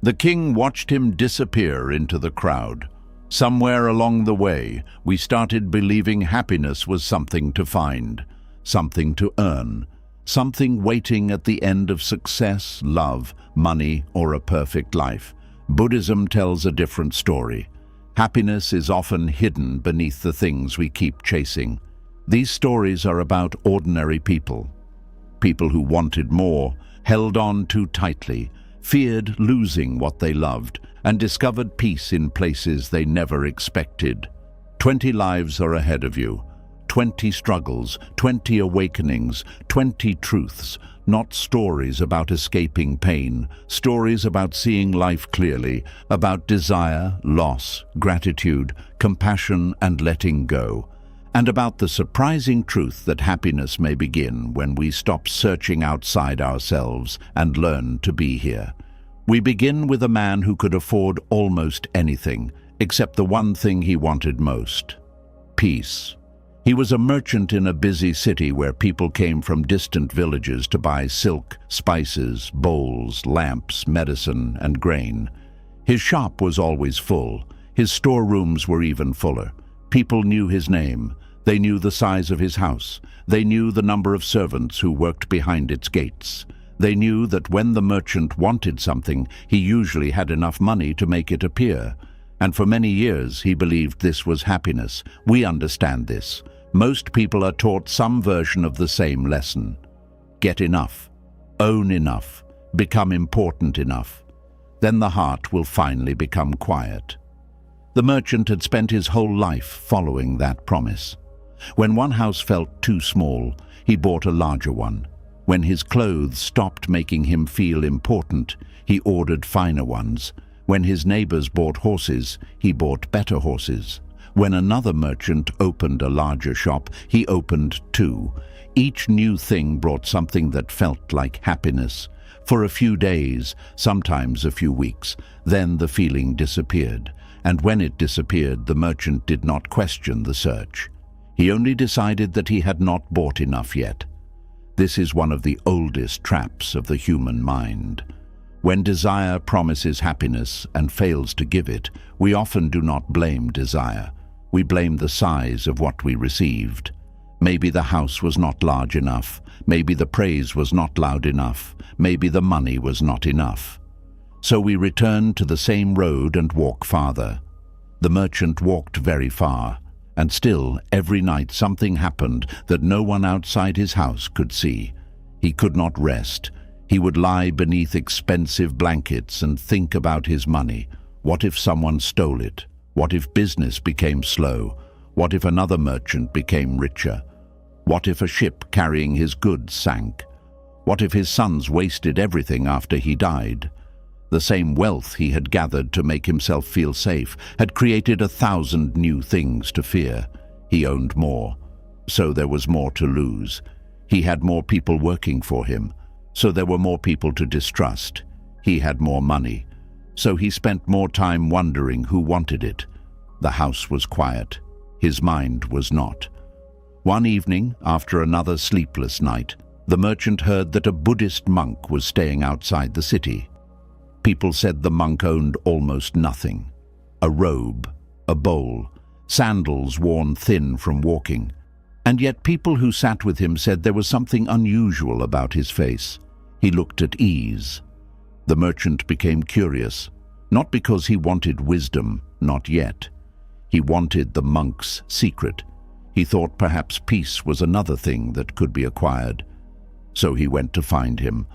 The king watched him disappear into the crowd. Somewhere along the way, we started believing happiness was something to find, something to earn, something waiting at the end of success, love, money, or a perfect life. Buddhism tells a different story. Happiness is often hidden beneath the things we keep chasing. These stories are about ordinary people. People who wanted more, held on too tightly, feared losing what they loved, and discovered peace in places they never expected. 20 lives are ahead of you. 20 struggles, 20 awakenings, 20 truths, not stories about escaping pain, stories about seeing life clearly, about desire, loss, gratitude, compassion, and letting go, and about the surprising truth that happiness may begin when we stop searching outside ourselves and learn to be here. We begin with a man who could afford almost anything, except the one thing he wanted most: peace. He was a merchant in a busy city where people came from distant villages to buy silk, spices, bowls, lamps, medicine, and grain. His shop was always full. His storerooms were even fuller. People knew his name. They knew the size of his house. They knew the number of servants who worked behind its gates. They knew that when the merchant wanted something, he usually had enough money to make it appear. And for many years, he believed this was happiness. We understand this. Most people are taught some version of the same lesson. Get enough. Own enough. Become important enough. Then the heart will finally become quiet. The merchant had spent his whole life following that promise. When one house felt too small, he bought a larger one. When his clothes stopped making him feel important, he ordered finer ones. When his neighbors bought horses, he bought better horses. When another merchant opened a larger shop, he opened two. Each new thing brought something that felt like happiness. For a few days, sometimes a few weeks, then the feeling disappeared. And when it disappeared, the merchant did not question the search. He only decided that he had not bought enough yet. This is one of the oldest traps of the human mind. When desire promises happiness and fails to give it, we often do not blame desire. We blame the size of what we received. Maybe the house was not large enough. Maybe the praise was not loud enough. Maybe the money was not enough. So we return to the same road and walk farther. The merchant walked very far, and still every night something happened that no one outside his house could see. He could not rest. He would lie beneath expensive blankets and think about his money. What if someone stole it? What if business became slow? What if another merchant became richer? What if a ship carrying his goods sank? What if his sons wasted everything after he died? The same wealth he had gathered to make himself feel safe had created 1,000 new things to fear. He owned more, so there was more to lose. He had more people working for him, so there were more people to distrust. He had more money, so he spent more time wondering who wanted it. The house was quiet. His mind was not. One evening, after another sleepless night, the merchant heard that a Buddhist monk was staying outside the city. People said the monk owned almost nothing. A robe, a bowl, sandals worn thin from walking. And yet people who sat with him said there was something unusual about his face. He looked at ease. The merchant became curious, not because he wanted wisdom, not yet. He wanted the monk's secret. He thought perhaps peace was another thing that could be acquired. So he went to find him.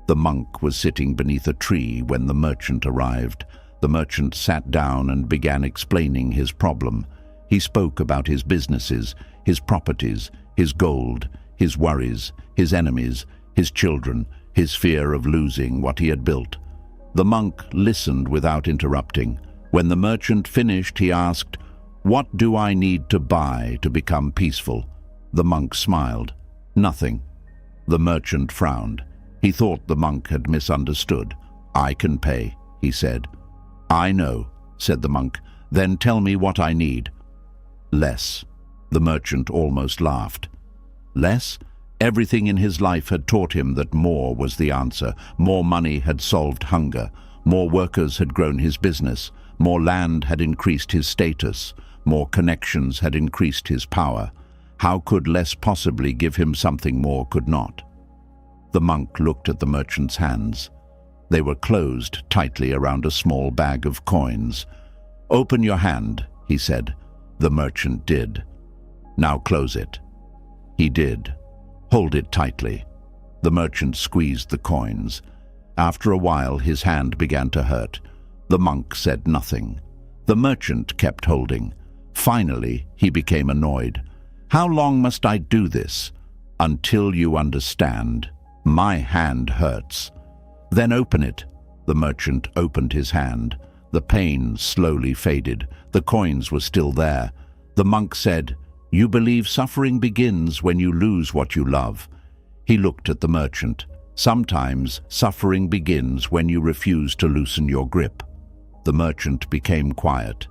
The monk was sitting beneath a tree when the merchant arrived. The merchant sat down and began explaining his problem. He spoke about his businesses, his properties, his gold, his worries, his enemies, his children, his fear of losing what he had built. The monk listened without interrupting. When the merchant finished, he asked, "What do I need to buy to become peaceful?" The monk smiled. "Nothing." The merchant frowned. He thought the monk had misunderstood. "I can pay," he said. "I know," said the monk. "Then tell me what I need." "Less." The merchant almost laughed. Less? Everything in his life had taught him that more was the answer. More money had solved hunger. More workers had grown his business, more land had increased his status, more connections had increased his power. How could less possibly give him something more could not? The monk looked at the merchant's hands. They were closed tightly around a small bag of coins. "Open your hand," he said. The merchant did. "Now close it." He did. "Hold it tightly." The merchant squeezed the coins. After a while, his hand began to hurt. The monk said nothing. The merchant kept holding. Finally, he became annoyed. "How long must I do this?" "Until you understand. My hand hurts." "Then open it." The merchant opened his hand. The pain slowly faded. The coins were still there. The monk said, "You believe suffering begins when you lose what you love." He looked at the merchant. "Sometimes suffering begins when you refuse to loosen your grip." The merchant became quiet.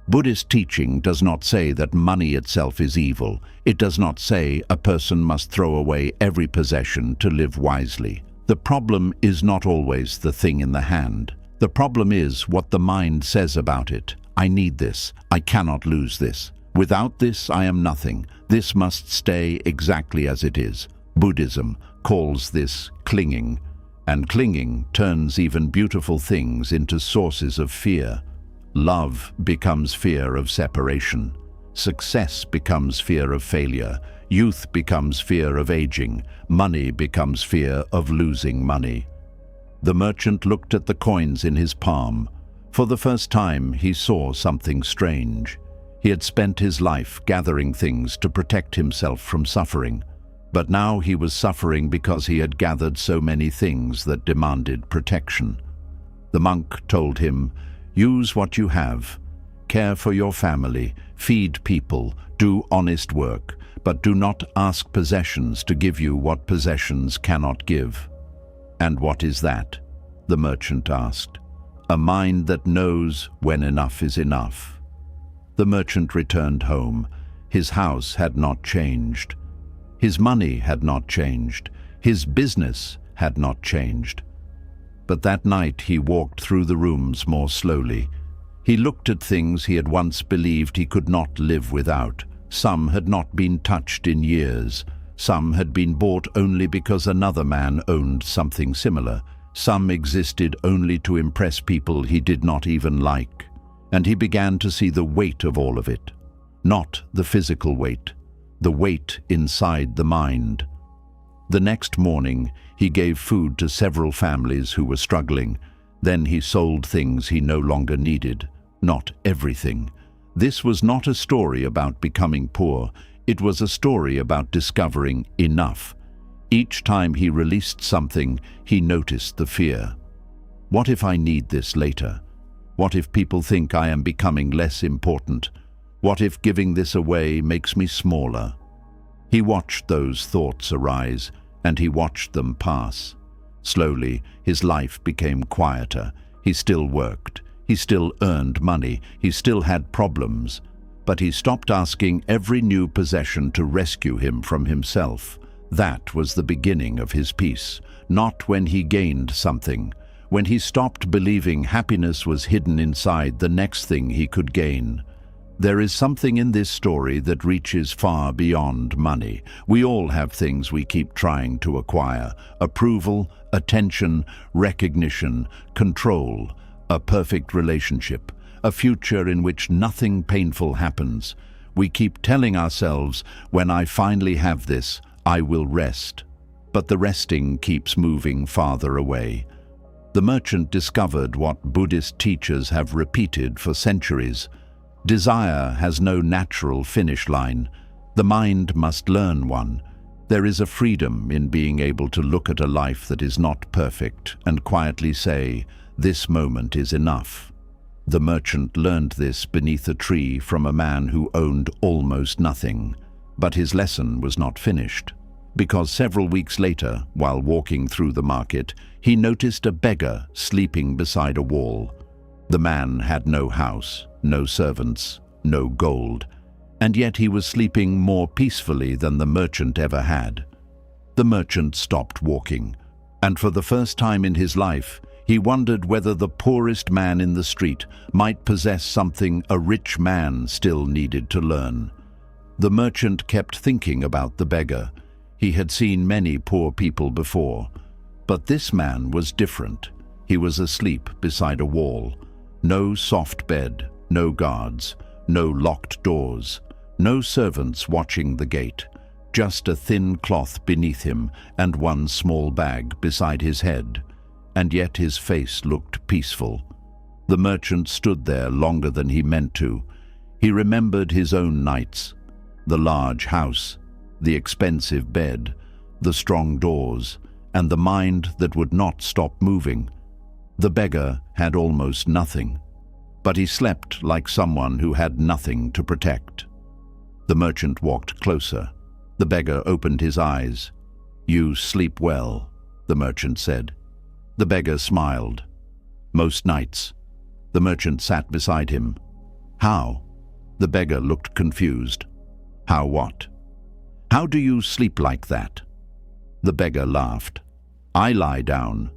Buddhist teaching does not say that money itself is evil. It does not say a person must throw away every possession to live wisely. The problem is not always the thing in the hand. The problem is what the mind says about it. "I need this. I cannot lose this. Without this, I am nothing. This must stay exactly as it is." Buddhism calls this clinging, and clinging turns even beautiful things into sources of fear. Love becomes fear of separation. Success becomes fear of failure. Youth becomes fear of aging. Money becomes fear of losing money. The merchant looked at the coins in his palm. For the first time, he saw something strange. He had spent his life gathering things to protect himself from suffering. But now he was suffering because he had gathered so many things that demanded protection. The monk told him, "Use what you have. Care for your family, feed people, do honest work, but do not ask possessions to give you what possessions cannot give." "And what is that?" the merchant asked. "A mind that knows when enough is enough." The merchant returned home. His house had not changed. His money had not changed. His business had not changed. But that night he walked through the rooms more slowly. He looked at things he had once believed he could not live without. Some had not been touched in years. Some had been bought only because another man owned something similar. Some existed only to impress people he did not even like. And he began to see the weight of all of it. Not the physical weight, the weight inside the mind. The next morning, he gave food to several families who were struggling. Then he sold things he no longer needed, not everything. This was not a story about becoming poor. It was a story about discovering enough. Each time he released something, he noticed the fear. What if I need this later? What if people think I am becoming less important? What if giving this away makes me smaller? He watched those thoughts arise, and he watched them pass. Slowly, his life became quieter. He still worked. He still earned money. He still had problems. But he stopped asking every new possession to rescue him from himself. That was the beginning of his peace. Not when he gained something. When he stopped believing happiness was hidden inside the next thing he could gain. There is something in this story that reaches far beyond money. We all have things we keep trying to acquire: approval, attention, recognition, control, a perfect relationship, a future in which nothing painful happens. We keep telling ourselves, when I finally have this, I will rest. But the resting keeps moving farther away. The merchant discovered what Buddhist teachers have repeated for centuries. Desire has no natural finish line. The mind must learn one. There is a freedom in being able to look at a life that is not perfect and quietly say, "This moment is enough." The merchant learned this beneath a tree from a man who owned almost nothing. But his lesson was not finished, because several weeks later, while walking through the market, he noticed a beggar sleeping beside a wall. The man had no house, no servants, no gold, and yet he was sleeping more peacefully than the merchant ever had. The merchant stopped walking, and for the first time in his life, He wondered whether the poorest man in the street might possess something a rich man still needed to learn. The merchant kept thinking about the beggar. He had seen many poor people before, but this man was different. He was asleep beside a wall. No soft bed, no guards, no locked doors, no servants watching the gate, just a thin cloth beneath him and one small bag beside his head. And yet his face looked peaceful. The merchant stood there longer than he meant to. He remembered his own nights, the large house, the expensive bed, the strong doors, and the mind that would not stop moving. The beggar had almost nothing, but he slept like someone who had nothing to protect. The merchant walked closer. The beggar opened his eyes. "You sleep well," the merchant said. The beggar smiled. "Most nights." The merchant sat beside him. "How?" The beggar looked confused. "How what?" "How do you sleep like that?" The beggar laughed. "I lie down."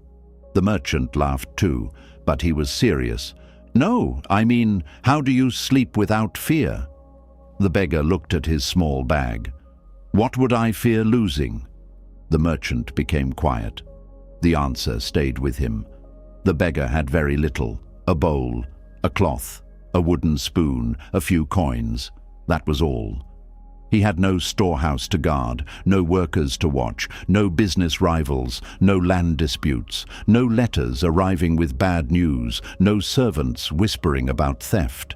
The merchant laughed too, but he was serious. "No, I mean, how do you sleep without fear?" The beggar looked at his small bag. "What would I fear losing?" The merchant became quiet. The answer stayed with him. The beggar had very little: a bowl, a cloth, a wooden spoon, a few coins. That was all. He had no storehouse to guard, no workers to watch, no business rivals, no land disputes, no letters arriving with bad news, no servants whispering about theft.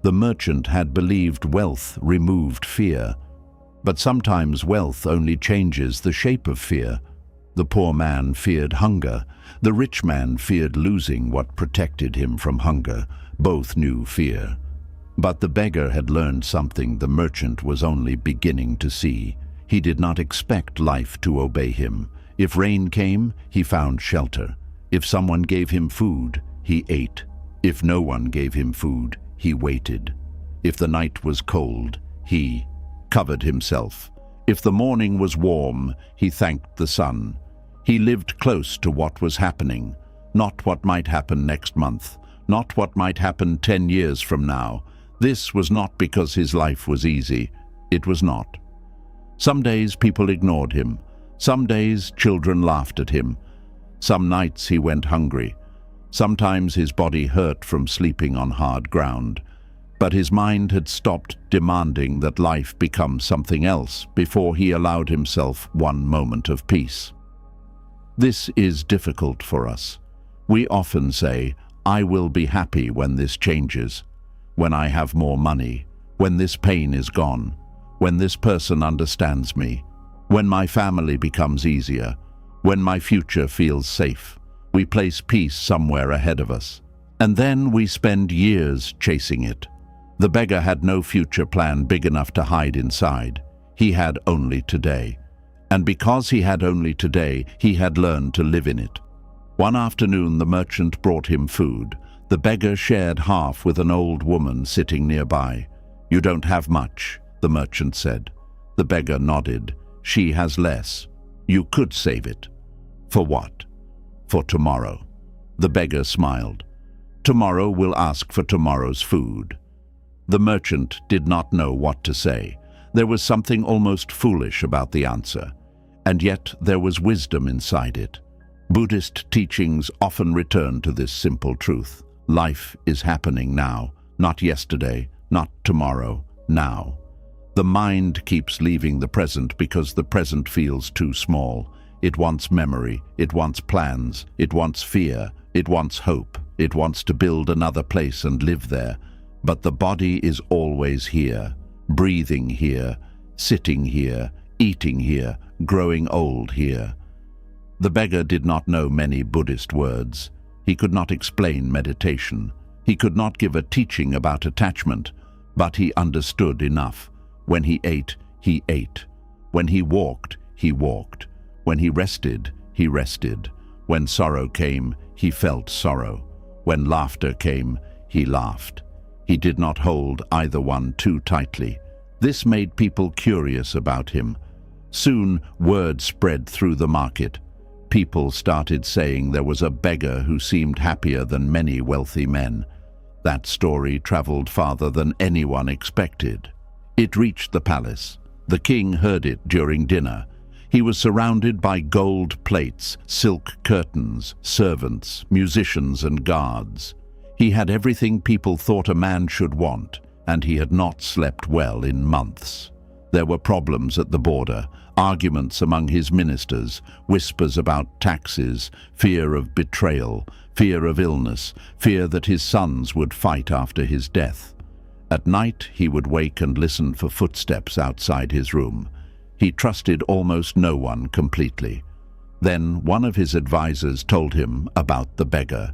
The merchant had believed wealth removed fear. But sometimes wealth only changes the shape of fear. The poor man feared hunger. The rich man feared losing what protected him from hunger. Both knew fear. But the beggar had learned something the merchant was only beginning to see. He did not expect life to obey him. If rain came, he found shelter. If someone gave him food, he ate. If no one gave him food, he waited. If the night was cold, he covered himself. If the morning was warm, he thanked the sun. He lived close to what was happening, not what might happen next month, not what might happen 10 years from now. This was not because his life was easy. It was not. Some days people ignored him. Some days children laughed at him. Some nights he went hungry. Sometimes his body hurt from sleeping on hard ground. But his mind had stopped demanding that life become something else before he allowed himself one moment of peace. This is difficult for us. We often say, "I will be happy when this changes, when I have more money, when this pain is gone, when this person understands me, when my family becomes easier, when my future feels safe." We place peace somewhere ahead of us, and then we spend years chasing it. The beggar had no future plan big enough to hide inside. He had only today. And because he had only today, he had learned to live in it. One afternoon, the merchant brought him food. The beggar shared half with an old woman sitting nearby. "You don't have much," the merchant said. The beggar nodded. "She has less. You could save it." "For what?" "For tomorrow." The beggar smiled. "Tomorrow we'll ask for tomorrow's food." The merchant did not know what to say. There was something almost foolish about the answer, and yet there was wisdom inside it. Buddhist teachings often return to this simple truth. Life is happening now, not yesterday, not tomorrow, now. The mind keeps leaving the present because the present feels too small. It wants memory, it wants plans, it wants fear, it wants hope, it wants to build another place and live there. But the body is always here, breathing here, sitting here, eating here, growing old here. The beggar did not know many Buddhist words. He could not explain meditation. He could not give a teaching about attachment, but he understood enough. When he ate, he ate. When he walked, he walked. When he rested, he rested. When sorrow came, he felt sorrow. When laughter came, he laughed. He did not hold either one too tightly. This made people curious about him. Soon, word spread through the market. People started saying there was a beggar who seemed happier than many wealthy men. That story traveled farther than anyone expected. It reached the palace. The king heard it during dinner. He was surrounded by gold plates, silk curtains, servants, musicians and guards. He had everything people thought a man should want, and he had not slept well in months. There were problems at the border, arguments among his ministers, whispers about taxes, fear of betrayal, fear of illness, fear that his sons would fight after his death. At night he would wake and listen for footsteps outside his room. He trusted almost no one completely. Then one of his advisors told him about the beggar.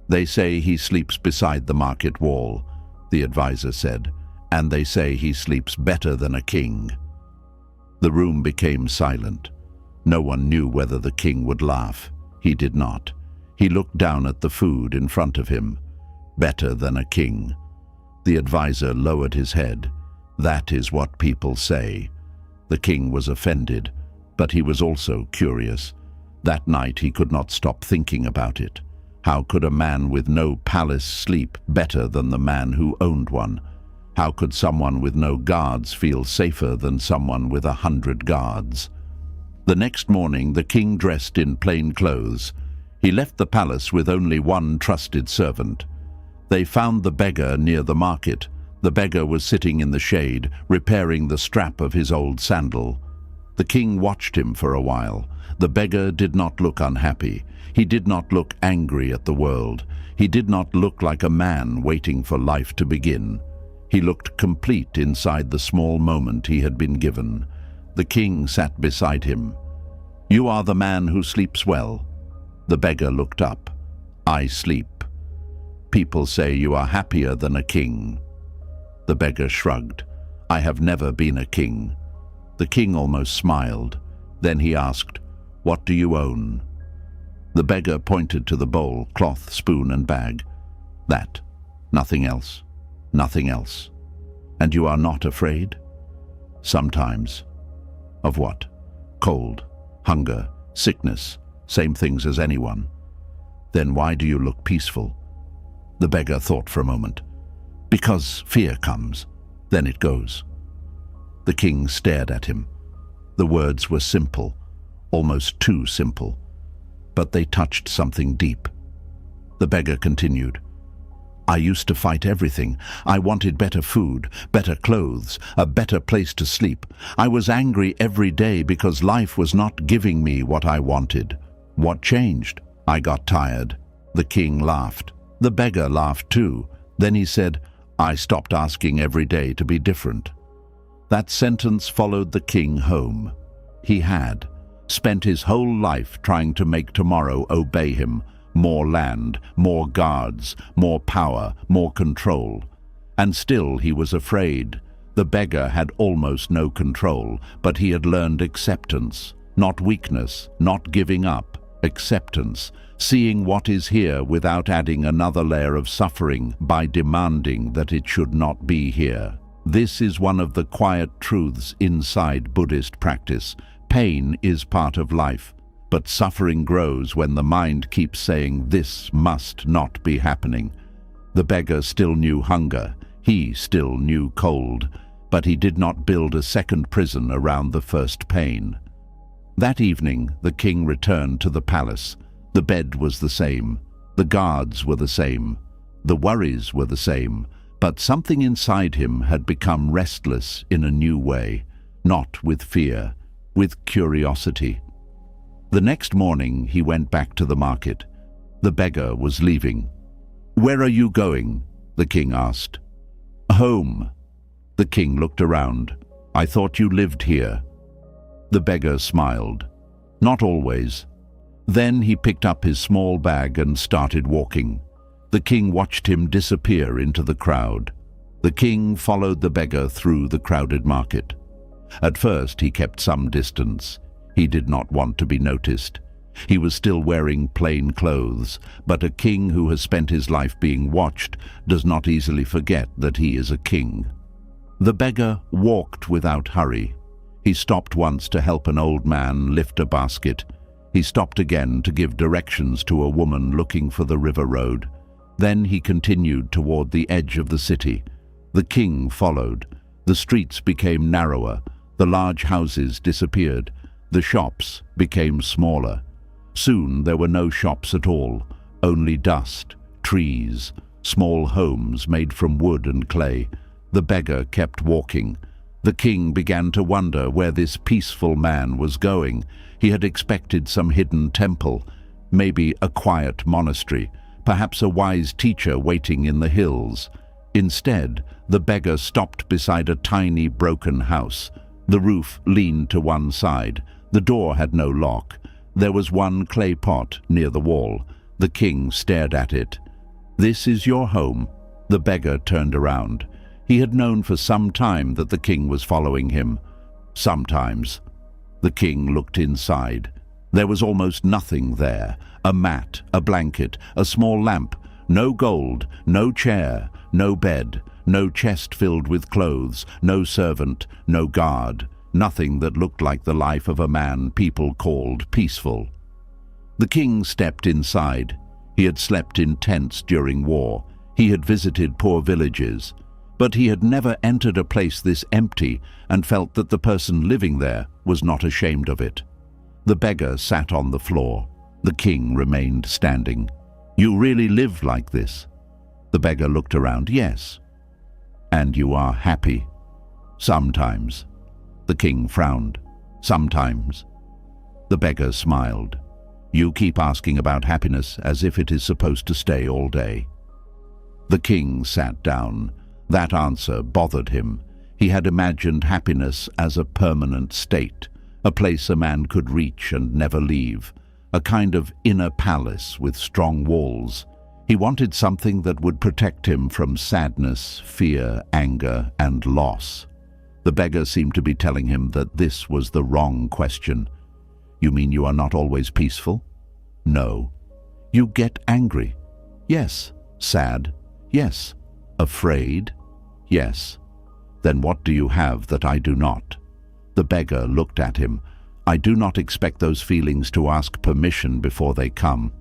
"They say he sleeps beside the market wall," the advisor said, "and they say he sleeps better than a king." The room became silent. No one knew whether the king would laugh. He did not. He looked down at the food in front of him. Better than a king. The advisor lowered his head. "That is what people say." The king was offended, but he was also curious. That night he could not stop thinking about it. How could a man with no palace sleep better than the man who owned one? How could someone with no guards feel safer than someone with 100 guards? The next morning the king dressed in plain clothes. He left the palace with only one trusted servant. They found the beggar near the market. The beggar was sitting in the shade, repairing the strap of his old sandal. The king watched him for a while. The beggar did not look unhappy. He did not look angry at the world. He did not look like a man waiting for life to begin. He looked complete inside the small moment he had been given. The king sat beside him. "You are the man who sleeps well." The beggar looked up. "I sleep. People say you are happier than a king." The beggar shrugged. "I have never been a king." The king almost smiled. Then he asked, "What do you own?" The beggar pointed to the bowl, cloth, spoon and bag. "That. Nothing else. Nothing else." "And you are not afraid?" "Sometimes." "Of what?" "Cold, hunger, sickness, same things as anyone." "Then why do you look peaceful?" The beggar thought for a moment. "Because fear comes, then it goes." The king stared at him. The words were simple, almost too simple, but they touched something deep. The beggar continued, "I used to fight everything. I wanted better food, better clothes, a better place to sleep. I was angry every day because life was not giving me what I wanted. What changed? I got tired." The king laughed. The beggar laughed too. Then he said, "I stopped asking every day to be different." That sentence followed the king home. He had spent his whole life trying to make tomorrow obey him. More land, more guards, more power, more control. And still he was afraid. The beggar had almost no control, but he had learned acceptance. Not weakness, not giving up. Acceptance. Seeing what is here without adding another layer of suffering by demanding that it should not be here. This is one of the quiet truths inside Buddhist practice. Pain is part of life, but suffering grows when the mind keeps saying this must not be happening. The beggar still knew hunger. He still knew cold, but he did not build a second prison around the first pain. That evening, the king returned to the palace. The bed was the same. The guards were the same. The worries were the same. But something inside him had become restless in a new way, not with fear, with curiosity. The next morning, he went back to the market. The beggar was leaving. "Where are you going?" the king asked. "Home." The king looked around. "I thought you lived here." The beggar smiled. "Not always." Then he picked up his small bag and started walking. The king watched him disappear into the crowd. The king followed the beggar through the crowded market. At first he kept some distance. He did not want to be noticed. He was still wearing plain clothes, but a king who has spent his life being watched does not easily forget that he is a king. The beggar walked without hurry. He stopped once to help an old man lift a basket. He stopped again to give directions to a woman looking for the river road. Then he continued toward the edge of the city. The king followed. The streets became narrower. The large houses disappeared. The shops became smaller. Soon there were no shops at all, only dust, trees, small homes made from wood and clay. The beggar kept walking. The king began to wonder where this peaceful man was going. He had expected some hidden temple, maybe a quiet monastery, perhaps a wise teacher waiting in the hills. Instead, the beggar stopped beside a tiny broken house. The roof leaned to one side. The door had no lock. There was one clay pot near the wall. The king stared at it. "This is your home?" The beggar turned around. He had known for some time that the king was following him. Sometimes. The king looked inside. There was almost nothing there. A mat, a blanket, a small lamp. No gold, no chair, no bed, no chest filled with clothes, no servant, no guard. Nothing that looked like the life of a man people called peaceful. The king stepped inside. He had slept in tents during war. He had visited poor villages. But he had never entered a place this empty and felt that the person living there was not ashamed of it. The beggar sat on the floor. The king remained standing. "You really live like this?" The beggar looked around. "Yes." "And you are happy?" "Sometimes." The king frowned. "Sometimes." The beggar smiled. "You keep asking about happiness as if it is supposed to stay all day." The king sat down. That answer bothered him. He had imagined happiness as a permanent state, a place a man could reach and never leave, a kind of inner palace with strong walls. He wanted something that would protect him from sadness, fear, anger, and loss. The beggar seemed to be telling him that this was the wrong question. "You mean you are not always peaceful?" "No." "You get angry?" "Yes." "Sad?" "Yes." "Afraid?" "Yes." "Then what do you have that I do not?" The beggar looked at him. "I do not expect those feelings to ask permission before they come."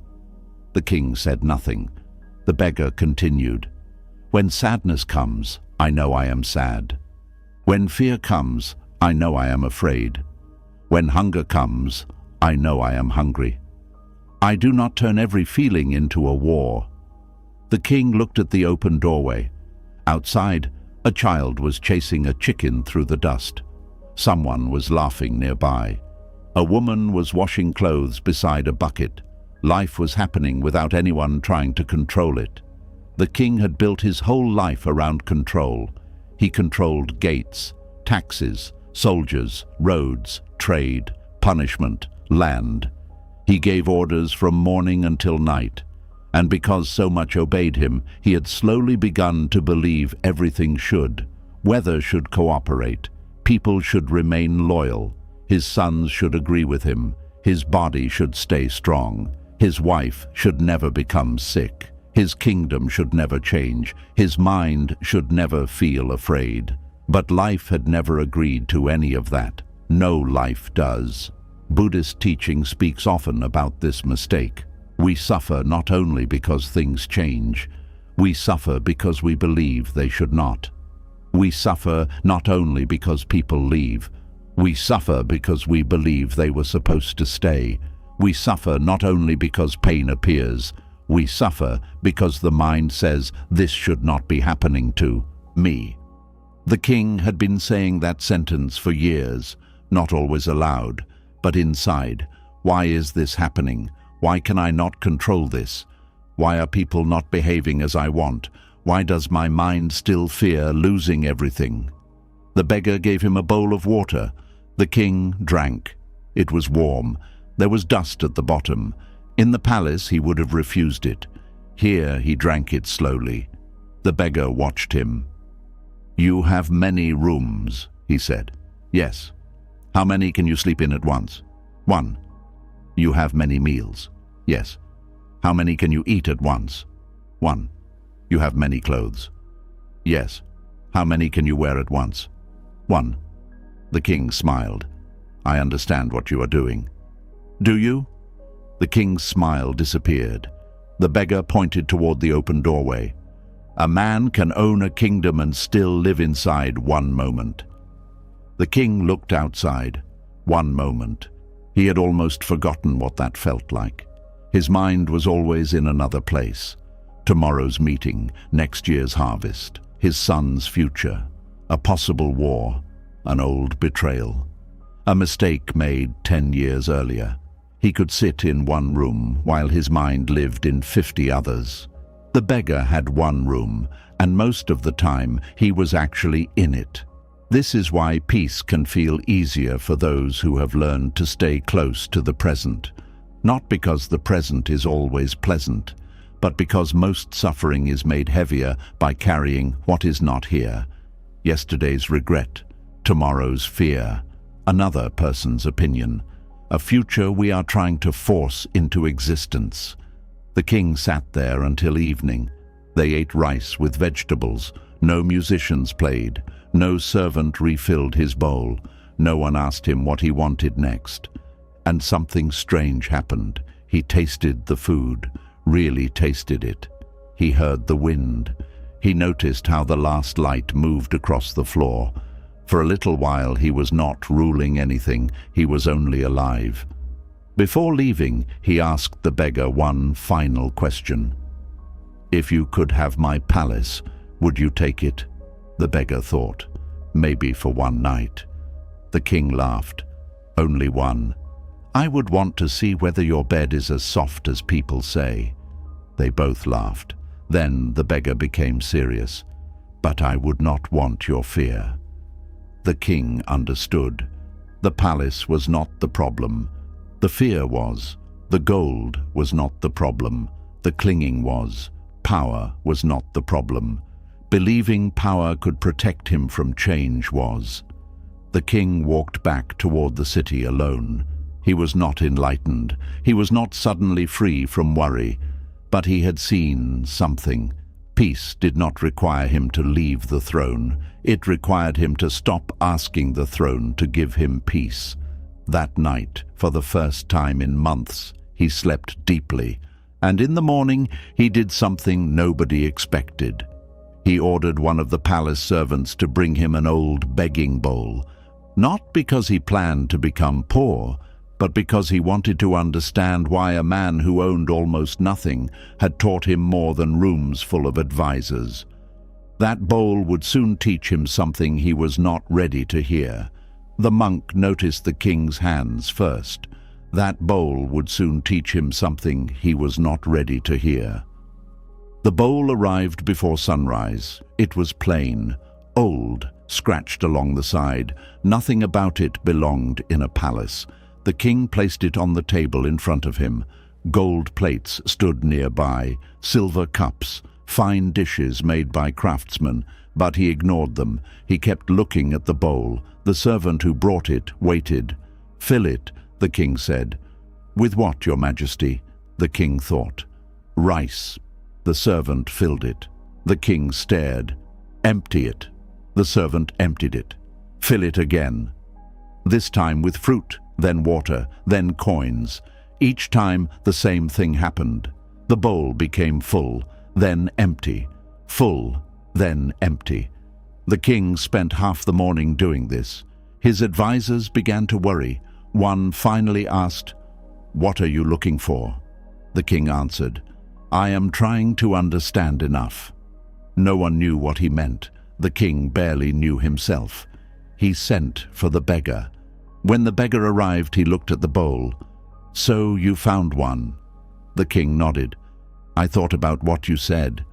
The king said nothing. The beggar continued. "When sadness comes, I know I am sad. When fear comes, I know I am afraid. When hunger comes, I know I am hungry. I do not turn every feeling into a war." The king looked at the open doorway. Outside, a child was chasing a chicken through the dust. Someone was laughing nearby. A woman was washing clothes beside a bucket. Life was happening without anyone trying to control it. The king had built his whole life around control. He controlled gates, taxes, soldiers, roads, trade, punishment, land. He gave orders from morning until night. And because so much obeyed him, he had slowly begun to believe everything should. Weather should cooperate. People should remain loyal. His sons should agree with him. His body should stay strong. His wife should never become sick. His kingdom should never change. His mind should never feel afraid. But life had never agreed to any of that. No life does. Buddhist teaching speaks often about this mistake. We suffer not only because things change. We suffer because we believe they should not. We suffer not only because people leave. We suffer because we believe they were supposed to stay. We suffer not only because pain appears. We suffer because the mind says, "This should not be happening to me." The king had been saying that sentence for years, not always aloud, but inside. Why is this happening? Why can I not control this? Why are people not behaving as I want? Why does my mind still fear losing everything? The beggar gave him a bowl of water. The king drank. It was warm. There was dust at the bottom. In the palace he would have refused it. Here he drank it slowly. The beggar watched him. "You have many rooms," he said. "Yes." "How many can you sleep in at once?" "One." "You have many meals?" "Yes." "How many can you eat at once?" "One." "You have many clothes?" "Yes." "How many can you wear at once?" "One." The king smiled. "I understand what you are doing." "Do you?" The king's smile disappeared. The beggar pointed toward the open doorway. A man can own a kingdom and still live inside one moment. The king looked outside. One moment. He had almost forgotten what that felt like. His mind was always in another place. Tomorrow's meeting, next year's harvest, his son's future, a possible war, an old betrayal. A mistake made 10 years earlier. He could sit in one room while his mind lived in 50 others. The beggar had one room, and most of the time he was actually in it. This is why peace can feel easier for those who have learned to stay close to the present. Not because the present is always pleasant, but because most suffering is made heavier by carrying what is not here. Yesterday's regret, tomorrow's fear, another person's opinion, a future we are trying to force into existence. The king sat there until evening. They ate rice with vegetables. No musicians played. No servant refilled his bowl. No one asked him what he wanted next. And something strange happened. He tasted the food, really tasted it. He heard the wind. He noticed how the last light moved across the floor. For a little while he was not ruling anything, he was only alive. Before leaving, he asked the beggar one final question. "If you could have my palace, would you take it?" The beggar thought. Maybe for one night. The king laughed. "Only one. I would want to see whether your bed is as soft as people say." They both laughed. Then the beggar became serious. "But I would not want your fear." The king understood. The palace was not the problem. The fear was. The gold was not the problem. The clinging was. Power was not the problem. Believing power could protect him from change was. The king walked back toward the city alone. He was not enlightened. He was not suddenly free from worry. But he had seen something. Peace did not require him to leave the throne. It required him to stop asking the throne to give him peace. That night, for the first time in months, he slept deeply. And in the morning, he did something nobody expected. He ordered one of the palace servants to bring him an old begging bowl. Not because he planned to become poor, but because he wanted to understand why a man who owned almost nothing had taught him more than rooms full of advisors. That bowl would soon teach him something he was not ready to hear. The monk noticed the king's hands first. That bowl would soon teach him something he was not ready to hear. The bowl arrived before sunrise. It was plain, old, scratched along the side. Nothing about it belonged in a palace. The king placed it on the table in front of him. Gold plates stood nearby, silver cups, fine dishes made by craftsmen, but he ignored them. He kept looking at the bowl. The servant who brought it waited. "Fill it," the king said. "With what, your majesty?" the king thought. "Rice." The servant filled it. The king stared. "Empty it." The servant emptied it. "Fill it again." This time with fruit, then water, then coins. Each time the same thing happened. The bowl became full, then empty. Full, then empty. The king spent half the morning doing this. His advisors began to worry. One finally asked, "What are you looking for?" The king answered, "I am trying to understand enough." No one knew what he meant. The king barely knew himself. He sent for the beggar. When the beggar arrived, he looked at the bowl. "So you found one?" The king nodded. "I thought about what you said.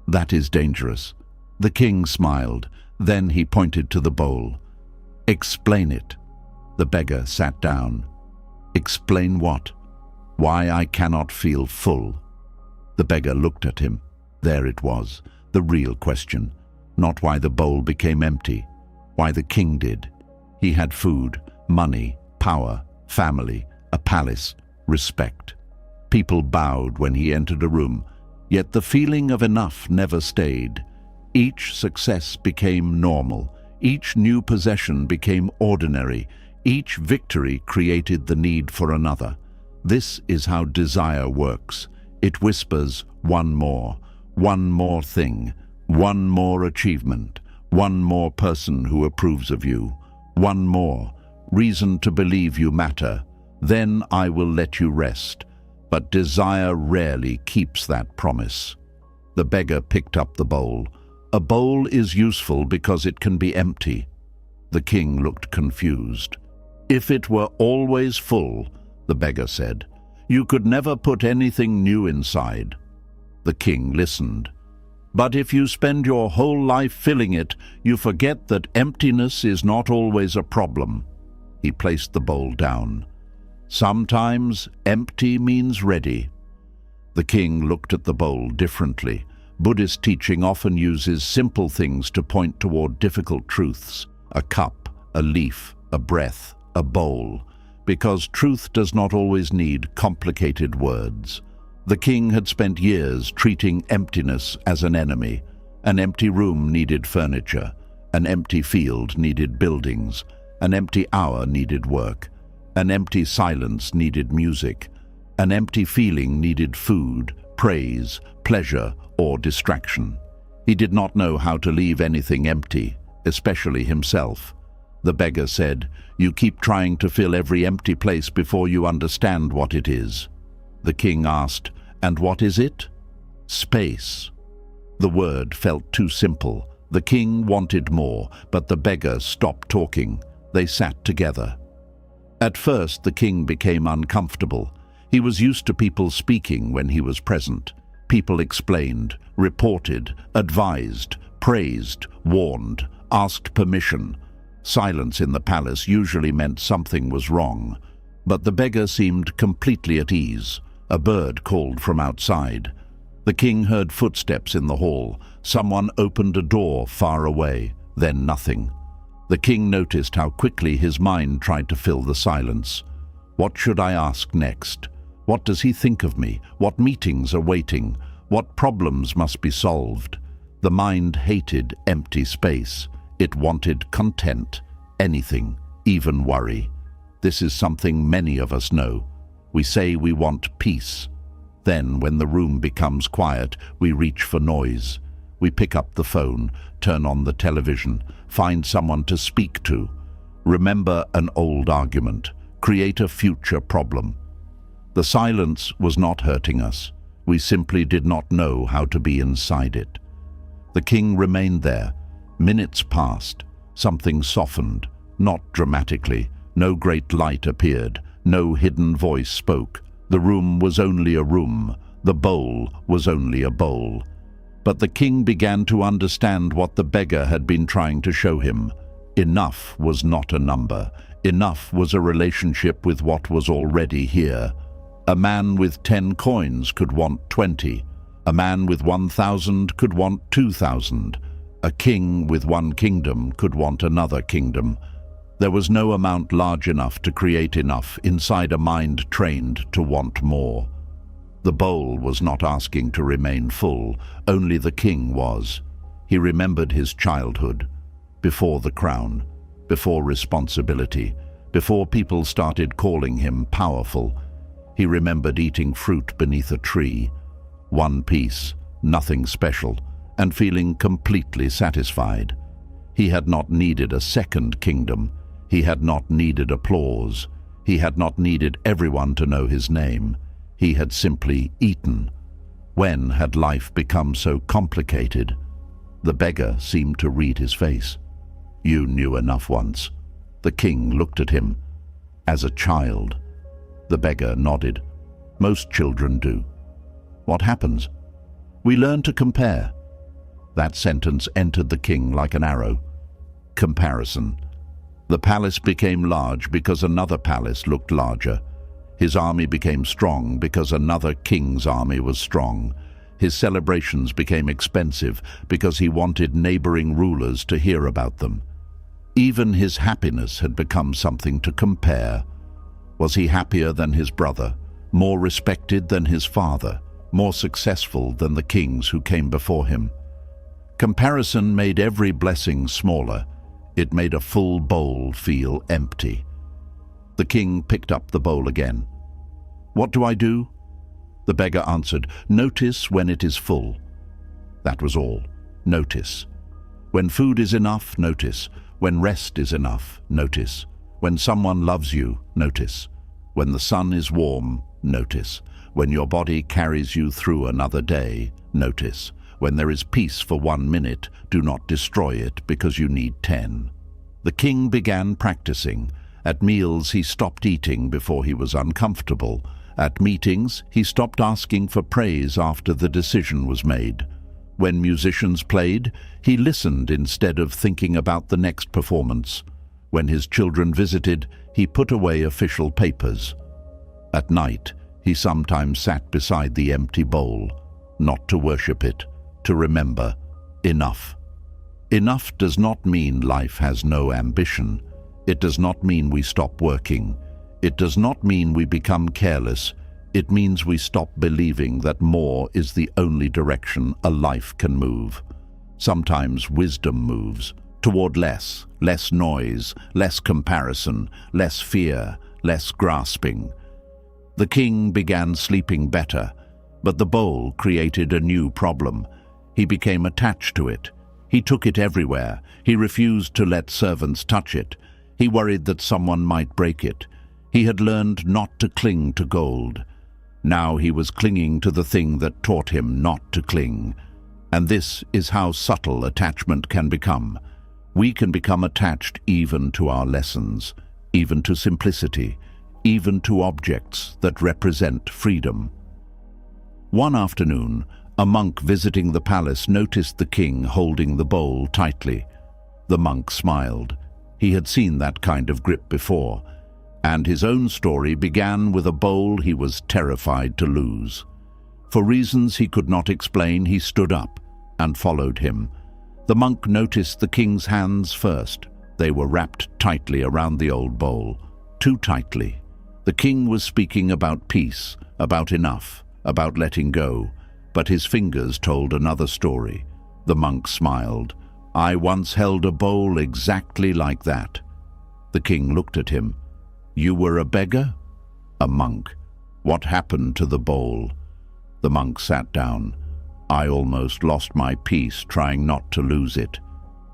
That is dangerous." The king smiled. Then he pointed to the bowl. "Explain it." The beggar sat down. "Explain what?" "Why I cannot feel full." The beggar looked at him. There it was, the real question. Not why the bowl became empty. Why the king did. He had food, money, power, family, a palace, respect. People bowed when he entered a room, yet the feeling of enough never stayed. Each success became normal. Each new possession became ordinary. Each victory created the need for another. This is how desire works. It whispers one more thing, one more achievement, one more person who approves of you, one more reason to believe you matter. Then I will let you rest. But desire rarely keeps that promise. The beggar picked up the bowl. A bowl is useful because it can be empty. The king looked confused. If it were always full, the beggar said, you could never put anything new inside. The king listened. But if you spend your whole life filling it, you forget that emptiness is not always a problem. He placed the bowl down. Sometimes empty means ready. The king looked at the bowl differently. Buddhist teaching often uses simple things to point toward difficult truths. A cup, a leaf, a breath, a bowl. Because truth does not always need complicated words. The king had spent years treating emptiness as an enemy. An empty room needed furniture. An empty field needed buildings. An empty hour needed work. An empty silence needed music. An empty feeling needed food, praise, pleasure, or distraction. He did not know how to leave anything empty, especially himself. The beggar said, you keep trying to fill every empty place before you understand what it is. The king asked, and what is it? Space. The word felt too simple. The king wanted more, but the beggar stopped talking. They sat together. At first, the king became uncomfortable. He was used to people speaking when he was present. People explained, reported, advised, praised, warned, asked permission. Silence in the palace usually meant something was wrong. But the beggar seemed completely at ease. A bird called from outside. The king heard footsteps in the hall. Someone opened a door far away, then nothing. The king noticed how quickly his mind tried to fill the silence. What should I ask next? What does he think of me? What meetings are waiting? What problems must be solved? The mind hated empty space. It wanted content, anything, even worry. This is something many of us know. We say we want peace. Then, when the room becomes quiet, we reach for noise. We pick up the phone, turn on the television, find someone to speak to. Remember an old argument. Create a future problem. The silence was not hurting us. We simply did not know how to be inside it. The king remained there. Minutes passed. Something softened, not dramatically. No great light appeared. No hidden voice spoke. The room was only a room. The bowl was only a bowl. But the king began to understand what the beggar had been trying to show him. Enough was not a number. Enough was a relationship with what was already here. A man with 10 coins could want 20. A man with 1,000 could want 2,000. A king with one kingdom could want another kingdom. There was no amount large enough to create enough inside a mind trained to want more. The bowl was not asking to remain full, only the king was. He remembered his childhood, before the crown, before responsibility, before people started calling him powerful. He remembered eating fruit beneath a tree, one piece, nothing special, and feeling completely satisfied. He had not needed a second kingdom. He had not needed applause. He had not needed everyone to know his name. He had simply eaten. When had life become so complicated? The beggar seemed to read his face. You knew enough once. The king looked at him. As a child. The beggar nodded. Most children do. What happens? We learn to compare. That sentence entered the king like an arrow. Comparison. The palace became large because another palace looked larger. His army became strong because another king's army was strong. His celebrations became expensive because he wanted neighboring rulers to hear about them. Even his happiness had become something to compare. Was he happier than his brother, more respected than his father, more successful than the kings who came before him? Comparison made every blessing smaller. It made a full bowl feel empty. The king picked up the bowl again. What do I do? The beggar answered, "Notice when it is full." That was all. Notice. When food is enough, notice. When rest is enough, notice. When someone loves you, notice. When the sun is warm, notice. When your body carries you through another day, notice. When there is peace for 1 minute, do not destroy it because you need 10. The king began practicing. At meals, he stopped eating before he was uncomfortable. At meetings, he stopped asking for praise after the decision was made. When musicians played, he listened instead of thinking about the next performance. When his children visited, he put away official papers. At night, he sometimes sat beside the empty bowl, not to worship it, to remember enough. Enough does not mean life has no ambition. It does not mean we stop working. It does not mean we become careless. It means we stop believing that more is the only direction a life can move. Sometimes wisdom moves toward less noise, less comparison, less fear, less grasping. The king began sleeping better, but the bowl created a new problem. He became attached to it. He took it everywhere. He refused to let servants touch it. He worried that someone might break it. He had learned not to cling to gold. Now he was clinging to the thing that taught him not to cling. And this is how subtle attachment can become. We can become attached even to our lessons, even to simplicity, even to objects that represent freedom. One afternoon, a monk visiting the palace noticed the king holding the bowl tightly. The monk smiled. He had seen that kind of grip before, and his own story began with a bowl he was terrified to lose. For reasons he could not explain, he stood up and followed him. The monk noticed the king's hands first. They were wrapped tightly around the old bowl, too tightly. The king was speaking about peace, about enough, about letting go, but his fingers told another story. The monk smiled. "I once held a bowl exactly like that." The king looked at him. "You were a beggar?" "A monk. What happened to the bowl?" The monk sat down. "I almost lost my peace trying not to lose it."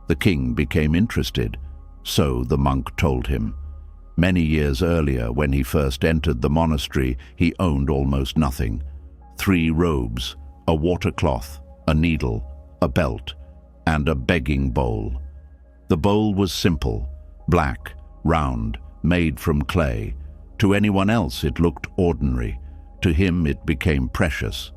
The king became interested. So the monk told him. Many years earlier, when he first entered the monastery, he owned almost nothing. 3 robes, a water cloth, a needle, a belt, and a begging bowl. The bowl was simple, black, round, made from clay. To anyone else it looked ordinary. To him it became precious.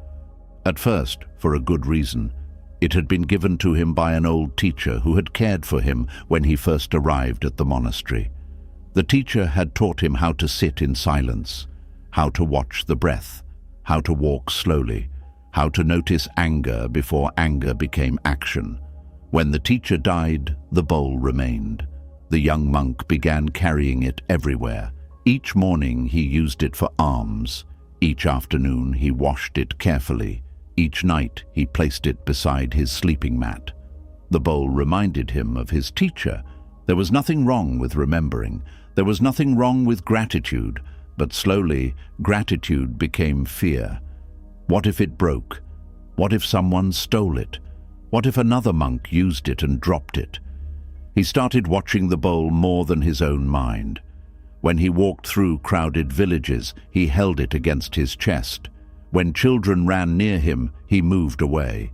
At first, for a good reason. It had been given to him by an old teacher who had cared for him when he first arrived at the monastery. The teacher had taught him how to sit in silence, how to watch the breath, how to walk slowly, how to notice anger before anger became action. When the teacher died, the bowl remained. The young monk began carrying it everywhere. Each morning he used it for alms. Each afternoon he washed it carefully. Each night he placed it beside his sleeping mat. The bowl reminded him of his teacher. There was nothing wrong with remembering. There was nothing wrong with gratitude, but slowly gratitude became fear. What if it broke? What if someone stole it? What if another monk used it and dropped it? He started watching the bowl more than his own mind. When he walked through crowded villages, he held it against his chest. When children ran near him, he moved away.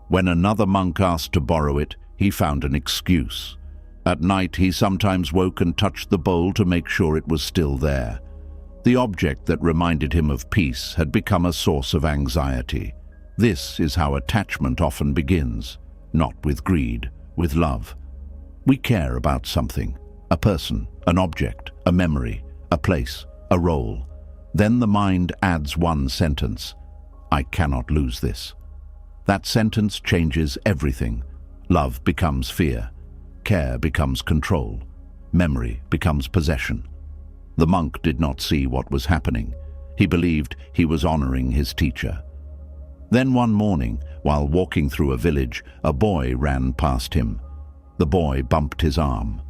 When another monk asked to borrow it, he found an excuse. At night, he sometimes woke and touched the bowl to make sure it was still there. The object that reminded him of peace had become a source of anxiety. This is how attachment often begins, not with greed, with love. We care about something, a person, an object, a memory, a place, a role. Then the mind adds one sentence: "I cannot lose this." That sentence changes everything. Love becomes fear. Care becomes control. Memory becomes possession. The monk did not see what was happening. He believed he was honoring his teacher. Then one morning, while walking through a village, a boy ran past him. The boy bumped his arm.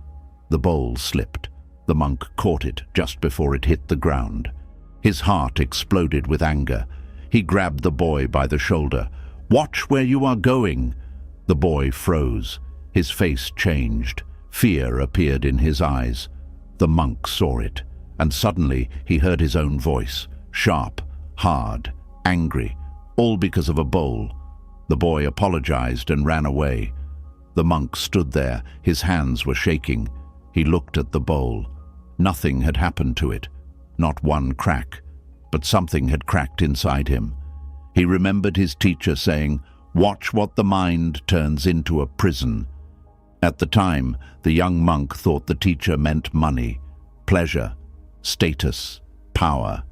The bowl slipped. The monk caught it just before it hit the ground. His heart exploded with anger. He grabbed the boy by the shoulder. "Watch where you are going!" The boy froze. His face changed. Fear appeared in his eyes. The monk saw it, and suddenly he heard his own voice, sharp, hard, angry, all because of a bowl. The boy apologized and ran away. The monk stood there. His hands were shaking. He looked at the bowl. Nothing had happened to it. Not one crack. But something had cracked inside him. He remembered his teacher saying, "Watch what the mind turns into a prison." At the time, the young monk thought the teacher meant money, pleasure, status, power.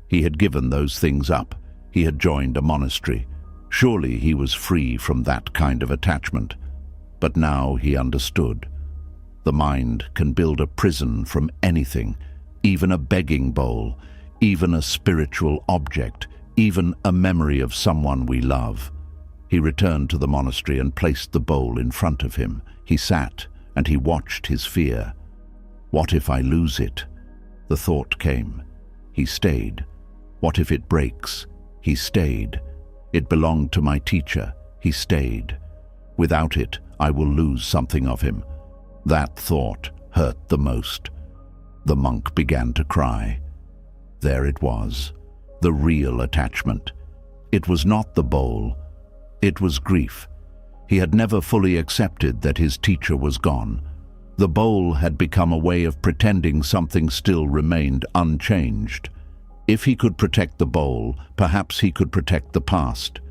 He had given those things up. He had joined a monastery. Surely he was free from that kind of attachment. But now he understood. The mind can build a prison from anything, even a begging bowl, even a spiritual object, even a memory of someone we love. He returned to the monastery and placed the bowl in front of him. He sat and he watched his fear. What if I lose it? The thought came. He stayed. What if it breaks? He stayed. It belonged to my teacher. He stayed. Without it, I will lose something of him. That thought hurt the most. The monk began to cry. There it was, the real attachment. It was not the bowl. It was grief. He had never fully accepted that his teacher was gone. The bowl had become a way of pretending something still remained unchanged. If he could protect the bowl, perhaps he could protect the past.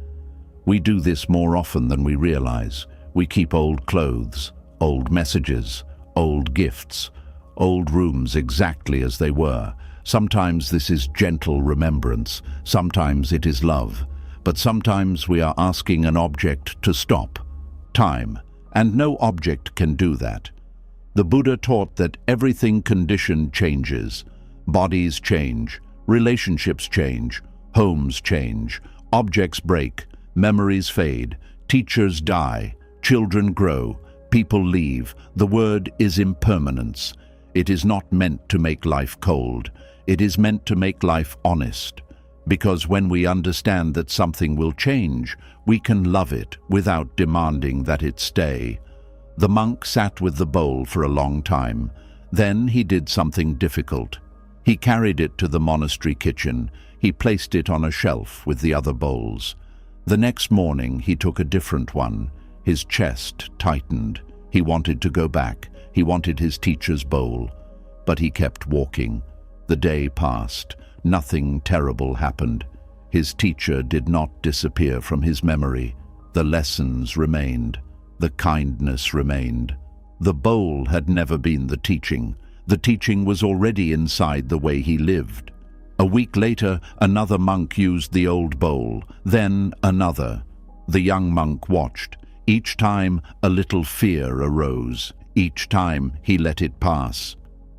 We do this more often than we realize. We keep old clothes, old messages, old gifts, old rooms exactly as they were. Sometimes this is gentle remembrance, sometimes it is love, but sometimes we are asking an object to stop, time, and no object can do that. The Buddha taught that everything conditioned changes. Bodies change, relationships change, homes change, objects break, memories fade, teachers die, children grow, people leave. The word is impermanence. It is not meant to make life cold. It is meant to make life honest. Because when we understand that something will change, we can love it without demanding that it stay. The monk sat with the bowl for a long time. Then he did something difficult. He carried it to the monastery kitchen. He placed it on a shelf with the other bowls. The next morning he took a different one. His chest tightened. He wanted to go back. He wanted his teacher's bowl. But he kept walking. The day passed. Nothing terrible happened. His teacher did not disappear from his memory. The lessons remained. The kindness remained. The bowl had never been the teaching. The teaching was already inside the way he lived. A week later, another monk used the old bowl, then another. The young monk watched. Each time, a little fear arose. Each time, he let it pass.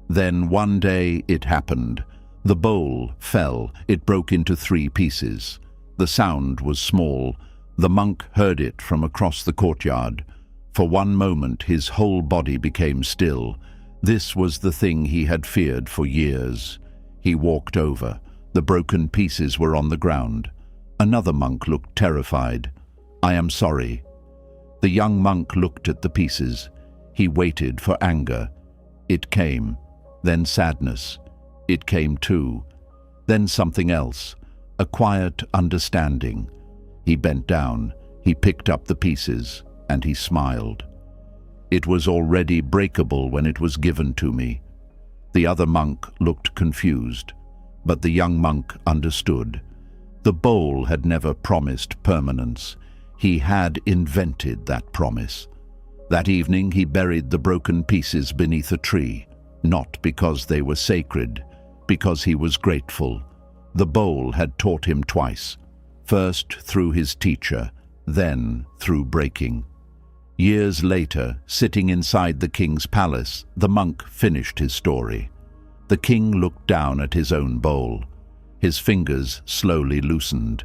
Then one day, it happened. The bowl fell. It broke into 3 pieces. The sound was small. The monk heard it from across the courtyard. For one moment, his whole body became still. This was the thing he had feared for years. He walked over. The broken pieces were on the ground. Another monk looked terrified. "I am sorry." The young monk looked at the pieces. He waited for anger. It came. Then sadness. It came too. Then something else. A quiet understanding. He bent down. He picked up the pieces, and he smiled. It was already breakable when it was given to me. The other monk looked confused, but the young monk understood. The bowl had never promised permanence. He had invented that promise. That evening he buried the broken pieces beneath a tree, not because they were sacred, because he was grateful. The bowl had taught him twice, first through his teacher, then through breaking. Years later, sitting inside the king's palace, the monk finished his story. The king looked down at his own bowl. His fingers slowly loosened.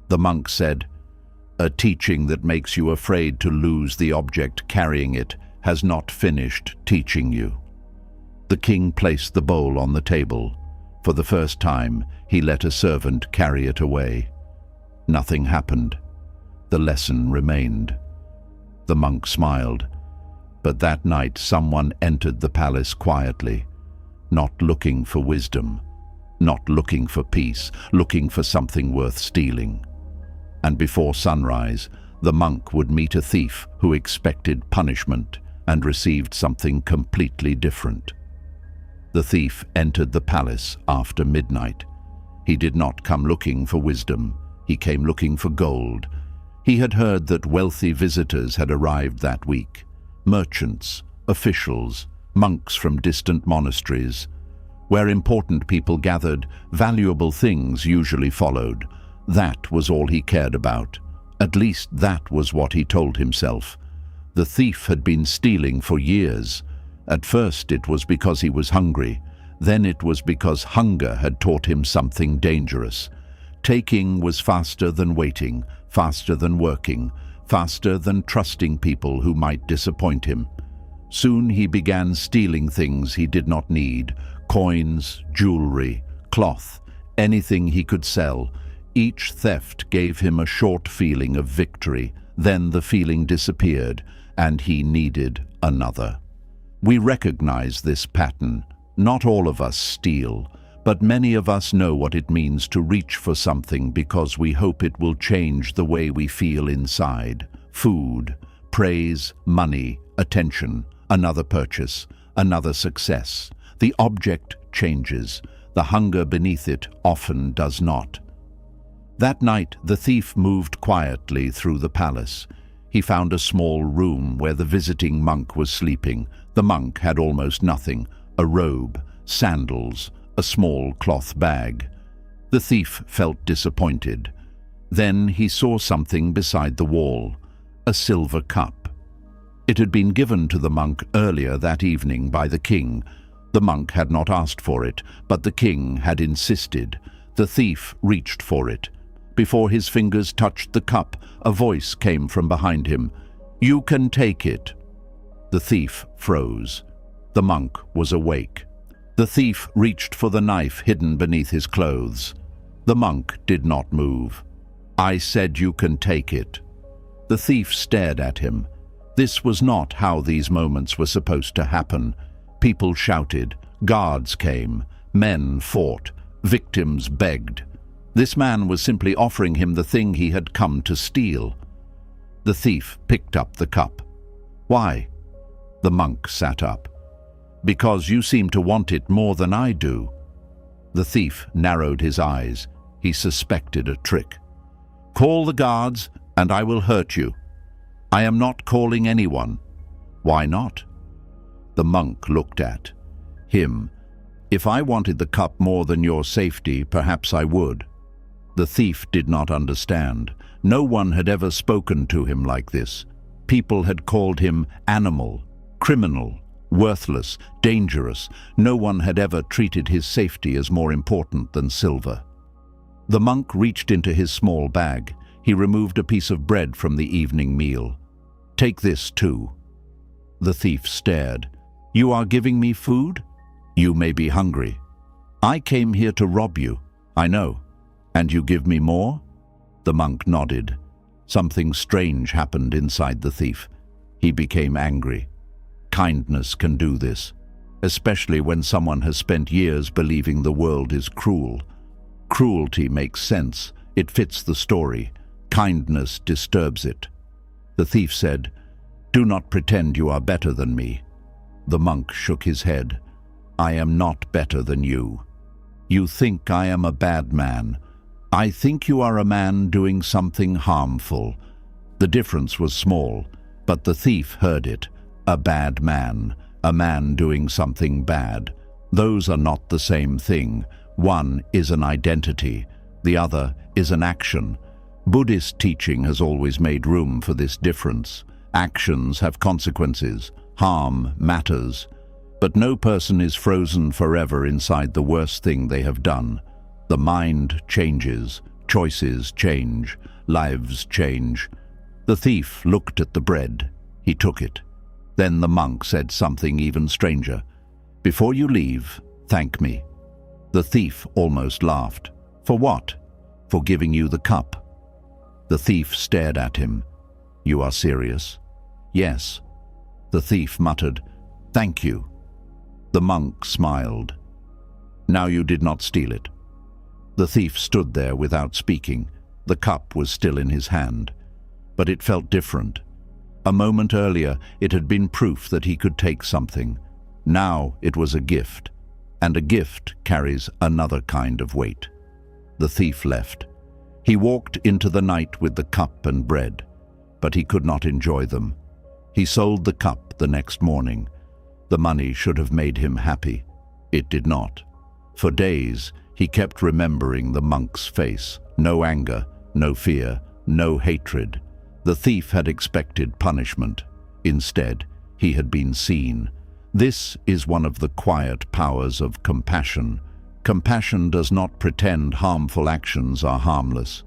The monk said, "A teaching that makes you afraid to lose the object carrying it has not finished teaching you." The king placed the bowl on the table. For the first time, he let a servant carry it away. Nothing happened. The lesson remained. The monk smiled. But that night someone entered the palace quietly, not looking for wisdom, not looking for peace, looking for something worth stealing. And before sunrise, the monk would meet a thief who expected punishment and received something completely different. The thief entered the palace after midnight. He did not come looking for wisdom. He came looking for gold. He had heard that wealthy visitors had arrived that week. Merchants, officials, monks from distant monasteries. Where important people gathered, valuable things usually followed. That was all he cared about. At least that was what he told himself. The thief had been stealing for years. At first it was because he was hungry. Then it was because hunger had taught him something dangerous. Taking was faster than waiting, faster than working, faster than trusting people who might disappoint him. Soon he began stealing things he did not need: coins, jewelry, cloth, anything he could sell. Each theft gave him a short feeling of victory. Then the feeling disappeared, and he needed another. We recognize this pattern. Not all of us steal, but many of us know what it means to reach for something because we hope it will change the way we feel inside. Food, praise, money, attention, another purchase, another success. The object changes. The hunger beneath it often does not. That night, the thief moved quietly through the palace. He found a small room where the visiting monk was sleeping. The monk had almost nothing: a robe, sandals, a small cloth bag. The thief felt disappointed. Then he saw something beside the wall: a silver cup. It had been given to the monk earlier that evening by the king. The monk had not asked for it, but the king had insisted. The thief reached for it. Before his fingers touched the cup, a voice came from behind him. "You can take it." The thief froze. The monk was awake. The thief reached for the knife hidden beneath his clothes. The monk did not move. "I said you can take it." The thief stared at him. This was not how these moments were supposed to happen. People shouted, guards came, men fought, victims begged. This man was simply offering him the thing he had come to steal. The thief picked up the cup. "Why?" The monk sat up. "Because you seem to want it more than I do." The thief narrowed his eyes. He suspected a trick. "Call the guards, and I will hurt you." "I am not calling anyone." "Why not?" The monk looked at him. "If I wanted the cup more than your safety, perhaps I would." The thief did not understand. No one had ever spoken to him like this. People had called him animal, criminal, worthless, dangerous. No one had ever treated his safety as more important than silver. The monk reached into his small bag. He removed a piece of bread from the evening meal. "Take this too." The thief stared. "You are giving me food? You may be hungry. I came here to rob you. I know. And you give me more?" The monk nodded. Something strange happened inside the thief. He became angry. Kindness can do this, especially when someone has spent years believing the world is cruel. Cruelty makes sense. It fits the story. Kindness disturbs it. The thief said, "Do not pretend you are better than me." The monk shook his head. "I am not better than you. You think I am a bad man. I think you are a man doing something harmful." The difference was small, but the thief heard it. A bad man, a man doing something bad. Those are not the same thing. One is an identity, the other is an action. Buddhist teaching has always made room for this difference. Actions have consequences. Harm matters. But no person is frozen forever inside the worst thing they have done. The mind changes, choices change, lives change. The thief looked at the bread. He took it. Then the monk said something even stranger. "Before you leave, thank me." The thief almost laughed. "For what?" "For giving you the cup." The thief stared at him. "You are serious?" "Yes." The thief muttered, "Thank you." The monk smiled. "Now you did not steal it." The thief stood there without speaking. The cup was still in his hand. But it felt different. A moment earlier, it had been proof that he could take something. Now it was a gift, and a gift carries another kind of weight. The thief left. He walked into the night with the cup and bread, but he could not enjoy them. He sold the cup the next morning. The money should have made him happy. It did not. For days, he kept remembering the monk's face. No anger, no fear, no hatred. The thief had expected punishment. Instead, he had been seen. This is one of the quiet powers of compassion. Compassion does not pretend harmful actions are harmless.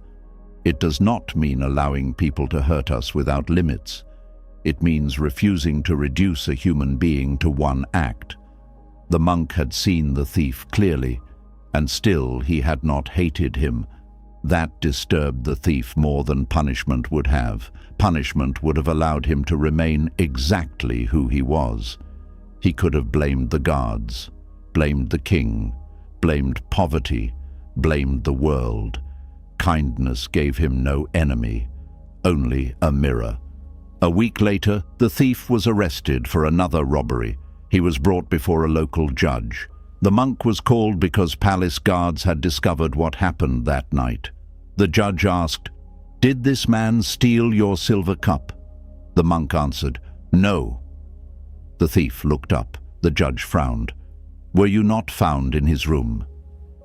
It does not mean allowing people to hurt us without limits. It means refusing to reduce a human being to one act. The monk had seen the thief clearly, and still he had not hated him. That disturbed the thief more than punishment would have. Punishment would have allowed him to remain exactly who he was. He could have blamed the guards, blamed the king, blamed poverty, blamed the world. Kindness gave him no enemy, only a mirror. A week later, the thief was arrested for another robbery. He was brought before a local judge. The monk was called because palace guards had discovered what happened that night. The judge asked, "Did this man steal your silver cup?" The monk answered, "No." The thief looked up. The judge frowned. "Were you not found in his room?"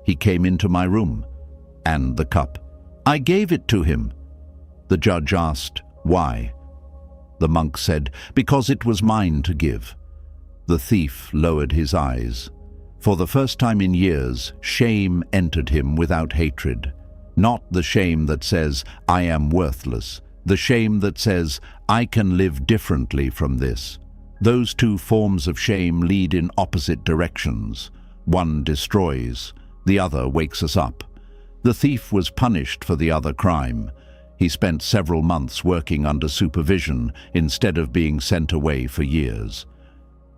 "He came into my room." "And the cup?" "I gave it to him." The judge asked, "Why?" The monk said, "Because it was mine to give." The thief lowered his eyes. For the first time in years, shame entered him without hatred. Not the shame that says, "I am worthless." The shame that says, "I can live differently from this." Those two forms of shame lead in opposite directions. One destroys, the other wakes us up. The thief was punished for the other crime. He spent several months working under supervision instead of being sent away for years.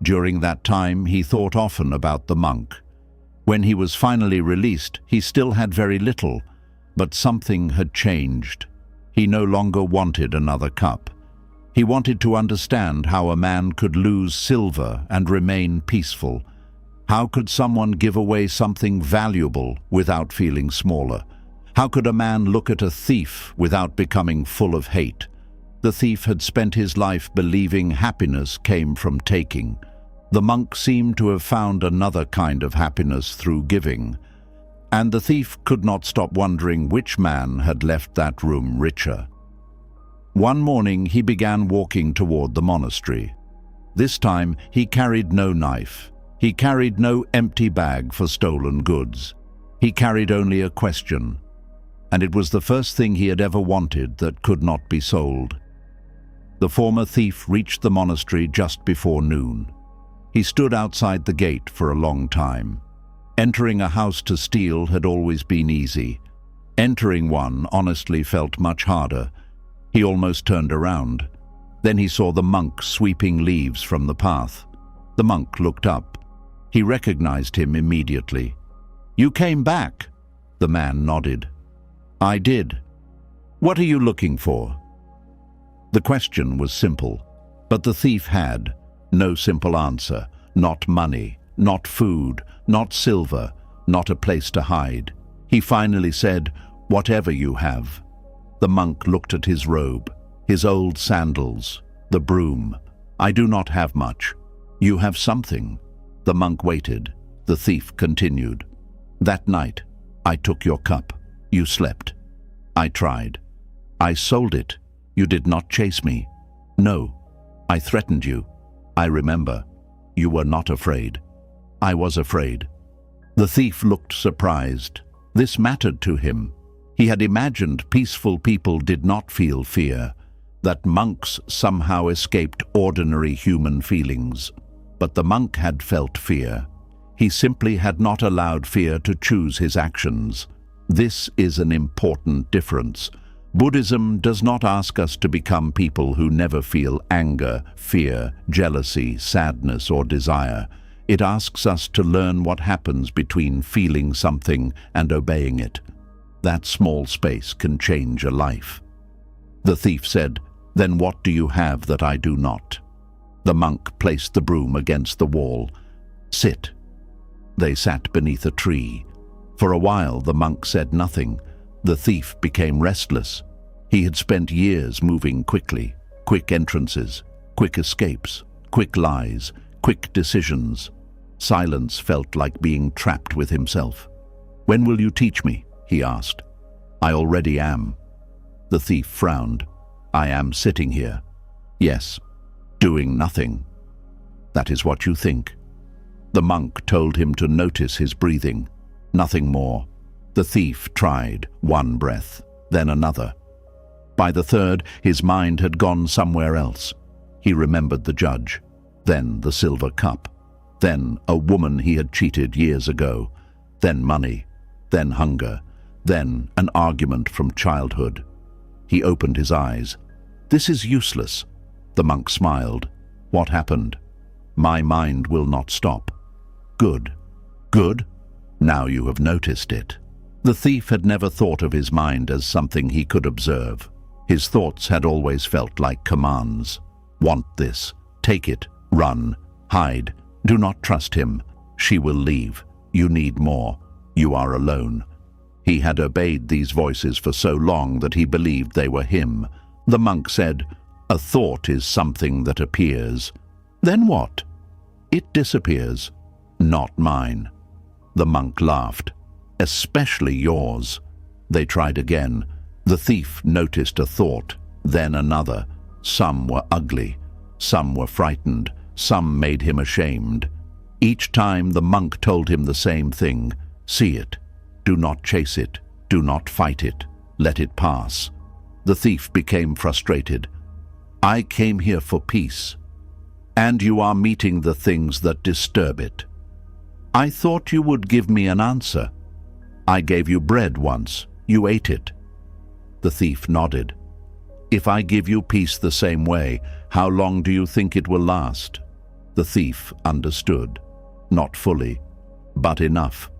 During that time, he thought often about the monk. When he was finally released, he still had very little, but something had changed. He no longer wanted another cup. He wanted to understand how a man could lose silver and remain peaceful. How could someone give away something valuable without feeling smaller? How could a man look at a thief without becoming full of hate? The thief had spent his life believing happiness came from taking. The monk seemed to have found another kind of happiness through giving. And the thief could not stop wondering which man had left that room richer. One morning he began walking toward the monastery. This time he carried no knife. He carried no empty bag for stolen goods. He carried only a question. And it was the first thing he had ever wanted that could not be sold. The former thief reached the monastery just before noon. He stood outside the gate for a long time. Entering a house to steal had always been easy. Entering one honestly felt much harder. He almost turned around. Then he saw the monk sweeping leaves from the path. The monk looked up. He recognized him immediately. "You came back?" The man nodded. "I did. What are you looking for?" The question was simple, but the thief had no simple answer. Not money, not food, not silver, not a place to hide. He finally said, "Whatever you have." The monk looked at his robe, his old sandals, the broom. "I do not have much." "You have something." The monk waited. The thief continued. "That night, I took your cup. You slept. I tried. I sold it. You did not chase me." "No. I threatened you. I remember. You were not afraid." "I was afraid." The thief looked surprised. This mattered to him. He had imagined peaceful people did not feel fear, that monks somehow escaped ordinary human feelings. But the monk had felt fear. He simply had not allowed fear to choose his actions. This is an important difference. Buddhism does not ask us to become people who never feel anger, fear, jealousy, sadness, or desire. It asks us to learn what happens between feeling something and obeying it. That small space can change a life. The thief said, "Then what do you have that I do not?" The monk placed the broom against the wall. "Sit." They sat beneath a tree. For a while the monk said nothing. The thief became restless. He had spent years moving quickly. Quick entrances, quick escapes, quick lies, quick decisions. Silence felt like being trapped with himself. "When will you teach me?" he asked. "I already am." The thief frowned. "I am sitting here." "Yes, doing nothing." "That is what you think." The monk told him to notice his breathing. Nothing more. The thief tried one breath, then another. By the third, his mind had gone somewhere else. He remembered the judge, then the silver cup, then a woman he had cheated years ago, then money, then hunger, then an argument from childhood. He opened his eyes. "This is useless." The monk smiled. "What happened?" "My mind will not stop." "Good. Good? Now you have noticed it." The thief had never thought of his mind as something he could observe. His thoughts had always felt like commands. "Want this. Take it. Run. Hide. Do not trust him. She will leave. You need more. You are alone." He had obeyed these voices for so long that he believed they were him. The monk said, "A thought is something that appears." "Then what?" "It disappears." "Not mine." The monk laughed. "Especially yours." They tried again. The thief noticed a thought, then another. Some were ugly, some were frightened, some made him ashamed. Each time the monk told him the same thing: "See it. Do not chase it. Do not fight it. Let it pass." The thief became frustrated. "I came here for peace, and you are meeting the things that disturb it. I thought you would give me an answer. I gave you bread once. You ate it." The thief nodded. "If I give you peace the same way, how long do you think it will last?" The thief understood. Not fully, but enough.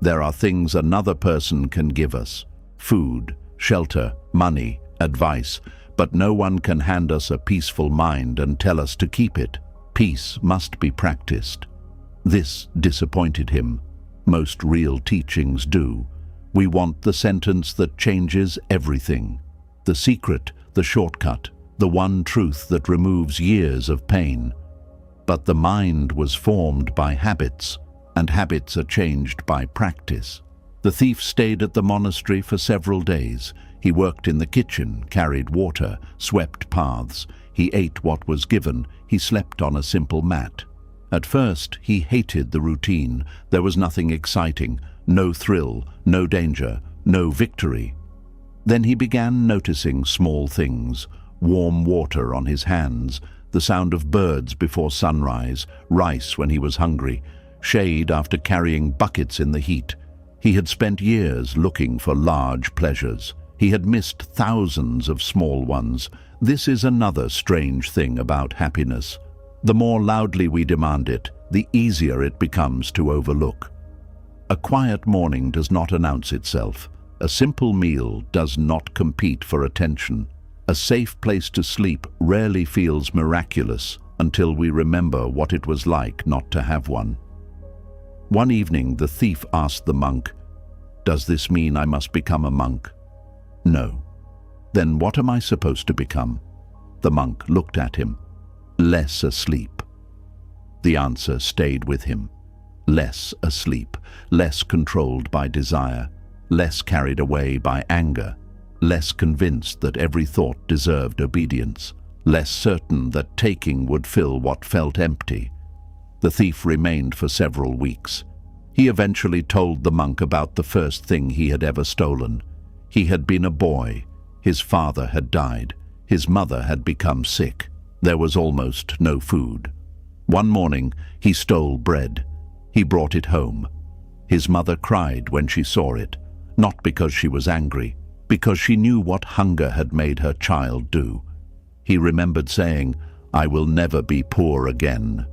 There are things another person can give us: food, shelter, money, advice, but no one can hand us a peaceful mind and tell us to keep it. Peace must be practiced. This disappointed him. Most real teachings do. We want the sentence that changes everything. The secret, the shortcut, the one truth that removes years of pain. But the mind was formed by habits, and habits are changed by practice. The thief stayed at the monastery for several days. He worked in the kitchen, carried water, swept paths. He ate what was given. He slept on a simple mat. At first, he hated the routine. There was nothing exciting, no thrill, no danger, no victory. Then he began noticing small things: warm water on his hands, the sound of birds before sunrise, rice when he was hungry, shade after carrying buckets in the heat. He had spent years looking for large pleasures. He had missed thousands of small ones. This is another strange thing about happiness. The more loudly we demand it, the easier it becomes to overlook. A quiet morning does not announce itself. A simple meal does not compete for attention. A safe place to sleep rarely feels miraculous until we remember what it was like not to have one. One evening, the thief asked the monk, "Does this mean I must become a monk?" "No." "Then what am I supposed to become?" The monk looked at him. "Less asleep." The answer stayed with him. Less asleep, less controlled by desire, less carried away by anger, less convinced that every thought deserved obedience, less certain that taking would fill what felt empty. The thief remained for several weeks. He eventually told the monk about the first thing he had ever stolen. He had been a boy. His father had died. His mother had become sick. There was almost no food. One morning, he stole bread. He brought it home. His mother cried when she saw it, not because she was angry, because she knew what hunger had made her child do. He remembered saying, "I will never be poor again."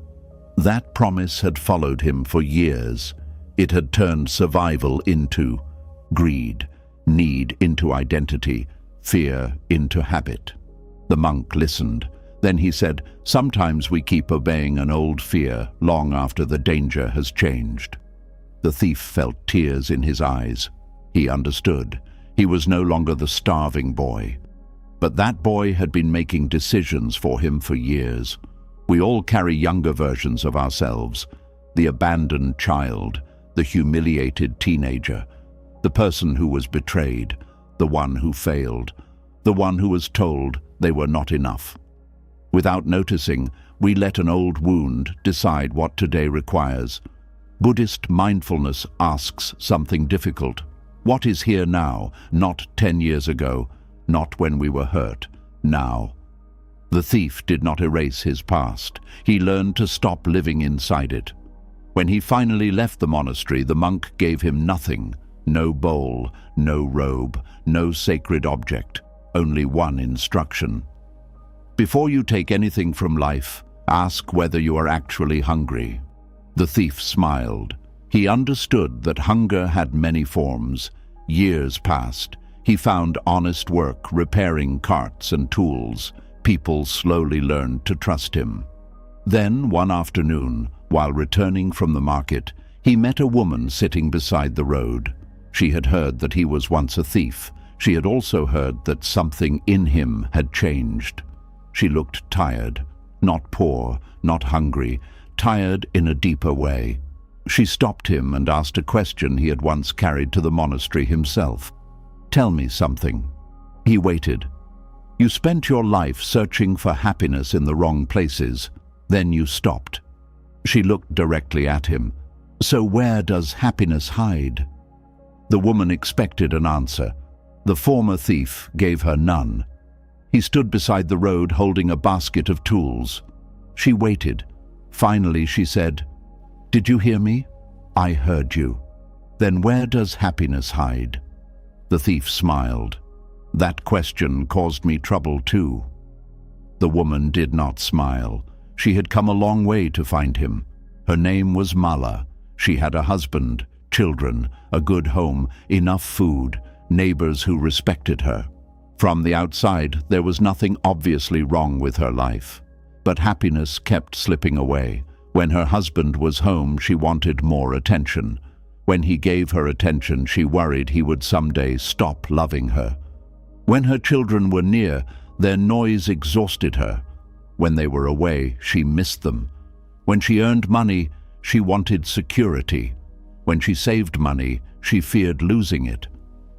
That promise had followed him for years. It had turned survival into greed, need into identity, fear into habit. The monk listened. Then he said, "Sometimes we keep obeying an old fear long after the danger has changed." The thief felt tears in his eyes. He understood. He was no longer the starving boy. But that boy had been making decisions for him for years. We all carry younger versions of ourselves. The abandoned child, the humiliated teenager, the person who was betrayed, the one who failed, the one who was told they were not enough. Without noticing, we let an old wound decide what today requires. Buddhist mindfulness asks something difficult. What is here now, not 10 years ago, not when we were hurt, now? The thief did not erase his past. He learned to stop living inside it. When he finally left the monastery, the monk gave him nothing. No bowl, no robe, no sacred object, only one instruction. Before you take anything from life, ask whether you are actually hungry. The thief smiled. He understood that hunger had many forms. Years passed. He found honest work repairing carts and tools. People slowly learned to trust him. Then, one afternoon, while returning from the market, he met a woman sitting beside the road. She had heard that he was once a thief. She had also heard that something in him had changed. She looked tired, not poor, not hungry, tired in a deeper way. She stopped him and asked a question he had once carried to the monastery himself. "Tell me something." He waited. "You spent your life searching for happiness in the wrong places. Then you stopped." She looked directly at him. "So where does happiness hide?" The woman expected an answer. The former thief gave her none. He stood beside the road holding a basket of tools. She waited. Finally she said, "Did you hear me?" "I heard you." "Then where does happiness hide?" The thief smiled. "That question caused me trouble too." The woman did not smile. She had come a long way to find him. Her name was Mala. She had a husband, children, a good home, enough food, neighbors who respected her. From the outside, there was nothing obviously wrong with her life. But happiness kept slipping away. When her husband was home, she wanted more attention. When he gave her attention, she worried he would someday stop loving her. When her children were near, their noise exhausted her. When they were away, she missed them. When she earned money, she wanted security. When she saved money, she feared losing it.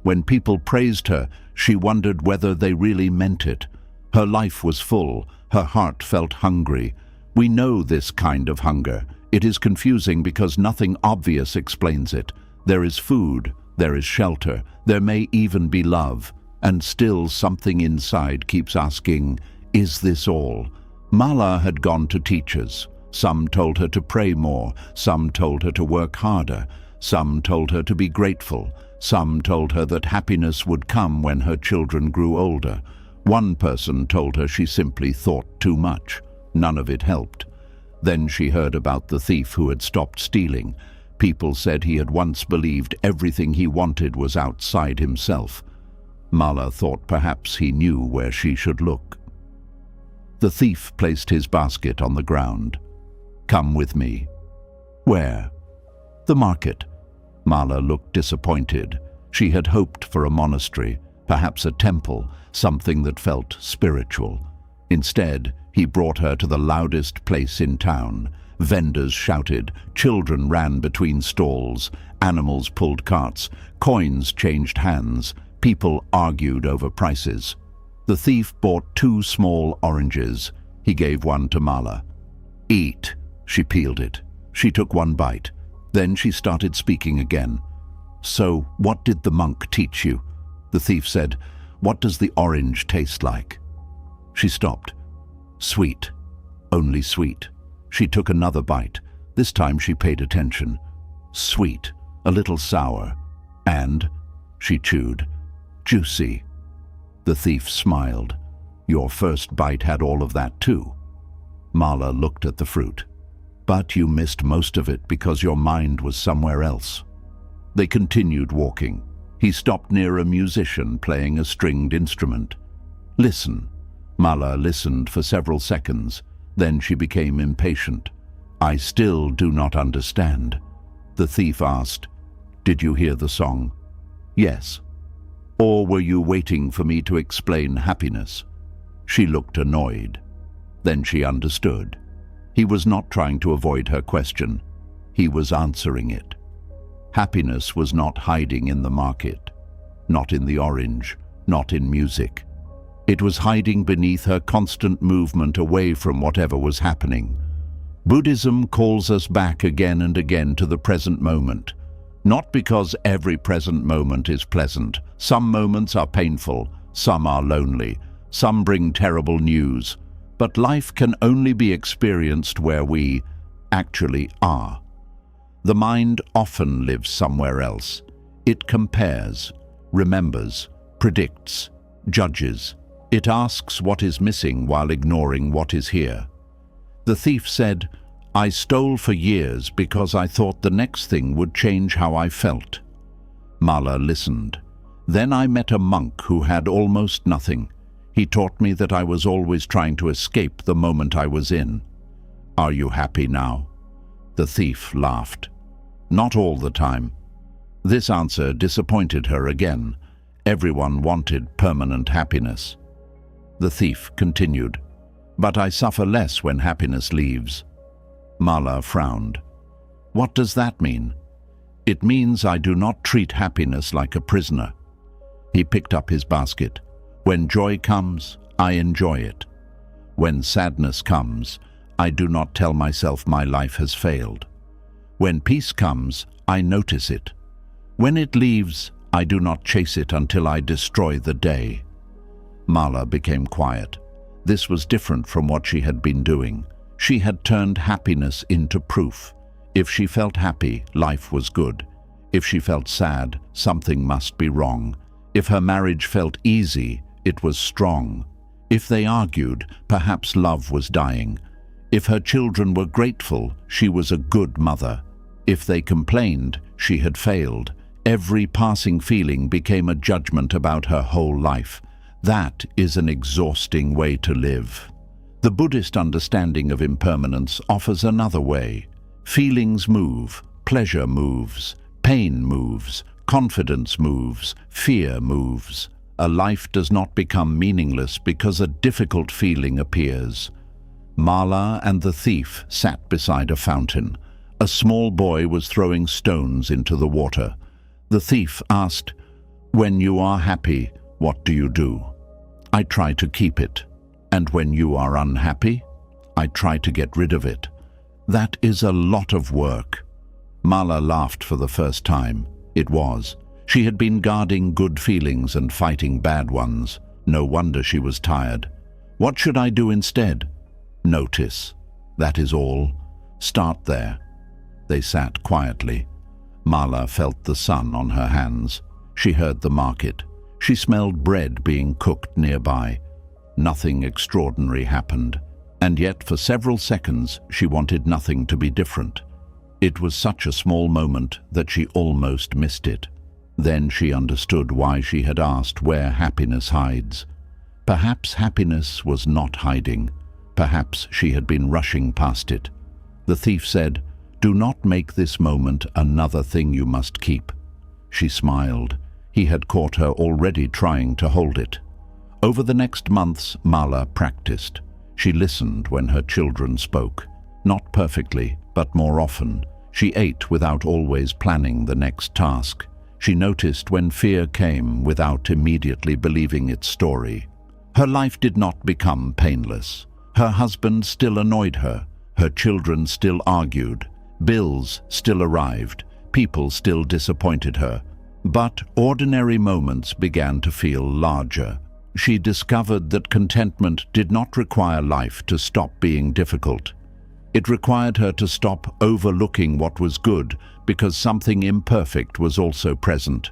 When people praised her, she wondered whether they really meant it. Her life was full. Her heart felt hungry. We know this kind of hunger. It is confusing because nothing obvious explains it. There is food, there is shelter, there may even be love. And still something inside keeps asking, is this all? Mala had gone to teachers. Some told her to pray more. Some told her to work harder. Some told her to be grateful. Some told her that happiness would come when her children grew older. One person told her she simply thought too much. None of it helped. Then she heard about the thief who had stopped stealing. People said he had once believed everything he wanted was outside himself. Mala thought perhaps he knew where she should look. The thief placed his basket on the ground. "Come with me." "Where?" "The market." Mala looked disappointed. She had hoped for a monastery, perhaps a temple, something that felt spiritual. Instead, he brought her to the loudest place in town. Vendors shouted, children ran between stalls, animals pulled carts, coins changed hands, people argued over prices. The thief bought 2 small oranges. He gave one to Mala. "Eat." She peeled it. She took one bite. Then she started speaking again. "So, what did the monk teach you?" The thief said, "What does the orange taste like?" She stopped. "Sweet. Only sweet." She took another bite. This time she paid attention. Sweet, a little sour, and, she chewed, juicy. The thief smiled. Your first bite had all of that too. Mala looked at the fruit. But you missed most of it because your mind was somewhere else. They continued walking. He stopped near a musician playing a stringed instrument. Listen. Mala listened for several seconds. Then she became impatient. I still do not understand. The thief asked, Did you hear the song? Yes. Or were you waiting for me to explain happiness? She looked annoyed. Then she understood. He was not trying to avoid her question. He was answering it. Happiness was not hiding in the market, not in the orange, not in music. It was hiding beneath her constant movement away from whatever was happening. Buddhism calls us back again and again to the present moment. Not because every present moment is pleasant. Some moments are painful, some are lonely, some bring terrible news. But life can only be experienced where we actually are. The mind often lives somewhere else. It compares, remembers, predicts, judges. It asks what is missing while ignoring what is here. The thief said, I stole for years because I thought the next thing would change how I felt. Mala listened. Then I met a monk who had almost nothing. He taught me that I was always trying to escape the moment I was in. Are you happy now? The thief laughed. Not all the time. This answer disappointed her again. Everyone wanted permanent happiness. The thief continued, But I suffer less when happiness leaves. Mala frowned. What does that mean? It means I do not treat happiness like a prisoner. He picked up his basket. When joy comes, I enjoy it. When sadness comes, I do not tell myself my life has failed. When peace comes, I notice it. When it leaves, I do not chase it until I destroy the day. Mala became quiet. This was different from what she had been doing. She had turned happiness into proof. If she felt happy, life was good. If she felt sad, something must be wrong. If her marriage felt easy, it was strong. If they argued, perhaps love was dying. If her children were grateful, she was a good mother. If they complained, she had failed. Every passing feeling became a judgment about her whole life. That is an exhausting way to live. The Buddhist understanding of impermanence offers another way. Feelings move, pleasure moves, pain moves, confidence moves, fear moves. A life does not become meaningless because a difficult feeling appears. Mala and the thief sat beside a fountain. A small boy was throwing stones into the water. The thief asked, When you are happy, what do you do? I try to keep it. And when you are unhappy, I try to get rid of it. That is a lot of work. Mala laughed for the first time. It was. She had been guarding good feelings and fighting bad ones. No wonder she was tired. What should I do instead? Notice. That is all. Start there. They sat quietly. Mala felt the sun on her hands. She heard the market. She smelled bread being cooked nearby. Nothing extraordinary happened, and yet for several seconds she wanted nothing to be different. It was such a small moment that she almost missed it. Then she understood why she had asked where happiness hides. Perhaps happiness was not hiding. Perhaps she had been rushing past it. The thief said, Do not make this moment another thing you must keep. She smiled. He had caught her already trying to hold it. Over the next months, Mala practiced. She listened when her children spoke. Not perfectly, but more often. She ate without always planning the next task. She noticed when fear came without immediately believing its story. Her life did not become painless. Her husband still annoyed her. Her children still argued. Bills still arrived. People still disappointed her. But ordinary moments began to feel larger. She discovered that contentment did not require life to stop being difficult. It required her to stop overlooking what was good because something imperfect was also present.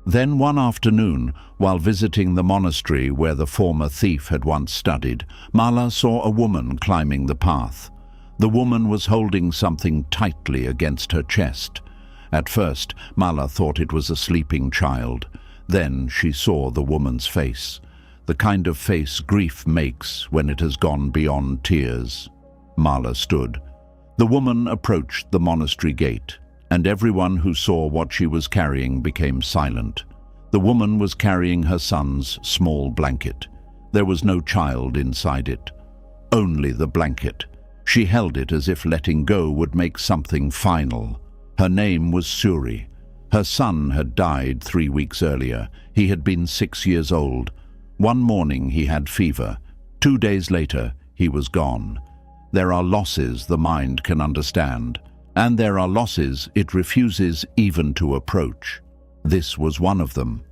Then one afternoon, while visiting the monastery where the former thief had once studied, Mala saw a woman climbing the path. The woman was holding something tightly against her chest. At first, Mala thought it was a sleeping child. Then she saw the woman's face, the kind of face grief makes when it has gone beyond tears. Mala stood. The woman approached the monastery gate, and everyone who saw what she was carrying became silent. The woman was carrying her son's small blanket. There was no child inside it, only the blanket. She held it as if letting go would make something final. Her name was Suri. Her son had died 3 weeks earlier. He had been 6 years old. One morning he had fever. 2 days later, he was gone. There are losses the mind can understand, and there are losses it refuses even to approach. This was one of them.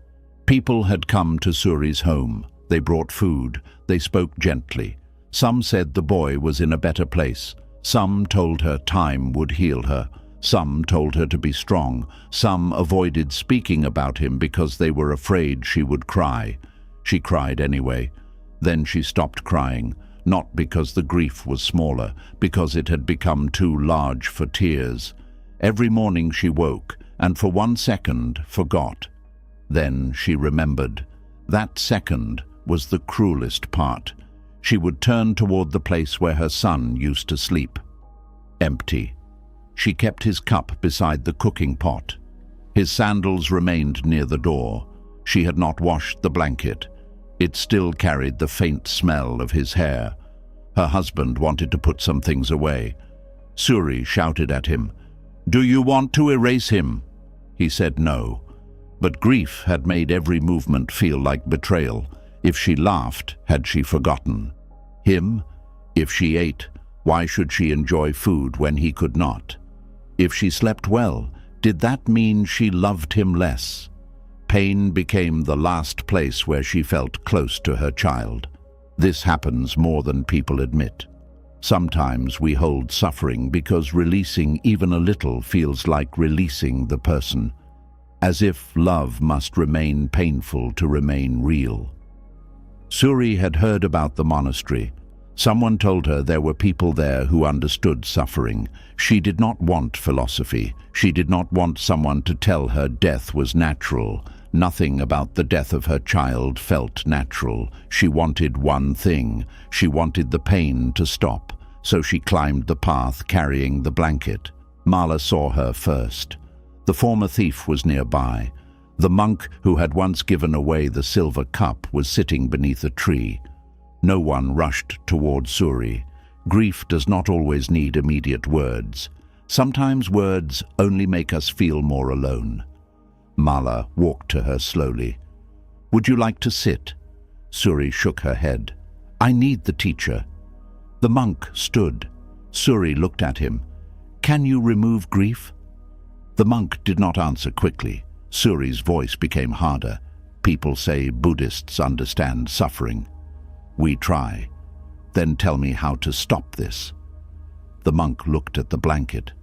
People had come to Suri's home. They brought food. They spoke gently. Some said the boy was in a better place. Some told her time would heal her. Some told her to be strong. Some avoided speaking about him because they were afraid she would cry. She cried anyway. Then she stopped crying, not because the grief was smaller, because it had become too large for tears. Every morning she woke, and for 1 second forgot. Then she remembered. That second was the cruelest part. She would turn toward the place where her son used to sleep. Empty. She kept his cup beside the cooking pot. His sandals remained near the door. She had not washed the blanket. It still carried the faint smell of his hair. Her husband wanted to put some things away. Suri shouted at him, "Do you want to erase him?" He said no. But grief had made every movement feel like betrayal. If she laughed, had she forgotten? Him? If she ate, why should she enjoy food when he could not? If she slept well, did that mean she loved him less? Pain became the last place where she felt close to her child. This happens more than people admit. Sometimes we hold suffering because releasing even a little feels like releasing the person, as if love must remain painful to remain real. Suri had heard about the monastery. Someone told her there were people there who understood suffering. She did not want philosophy. She did not want someone to tell her death was natural. Nothing about the death of her child felt natural. She wanted one thing. She wanted the pain to stop. So she climbed the path carrying the blanket. Mala saw her first. The former thief was nearby. The monk who had once given away the silver cup was sitting beneath a tree. No one rushed toward Suri. Grief does not always need immediate words. Sometimes words only make us feel more alone. Mala walked to her slowly. "Would you like to sit?" Suri shook her head. "I need the teacher." The monk stood. Suri looked at him. "Can you remove grief?" The monk did not answer quickly. Suri's voice became harder. "People say Buddhists understand suffering. We try. Then tell me how to stop this." The monk looked at the blanket.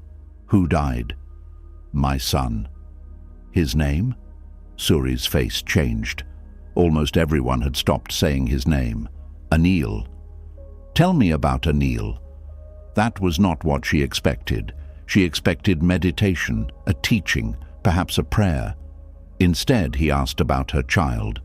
"Who died?" "My son." "His name?" Suri's face changed. Almost everyone had stopped saying his name. "Anil." "Tell me about Anil." That was not what she expected. She expected meditation, a teaching, perhaps a prayer. Instead, he asked about her child.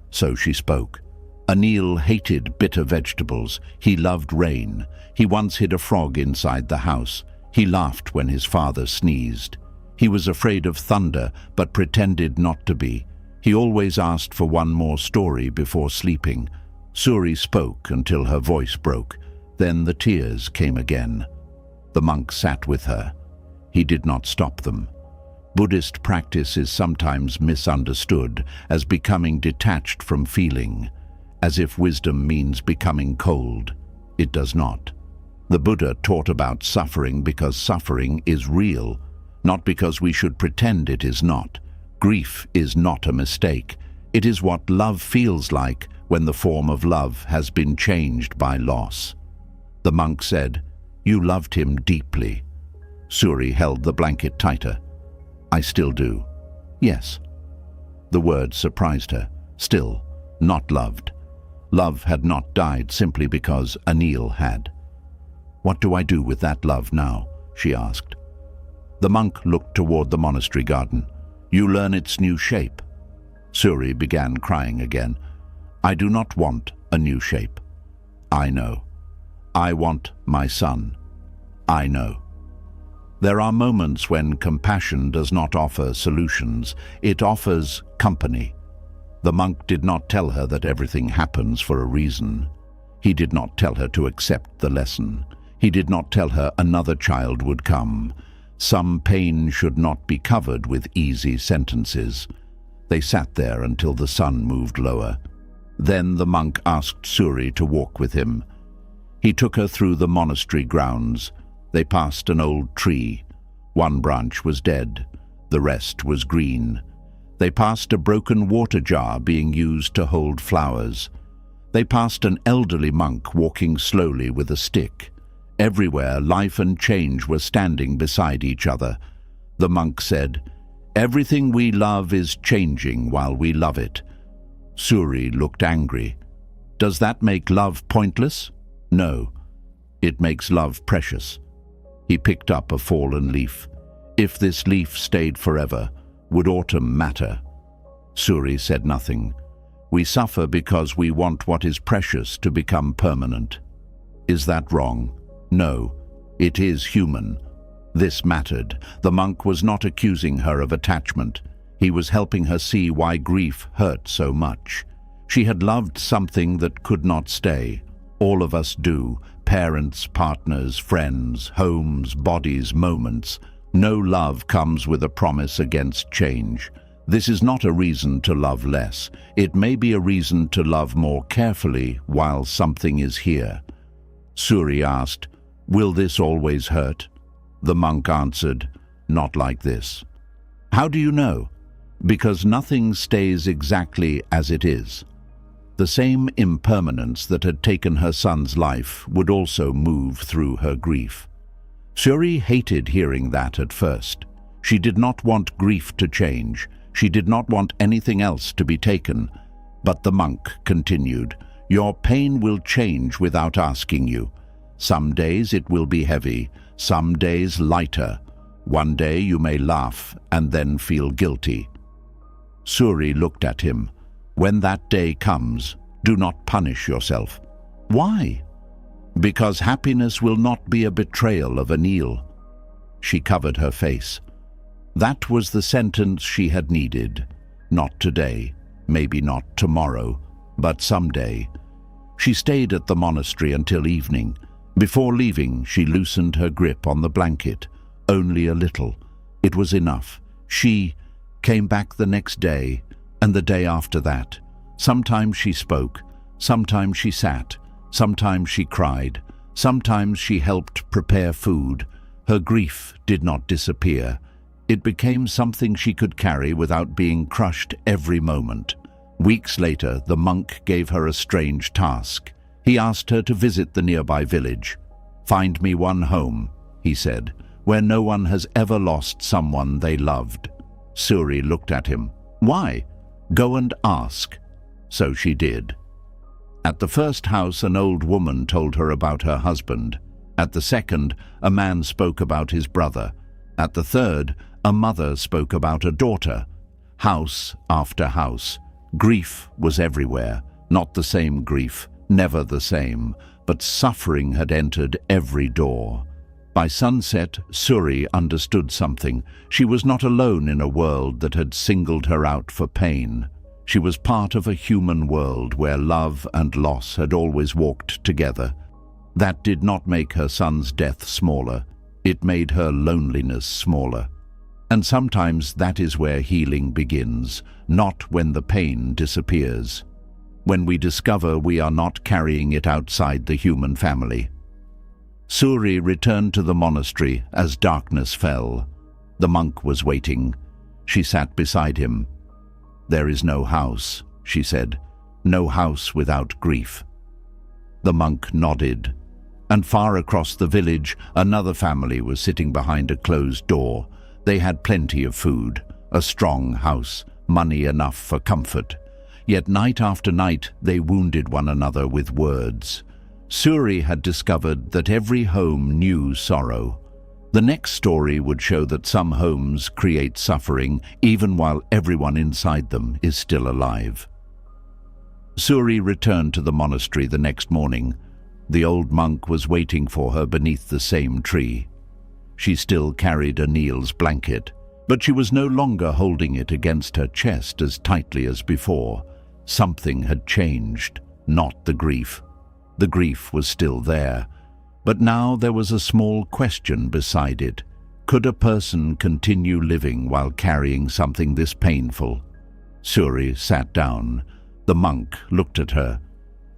So she spoke. Anil hated bitter vegetables. He loved rain. He once hid a frog inside the house. He laughed when his father sneezed. He was afraid of thunder, but pretended not to be. He always asked for one more story before sleeping. Suri spoke until her voice broke. Then the tears came again. The monk sat with her. He did not stop them. Buddhist practice is sometimes misunderstood as becoming detached from feeling, as if wisdom means becoming cold. It does not. The Buddha taught about suffering because suffering is real, not because we should pretend it is not. Grief is not a mistake. It is what love feels like when the form of love has been changed by loss. The monk said, You loved him deeply. Suri held the blanket tighter. I still do. Yes. The word surprised her. Still, not loved. Love had not died simply because Anil had. What do I do with that love now? She asked. The monk looked toward the monastery garden. You learn its new shape. Suri began crying again. I do not want a new shape. I know. I want my son. I know. There are moments when compassion does not offer solutions. It offers company. The monk did not tell her that everything happens for a reason. He did not tell her to accept the lesson. He did not tell her another child would come. Some pain should not be covered with easy sentences. They sat there until the sun moved lower. Then the monk asked Suri to walk with him. He took her through the monastery grounds. They passed an old tree. One branch was dead. The rest was green. They passed a broken water jar being used to hold flowers. They passed an elderly monk walking slowly with a stick. Everywhere, life and change were standing beside each other. The monk said, Everything we love is changing while we love it. Suri looked angry. Does that make love pointless? No. It makes love precious. He picked up a fallen leaf. If this leaf stayed forever, would autumn matter? Suri said nothing. We suffer because we want what is precious to become permanent. Is that wrong? No. It is human. This mattered. The monk was not accusing her of attachment. He was helping her see why grief hurt so much. She had loved something that could not stay. All of us do. Parents, partners, friends, homes, bodies, moments. No love comes with a promise against change. This is not a reason to love less. It may be a reason to love more carefully while something is here. Suri asked, Will this always hurt? The monk answered, Not like this. How do you know? Because nothing stays exactly as it is. The same impermanence that had taken her son's life would also move through her grief. Suri hated hearing that at first. She did not want grief to change. She did not want anything else to be taken. But the monk continued, Your pain will change without asking you. Some days it will be heavy, some days lighter. One day you may laugh and then feel guilty. Suri looked at him. When that day comes, do not punish yourself. Why? Because happiness will not be a betrayal of Anil. She covered her face. That was the sentence she had needed. Not today, maybe not tomorrow, but someday. She stayed at the monastery until evening. Before leaving, she loosened her grip on the blanket, only a little. It was enough. She came back the next day, and the day after that. Sometimes she spoke, sometimes she sat, sometimes she cried, sometimes she helped prepare food. Her grief did not disappear. It became something she could carry without being crushed every moment. Weeks later, the monk gave her a strange task. He asked her to visit the nearby village. Find me one home, he said, where no one has ever lost someone they loved. Suri looked at him. Why? Go and ask. So she did. At the first house, an old woman told her about her husband. At the second, a man spoke about his brother. At the third, a mother spoke about a daughter. House after house. Grief was everywhere. Not the same grief, never the same, but suffering had entered every door. By sunset, Suri understood something. She was not alone in a world that had singled her out for pain. She was part of a human world where love and loss had always walked together. That did not make her son's death smaller. It made her loneliness smaller. And sometimes that is where healing begins, not when the pain disappears. When we discover we are not carrying it outside the human family. Suri returned to the monastery as darkness fell. The monk was waiting. She sat beside him. There is no house, she said. No house without grief. The monk nodded. And far across the village, another family was sitting behind a closed door. They had plenty of food, a strong house, money enough for comfort. Yet night after night they wounded one another with words. Suri had discovered that every home knew sorrow. The next story would show that some homes create suffering even while everyone inside them is still alive. Suri returned to the monastery the next morning. The old monk was waiting for her beneath the same tree. She still carried Anil's blanket, but she was no longer holding it against her chest as tightly as before. Something had changed, not the grief. The grief was still there, but now there was a small question beside it. Could a person continue living while carrying something this painful? Suri sat down. The monk looked at her.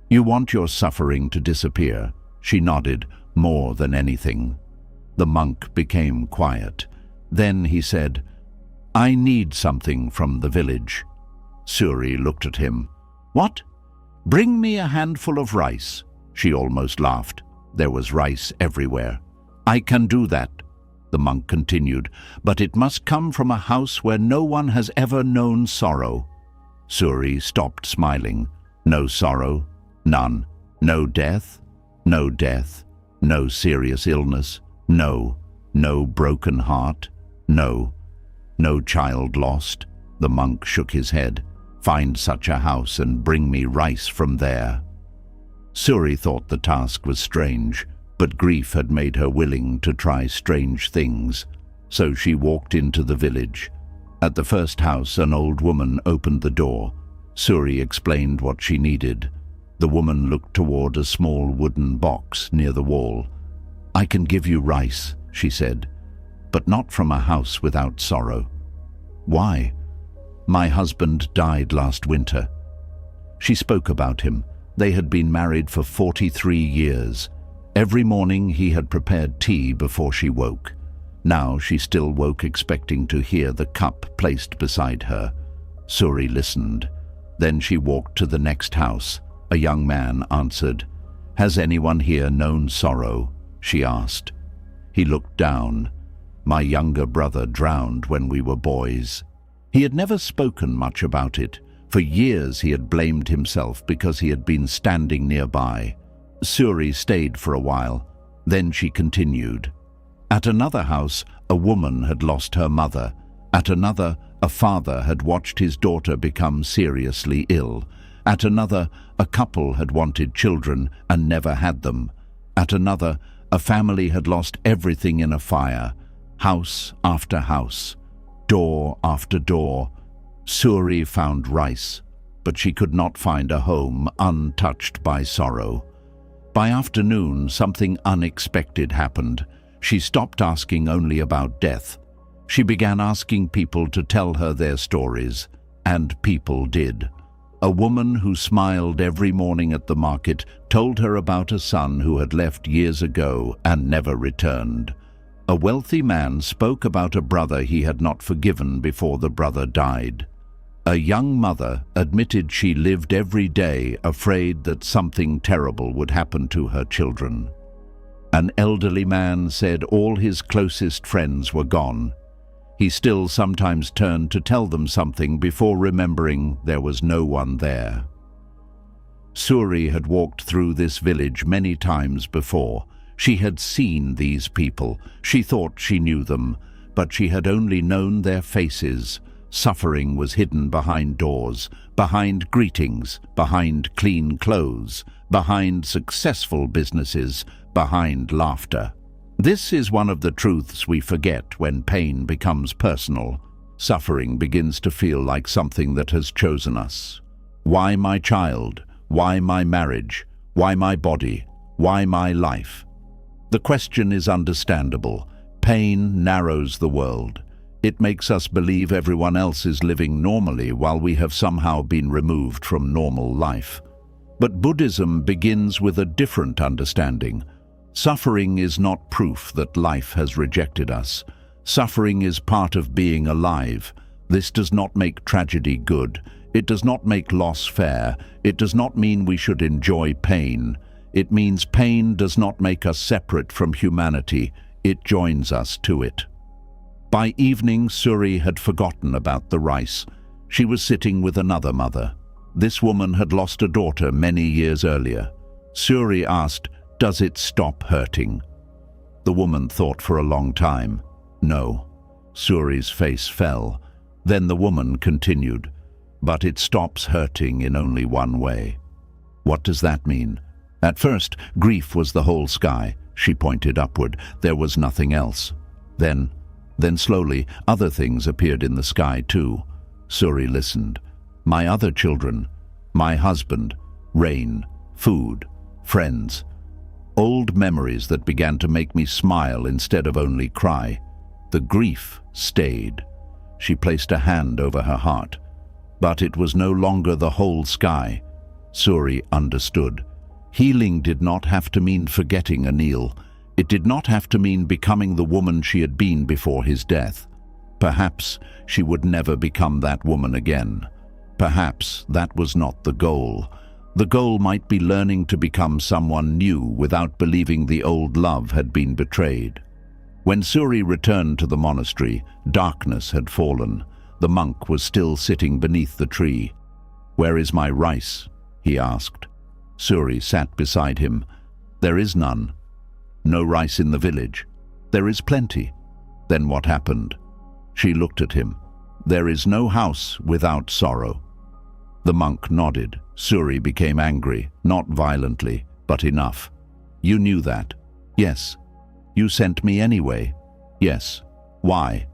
"You want your suffering to disappear?" She nodded, more than anything. The monk became quiet. Then he said, "I need something from the village." Suri looked at him. "What?" "Bring me a handful of rice." She almost laughed. There was rice everywhere. "I can do that," the monk continued, "but it must come from a house where no one has ever known sorrow." Suri stopped smiling. "No sorrow? None. No death? No death. No serious illness? No. No broken heart? No. No child lost?" The monk shook his head. "Find such a house and bring me rice from there." Suri thought the task was strange, but grief had made her willing to try strange things. So she walked into the village. At the first house, an old woman opened the door. Suri explained what she needed. The woman looked toward a small wooden box near the wall. "I can give you rice," she said, "but not from a house without sorrow." "Why?" "My husband died last winter." She spoke about him. They had been married for 43 years. Every morning he had prepared tea before she woke. Now she still woke expecting to hear the cup placed beside her. Suri listened. Then she walked to the next house. A young man answered. "Has anyone here known sorrow?" she asked. He looked down. "My younger brother drowned when we were boys." He had never spoken much about it. For years he had blamed himself because he had been standing nearby. Suri stayed for a while. Then she continued. At another house, a woman had lost her mother. At another, a father had watched his daughter become seriously ill. At another, a couple had wanted children and never had them. At another, a family had lost everything in a fire. House after house, door after door. Suri found rice, but she could not find a home untouched by sorrow. By afternoon, something unexpected happened. She stopped asking only about death. She began asking people to tell her their stories, and people did. A woman who smiled every morning at the market told her about a son who had left years ago and never returned. A wealthy man spoke about a brother he had not forgiven before the brother died. A young mother admitted she lived every day afraid that something terrible would happen to her children. An elderly man said all his closest friends were gone. He still sometimes turned to tell them something before remembering there was no one there. Suri had walked through this village many times before. She had seen these people. She thought she knew them, but she had only known their faces. Suffering was hidden behind doors, behind greetings, behind clean clothes, behind successful businesses, behind laughter. This is one of the truths we forget when pain becomes personal. Suffering begins to feel like something that has chosen us. Why my child? Why my marriage? Why my body? Why my life? The question is understandable. Pain narrows the world. It makes us believe everyone else is living normally while we have somehow been removed from normal life. But Buddhism begins with a different understanding. Suffering is not proof that life has rejected us. Suffering is part of being alive. This does not make tragedy good. It does not make loss fair. It does not mean we should enjoy pain. It means pain does not make us separate from humanity, it joins us to it. By evening, Suri had forgotten about the rice. She was sitting with another mother. This woman had lost a daughter many years earlier. Suri asked, "Does it stop hurting?" The woman thought for a long time. No. Suri's face fell. Then the woman continued, "But it stops hurting in only one way." What does that mean? At first, grief was the whole sky. She pointed upward. There was nothing else. Then slowly, other things appeared in the sky too. Suri listened. My other children, my husband, rain, food, friends. Old memories that began to make me smile instead of only cry. The grief stayed. She placed a hand over her heart. But it was no longer the whole sky. Suri understood. Healing did not have to mean forgetting Anil. It did not have to mean becoming the woman she had been before his death. Perhaps she would never become that woman again. Perhaps that was not the goal. The goal might be learning to become someone new without believing the old love had been betrayed. When Suri returned to the monastery, darkness had fallen. The monk was still sitting beneath the tree. "Where is my rice?" he asked. Suri sat beside him. "There is none." "No rice in the village?" "There is plenty." "Then what happened?" She looked at him. "There is no house without sorrow." The monk nodded. Suri became angry, not violently, but enough. "You knew that?" "Yes." "You sent me anyway?" "Yes." "Why?"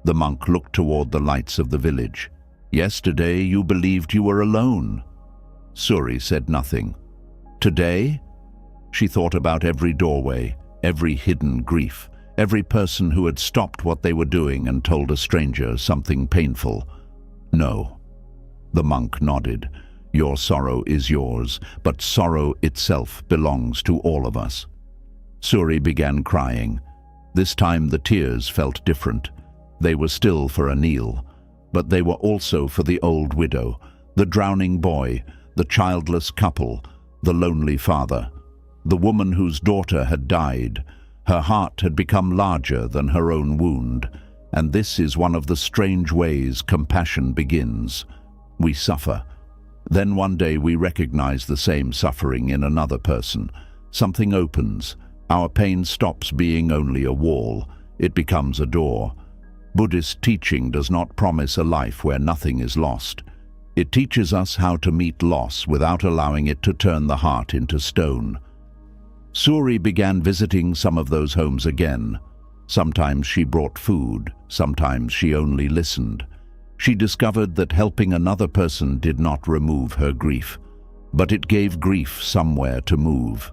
The monk looked toward the lights of the village. "Yesterday you believed you were alone." Suri said nothing. "Today?" She thought about every doorway, every hidden grief, every person who had stopped what they were doing and told a stranger something painful. "No." The monk nodded. "Your sorrow is yours, but sorrow itself belongs to all of us." Suri began crying. This time the tears felt different. They were still for Anil, but they were also for the old widow, the drowning boy, the childless couple, the lonely father, the woman whose daughter had died. Her heart had become larger than her own wound, and this is one of the strange ways compassion begins. We suffer. Then one day we recognize the same suffering in another person. Something opens. Our pain stops being only a wall. It becomes a door. Buddhist teaching does not promise a life where nothing is lost. It teaches us how to meet loss without allowing it to turn the heart into stone. Suri began visiting some of those homes again. Sometimes she brought food, sometimes she only listened. She discovered that helping another person did not remove her grief, but it gave grief somewhere to move.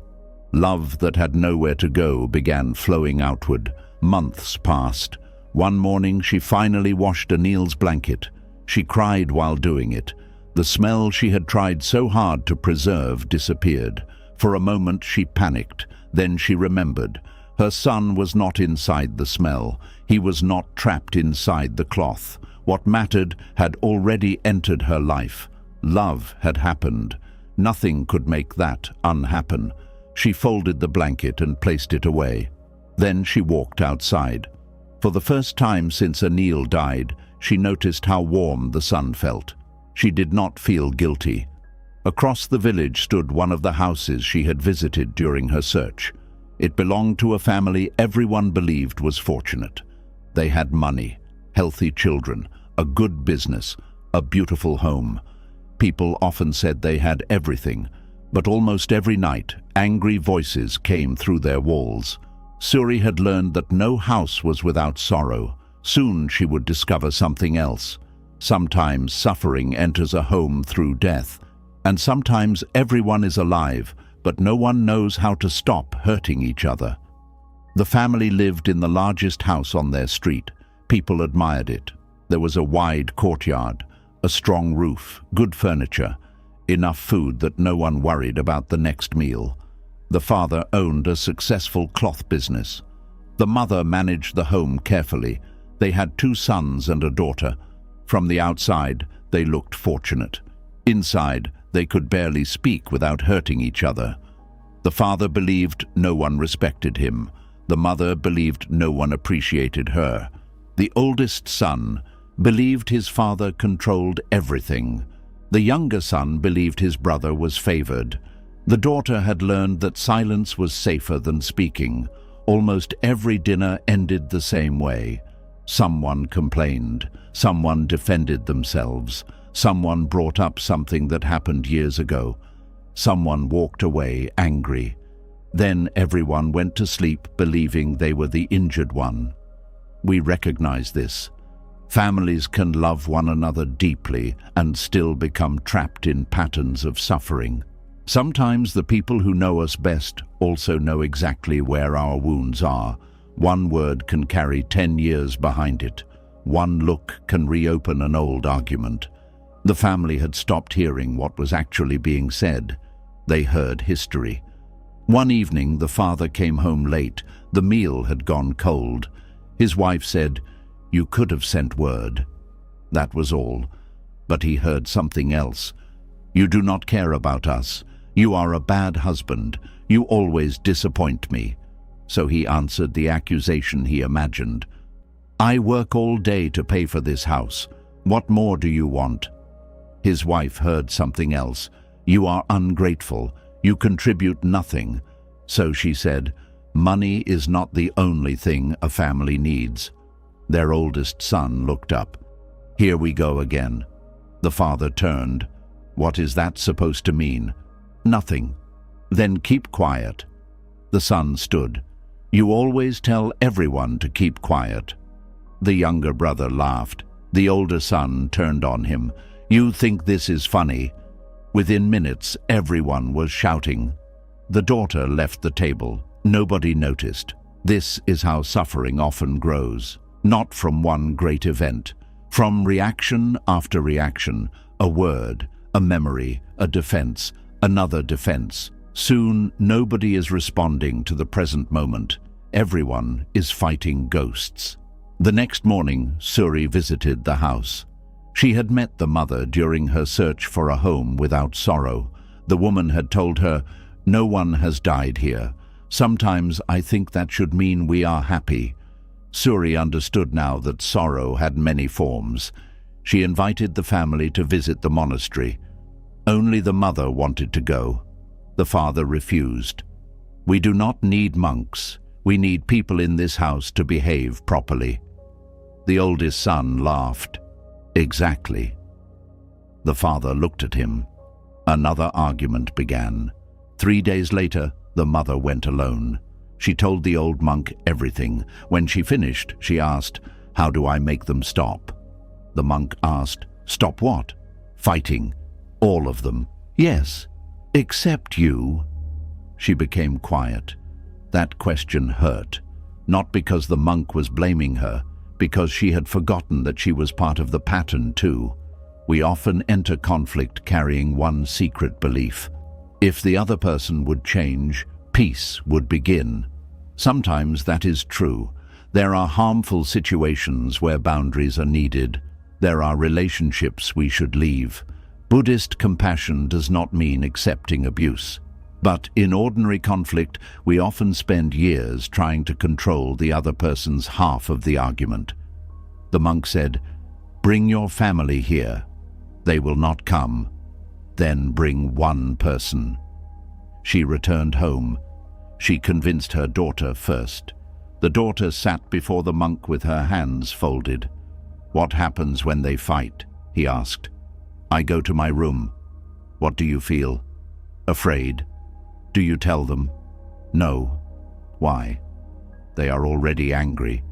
Love that had nowhere to go began flowing outward. Months passed. One morning she finally washed Anil's blanket. She cried while doing it. The smell she had tried so hard to preserve disappeared. For a moment she panicked. Then she remembered. Her son was not inside the smell. He was not trapped inside the cloth. What mattered had already entered her life. Love had happened. Nothing could make that unhappen. She folded the blanket and placed it away. Then she walked outside. For the first time since Anil died, she noticed how warm the sun felt. She did not feel guilty. Across the village stood one of the houses she had visited during her search. It belonged to a family everyone believed was fortunate. They had money, healthy children, a good business, a beautiful home. People often said they had everything, but almost every night, angry voices came through their walls. Suri had learned that no house was without sorrow. Soon she would discover something else. Sometimes suffering enters a home through death, and sometimes everyone is alive, but no one knows how to stop hurting each other. The family lived in the largest house on their street. People admired it. There was a wide courtyard, a strong roof, good furniture, enough food that no one worried about the next meal. The father owned a successful cloth business. The mother managed the home carefully. They had 2 sons and a daughter. From the outside, they looked fortunate. Inside, they could barely speak without hurting each other. The father believed no one respected him. The mother believed no one appreciated her. The oldest son believed his father controlled everything. The younger son believed his brother was favored. The daughter had learned that silence was safer than speaking. Almost every dinner ended the same way. Someone complained. Someone defended themselves. Someone brought up something that happened years ago. Someone walked away angry. Then everyone went to sleep believing they were the injured one. We recognize this. Families can love one another deeply and still become trapped in patterns of suffering. Sometimes the people who know us best also know exactly where our wounds are. One word can carry 10 years behind it. One look can reopen an old argument. The family had stopped hearing what was actually being said. They heard history. One evening, the father came home late. The meal had gone cold. His wife said, "You could have sent word." That was all. But he heard something else. "You do not care about us. You are a bad husband. You always disappoint me." So he answered the accusation he imagined. "I work all day to pay for this house. What more do you want?" His wife heard something else. "You are ungrateful. You contribute nothing." So she said, "Money is not the only thing a family needs." Their oldest son looked up. "Here we go again." The father turned. "What is that supposed to mean?" "Nothing." "Then keep quiet." The son stood. "You always tell everyone to keep quiet." The younger brother laughed. The older son turned on him. "You think this is funny?" Within minutes, everyone was shouting. The daughter left the table. Nobody noticed. This is how suffering often grows. Not from one great event. From reaction after reaction. A word, a memory, a defense, another defense. Soon, nobody is responding to the present moment. Everyone is fighting ghosts. The next morning, Suri visited the house. She had met the mother during her search for a home without sorrow. The woman had told her, "No one has died here. Sometimes I think that should mean we are happy." Suri understood now that sorrow had many forms. She invited the family to visit the monastery. Only the mother wanted to go. The father refused. "We do not need monks. We need people in this house to behave properly." The oldest son laughed. "Exactly." The father looked at him. Another argument began. 3 days later, the mother went alone. She told the old monk everything. When she finished, she asked, "How do I make them stop?" The monk asked, "Stop what?" "Fighting." "All of them?" "Yes." "Except you?" She became quiet. That question hurt, not because the monk was blaming her, because she had forgotten that she was part of the pattern too. We often enter conflict carrying one secret belief. If the other person would change, peace would begin. Sometimes that is true. There are harmful situations where boundaries are needed. There are relationships we should leave. Buddhist compassion does not mean accepting abuse. But in ordinary conflict, we often spend years trying to control the other person's half of the argument. The monk said, "Bring your family here." They will not come. Then bring one person. She returned home. She convinced her daughter first. The daughter sat before the monk with her hands folded. "What happens when they fight?" he asked. "I go to my room." "What do you feel?" "Afraid." "Do you tell them?" "No." "Why?" "They are already angry."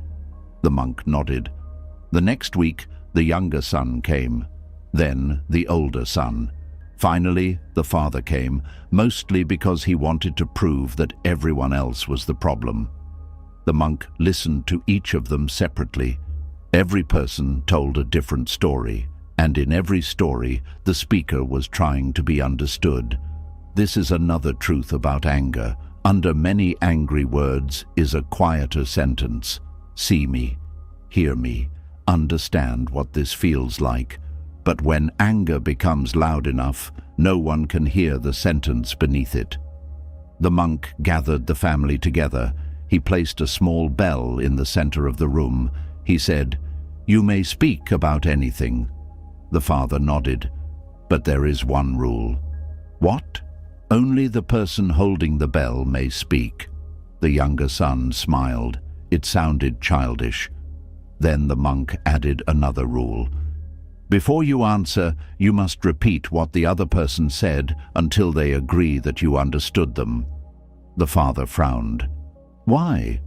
The monk nodded. The next week, the younger son came. Then the older son. Finally, the father came, mostly because he wanted to prove that everyone else was the problem. The monk listened to each of them separately. Every person told a different story, and in every story, the speaker was trying to be understood. This is another truth about anger. Under many angry words is a quieter sentence. See me, hear me, understand what this feels like. But when anger becomes loud enough, no one can hear the sentence beneath it. The monk gathered the family together. He placed a small bell in the center of the room. He said, "You may speak about anything." The father nodded. "But there is one rule." "What?" "Only the person holding the bell may speak." The younger son smiled. It sounded childish. Then the monk added another rule. "Before you answer, you must repeat what the other person said until they agree that you understood them." The father frowned. "Why?"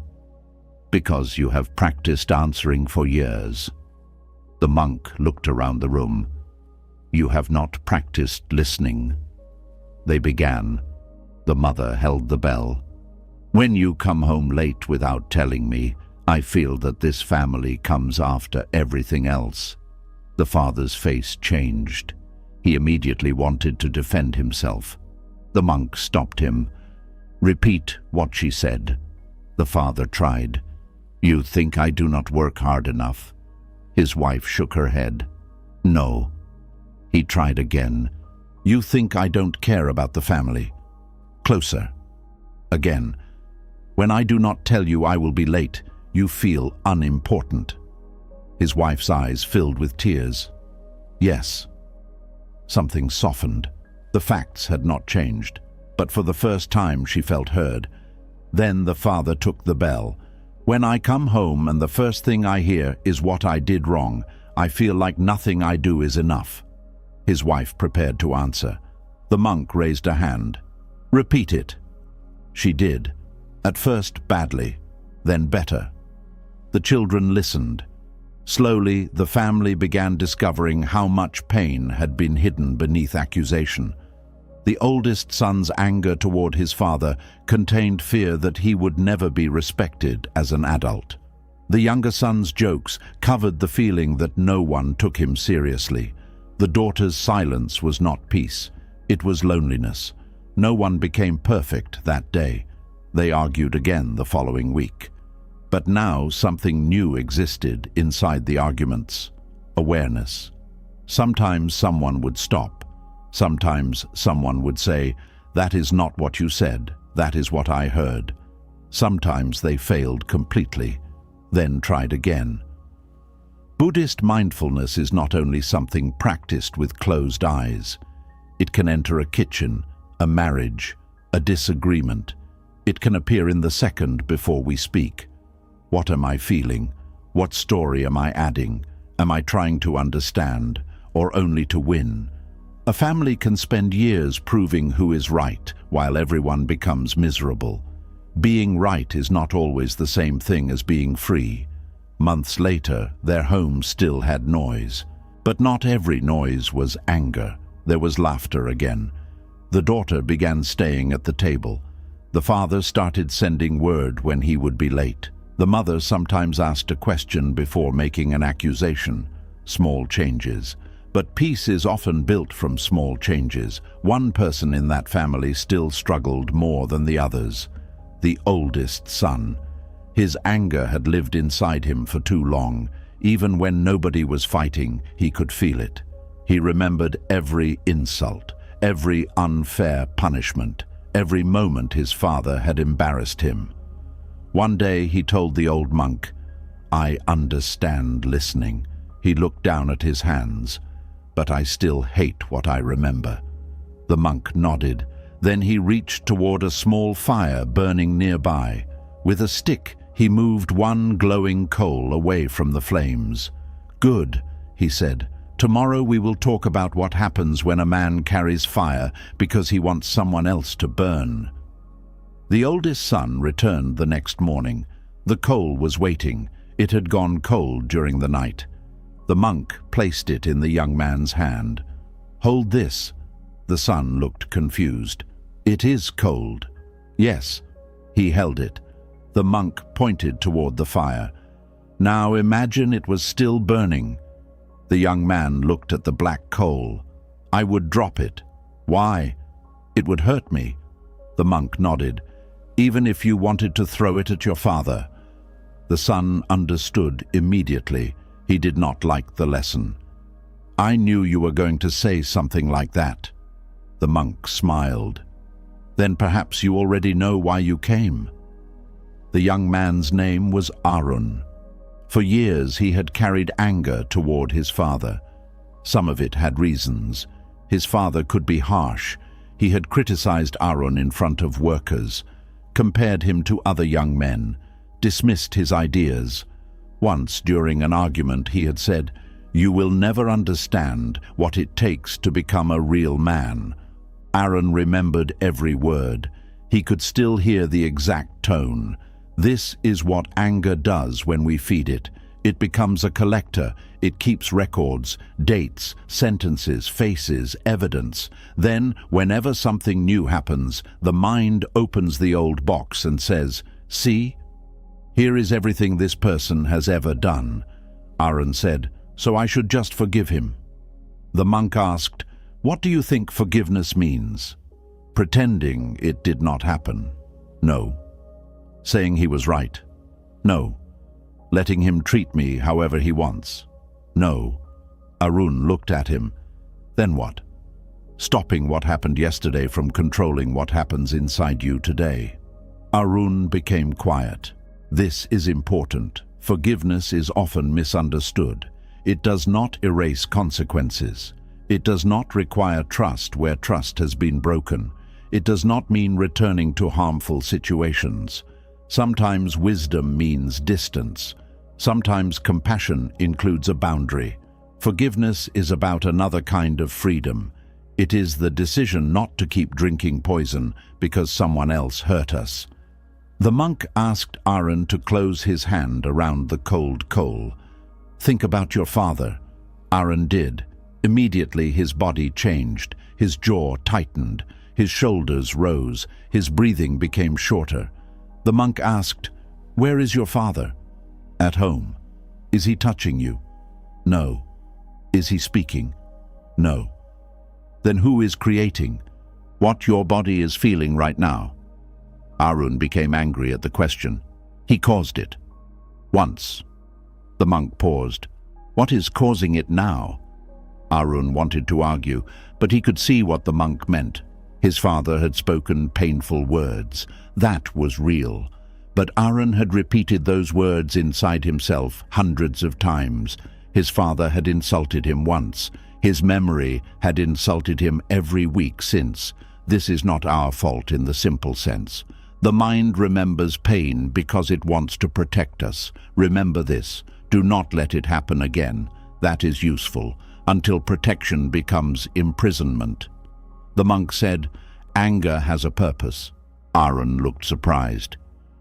"Because you have practiced answering for years." The monk looked around the room. "You have not practiced listening." They began. The mother held the bell. "When you come home late without telling me, I feel that this family comes after everything else." The father's face changed. He immediately wanted to defend himself. The monk stopped him. "Repeat what she said." The father tried. "You think I do not work hard enough?" His wife shook her head. "No." He tried again. "You think I don't care about the family?" Closer. Again. "When I do not tell you I will be late, you feel unimportant." His wife's eyes filled with tears. "Yes." Something softened. The facts had not changed, but for the first time she felt heard. Then the father took the bell. "When I come home and the first thing I hear is what I did wrong, I feel like nothing I do is enough." His wife prepared to answer. The monk raised a hand. "Repeat it." She did. At first badly, then better. The children listened. Slowly, the family began discovering how much pain had been hidden beneath accusation. The oldest son's anger toward his father contained fear that he would never be respected as an adult. The younger son's jokes covered the feeling that no one took him seriously. The daughter's silence was not peace. It was loneliness. No one became perfect that day. They argued again the following week. But now something new existed inside the arguments. Awareness. Sometimes someone would stop. Sometimes someone would say, "That is not what you said. That is what I heard." Sometimes they failed completely, then tried again. Buddhist mindfulness is not only something practiced with closed eyes. It can enter a kitchen, a marriage, a disagreement. It can appear in the second before we speak. What am I feeling? What story am I adding? Am I trying to understand, or only to win? A family can spend years proving who is right, while everyone becomes miserable. Being right is not always the same thing as being free. Months later, their home still had noise. But not every noise was anger. There was laughter again. The daughter began staying at the table. The father started sending word when he would be late. The mother sometimes asked a question before making an accusation. Small changes. But peace is often built from small changes. One person in that family still struggled more than the others. The oldest son. His anger had lived inside him for too long. Even when nobody was fighting, he could feel it. He remembered every insult, every unfair punishment, every moment his father had embarrassed him. One day he told the old monk, "I understand listening." He looked down at his hands. "But I still hate what I remember." The monk nodded. Then he reached toward a small fire burning nearby. With a stick, he moved one glowing coal away from the flames. "Good," he said. "Tomorrow we will talk about what happens when a man carries fire because he wants someone else to burn." The oldest son returned the next morning. The coal was waiting. It had gone cold during the night. The monk placed it in the young man's hand. "Hold this." The son looked confused. "It is cold." "Yes." He held it. The monk pointed toward the fire. "Now imagine it was still burning." The young man looked at the black coal. "I would drop it." "Why?" "It would hurt me." The monk nodded. "Even if you wanted to throw it at your father." The son understood immediately. He did not like the lesson. "I knew you were going to say something like that." The monk smiled. Then perhaps you already know why you came." The young man's name was Arun. For years he had carried anger toward his father. Some of it had reasons. His father could be harsh. He had criticized Arun in front of workers, compared him to other young men, dismissed his ideas. Once, during an argument, he had said, "You will never understand what it takes to become a real man." Arun remembered every word. He could still hear the exact tone. This is what anger does when we feed it. It becomes a collector. It keeps records, dates, sentences, faces, evidence. Then, whenever something new happens, the mind opens the old box and says, "See? Here is everything this person has ever done." Arun said, "So I should just forgive him." The monk asked, "What do you think forgiveness means?" Pretending it did not happen? No. Saying he was right? No. Letting him treat me however he wants? No. Arun looked at him. Then what? Stopping what happened yesterday from controlling what happens inside you today. Arun became quiet. This is important. Forgiveness is often misunderstood. It does not erase consequences. It does not require trust where trust has been broken. It does not mean returning to harmful situations. Sometimes wisdom means distance. Sometimes compassion includes a boundary. Forgiveness is about another kind of freedom. It is the decision not to keep drinking poison because someone else hurt us. The monk asked Arun to close his hand around the cold coal. "Think about your father." Arun did. Immediately his body changed. His jaw tightened. His shoulders rose. His breathing became shorter. The monk asked, "Where is your father?" "At home." "Is he touching you?" "No." "Is he speaking?" "No." "Then who is creating? What your body is feeling right now?" Arun became angry at the question. He caused it. Once. The monk paused. "What is causing it now?" Arun wanted to argue, but he could see what the monk meant. His father had spoken painful words. That was real. But Arun had repeated those words inside himself hundreds of times. His father had insulted him once. His memory had insulted him every week since. This is not our fault in the simple sense. The mind remembers pain because it wants to protect us. Remember this. Do not let it happen again. That is useful, until protection becomes imprisonment. The monk said, "Anger has a purpose." Arun looked surprised.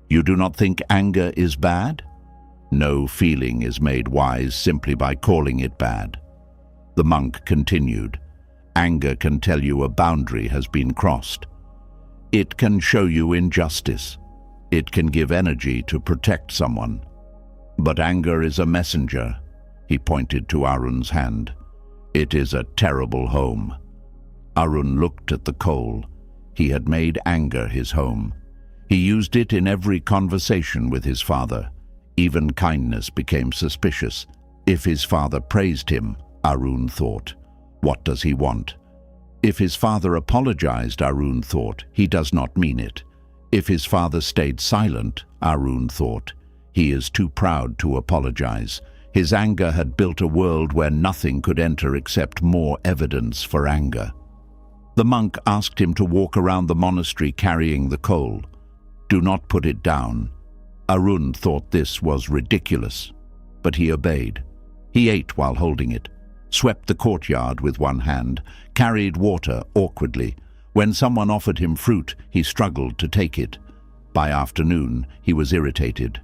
"You do not think anger is bad?" "No feeling is made wise simply by calling it bad." The monk continued, "Anger can tell you a boundary has been crossed. It can show you injustice. It can give energy to protect someone. But anger is a messenger." He pointed to Arun's hand. "It is a terrible home." Arun looked at the coal. He had made anger his home. He used it in every conversation with his father. Even kindness became suspicious. If his father praised him, Arun thought, what does he want? If his father apologized, Arun thought, he does not mean it. If his father stayed silent, Arun thought, he is too proud to apologize. His anger had built a world where nothing could enter except more evidence for anger. The monk asked him to walk around the monastery carrying the coal. "Do not put it down." Arun thought this was ridiculous, but he obeyed. He ate while holding it, swept the courtyard with one hand, carried water awkwardly. When someone offered him fruit, he struggled to take it. By afternoon, he was irritated.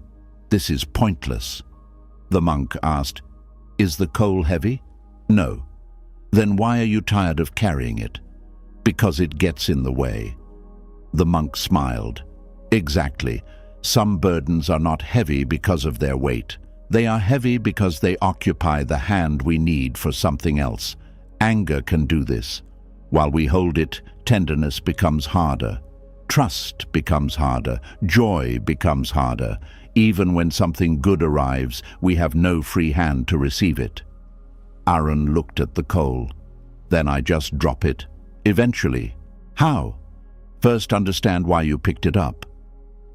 "This is pointless." The monk asked, "Is the coal heavy?" "No." "Then why are you tired of carrying it?" "Because it gets in the way." The monk smiled. "Exactly. Some burdens are not heavy because of their weight. They are heavy because they occupy the hand we need for something else. Anger can do this. While we hold it, tenderness becomes harder. Trust becomes harder. Joy becomes harder. Even when something good arrives, we have no free hand to receive it." Arun looked at the coal. "Then I just drop it. Eventually." "How?" First, understand why you picked it up.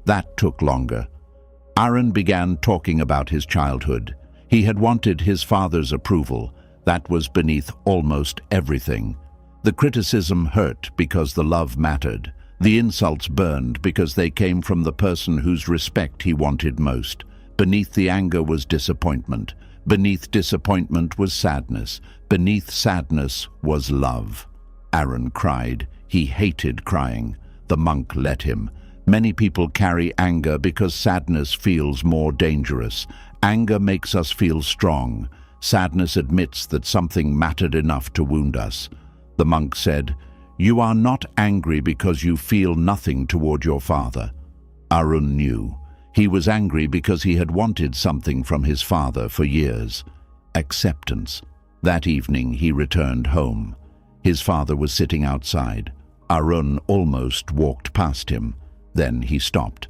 That took longer. Arun began talking about his childhood. He had wanted his father's approval. That was beneath almost everything. The criticism hurt because the love mattered. The insults burned because they came from the person whose respect he wanted most. Beneath the anger was disappointment. Beneath disappointment was sadness. Beneath sadness was love. Arun cried. He hated crying. The monk let him. Many people carry anger because sadness feels more dangerous. Anger makes us feel strong. Sadness admits that something mattered enough to wound us. The monk said, "You are not angry because you feel nothing toward your father." Arun knew. He was angry because he had wanted something from his father for years. Acceptance. That evening he returned home. His father was sitting outside. Arun almost walked past him. Then he stopped.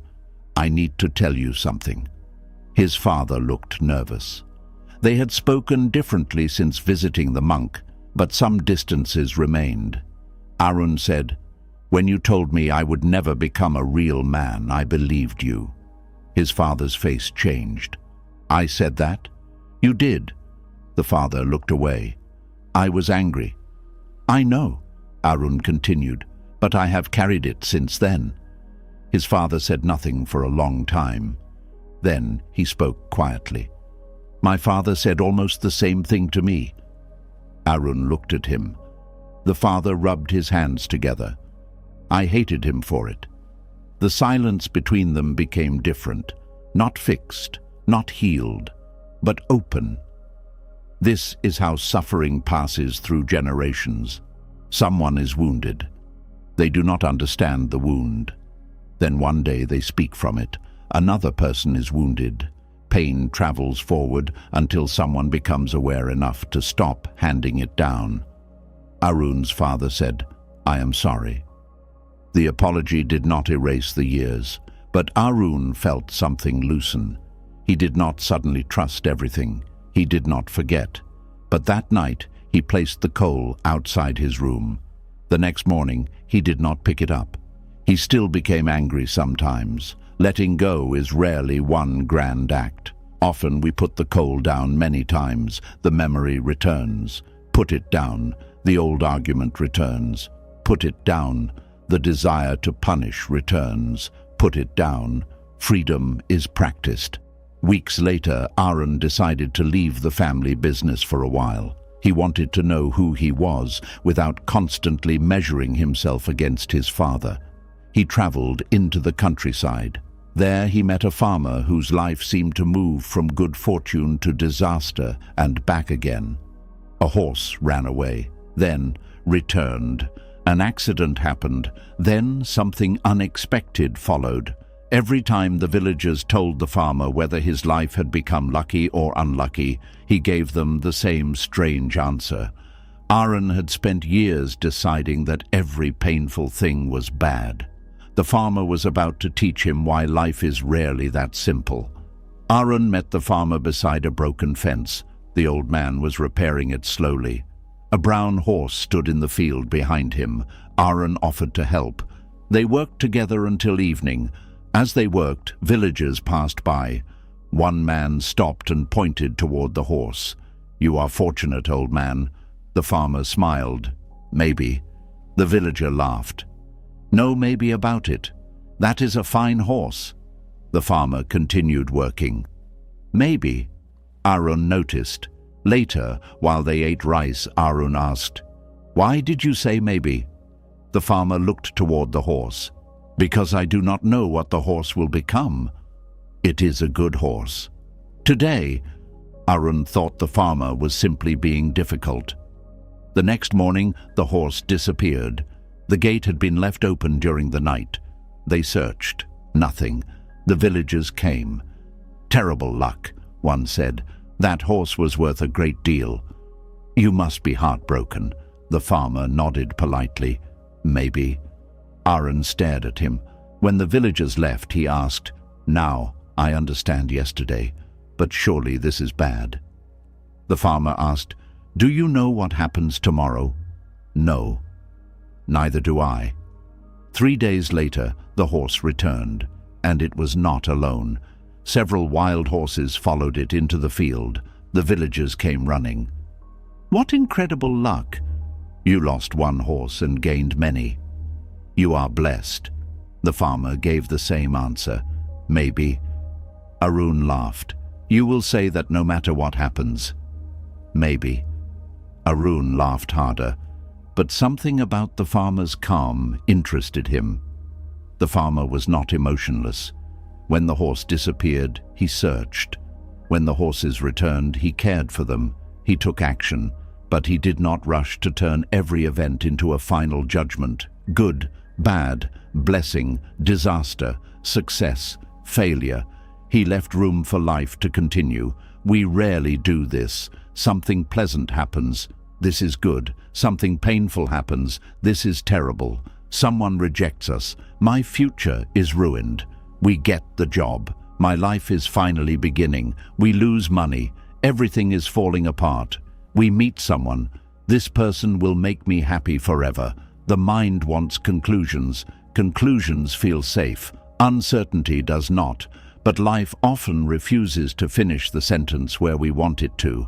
"I need to tell you something." His father looked nervous. They had spoken differently since visiting the monk, but some distances remained. Arun said, "When you told me I would never become a real man, I believed you." His father's face changed. "I said that?" "You did." The father looked away. "I was angry." "I know," Arun continued, "but I have carried it since then." His father said nothing for a long time. Then he spoke quietly. "My father said almost the same thing to me." Arun looked at him. The father rubbed his hands together. "I hated him for it." The silence between them became different, not fixed, not healed, but open. This is how suffering passes through generations. Someone is wounded. They do not understand the wound. Then one day they speak from it. Another person is wounded. Pain travels forward until someone becomes aware enough to stop handing it down. Arun's father said, "I am sorry." The apology did not erase the years, but Arun felt something loosen. He did not suddenly trust everything. He did not forget. But that night, he placed the coal outside his room. The next morning, he did not pick it up. He still became angry sometimes. Letting go is rarely one grand act. Often we put the coal down many times. The memory returns. Put it down. The old argument returns. Put it down. The desire to punish returns. Put it down. Freedom is practiced. Weeks later, Arun decided to leave the family business for a while. He wanted to know who he was without constantly measuring himself against his father. He traveled into the countryside. There he met a farmer whose life seemed to move from good fortune to disaster and back again. A horse ran away, then returned. An accident happened, then something unexpected followed. Every time the villagers told the farmer whether his life had become lucky or unlucky, he gave them the same strange answer. Arun had spent years deciding that every painful thing was bad. The farmer was about to teach him why life is rarely that simple. Arun met the farmer beside a broken fence. The old man was repairing it slowly. A brown horse stood in the field behind him. Arun offered to help. They worked together until evening. As they worked, villagers passed by. One man stopped and pointed toward the horse. "You are fortunate, old man." The farmer smiled. "Maybe." The villager laughed. "No maybe about it. That is a fine horse." The farmer continued working. "Maybe," Arun noticed. Later, while they ate rice, Arun asked, "Why did you say maybe?" The farmer looked toward the horse. "Because I do not know what the horse will become." "It is a good horse." Today, Arun thought the farmer was simply being difficult. The next morning, the horse disappeared. The gate had been left open during the night. They searched. Nothing. The villagers came. "Terrible luck," one said. "That horse was worth a great deal." "You must be heartbroken." The farmer nodded politely. "Maybe." Arun stared at him. When the villagers left, he asked, "Now, I understand yesterday, but surely this is bad." The farmer asked, "Do you know what happens tomorrow?" "No." "Neither do I." 3 days later, the horse returned, and it was not alone. Several wild horses followed it into the field. The villagers came running. "What incredible luck! You lost one horse and gained many." "You are blessed." The farmer gave the same answer. "Maybe." Arun laughed. "You will say that no matter what happens." "Maybe." Arun laughed harder, but something about the farmer's calm interested him. The farmer was not emotionless. When the horse disappeared, he searched. When the horses returned, he cared for them. He took action, but he did not rush to turn every event into a final judgment. Good, bad, blessing, disaster, success, failure. He left room for life to continue. We rarely do this. Something pleasant happens. This is good. Something painful happens. This is terrible. Someone rejects us. My future is ruined. We get the job. My life is finally beginning. We lose money. Everything is falling apart. We meet someone. This person will make me happy forever. The mind wants conclusions. Conclusions feel safe. Uncertainty does not. But life often refuses to finish the sentence where we want it to.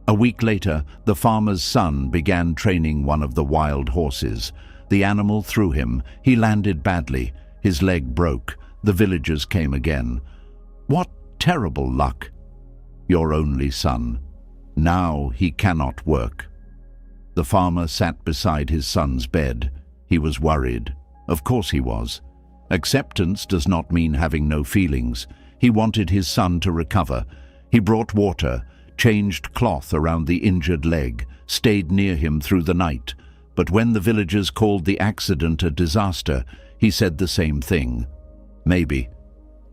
A week later, the farmer's son began training one of the wild horses. The animal threw him. He landed badly. His leg broke. The villagers came again. "What terrible luck!" "Your only son. Now he cannot work." The farmer sat beside his son's bed. He was worried. Of course he was. Acceptance does not mean having no feelings. He wanted his son to recover. He brought water, changed cloth around the injured leg, stayed near him through the night. But when the villagers called the accident a disaster, he said the same thing. "Maybe."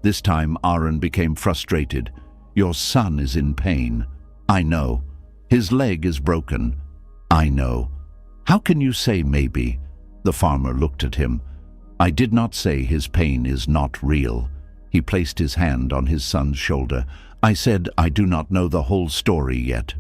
This time Aaron became frustrated. "Your son is in pain." "I know." "His leg is broken." "I know." "How can you say maybe?" The farmer looked at him. "I did not say his pain is not real." He placed his hand on his son's shoulder. "I said I do not know the whole story yet."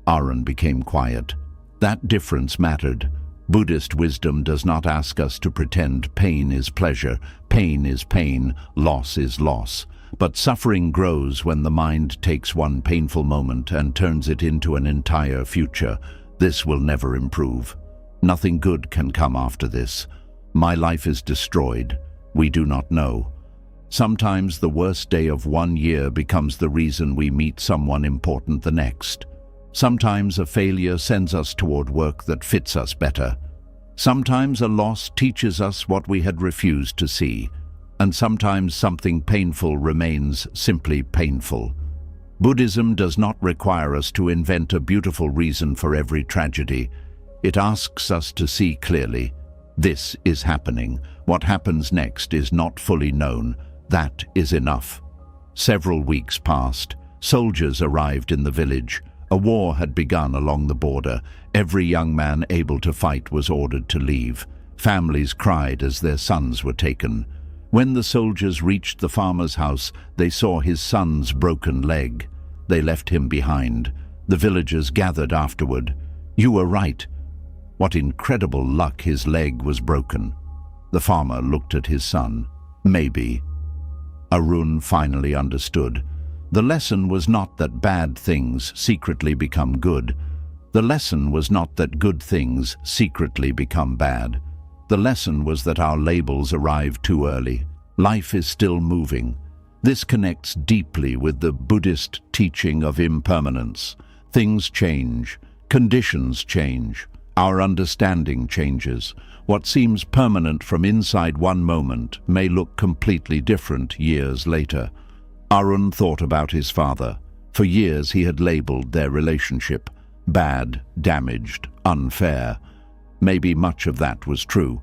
Aaron became quiet. That difference mattered. Buddhist wisdom does not ask us to pretend pain is pleasure, pain is pain, loss is loss. But suffering grows when the mind takes one painful moment and turns it into an entire future. This will never improve. Nothing good can come after this. My life is destroyed. We do not know. Sometimes the worst day of 1 year becomes the reason we meet someone important the next. Sometimes a failure sends us toward work that fits us better. Sometimes a loss teaches us what we had refused to see. And sometimes something painful remains simply painful. Buddhism does not require us to invent a beautiful reason for every tragedy. It asks us to see clearly. This is happening. What happens next is not fully known. That is enough. Several weeks passed. Soldiers arrived in the village. A war had begun along the border. Every young man able to fight was ordered to leave. Families cried as their sons were taken. When the soldiers reached the farmer's house, they saw his son's broken leg. They left him behind. The villagers gathered afterward. "You were right. What incredible luck his leg was broken." The farmer looked at his son. "Maybe." Arun finally understood. The lesson was not that bad things secretly become good. The lesson was not that good things secretly become bad. The lesson was that our labels arrive too early. Life is still moving. This connects deeply with the Buddhist teaching of impermanence. Things change. Conditions change. Our understanding changes. What seems permanent from inside one moment may look completely different years later. Arun thought about his father. For years he had labeled their relationship bad, damaged, unfair. Maybe much of that was true,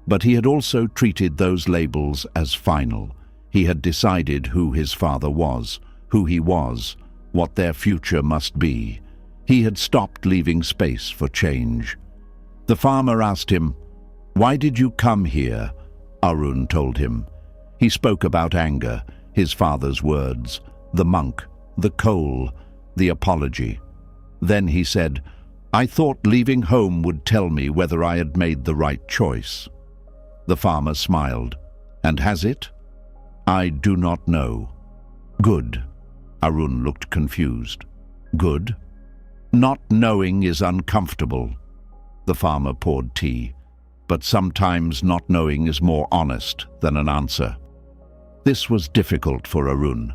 but he had also treated those labels as final. He had decided who his father was, who he was, what their future must be. He had stopped leaving space for change. The farmer asked him, "Why did you come here?" Arun told him. He spoke about anger, his father's words, the monk, the coal, the apology. Then he said, "I thought leaving home would tell me whether I had made the right choice." The farmer smiled. "And has it?" "I do not know." "Good." Arun looked confused. "Good?" "Not knowing is uncomfortable." The farmer poured tea. "But sometimes not knowing is more honest than an answer." This was difficult for Arun.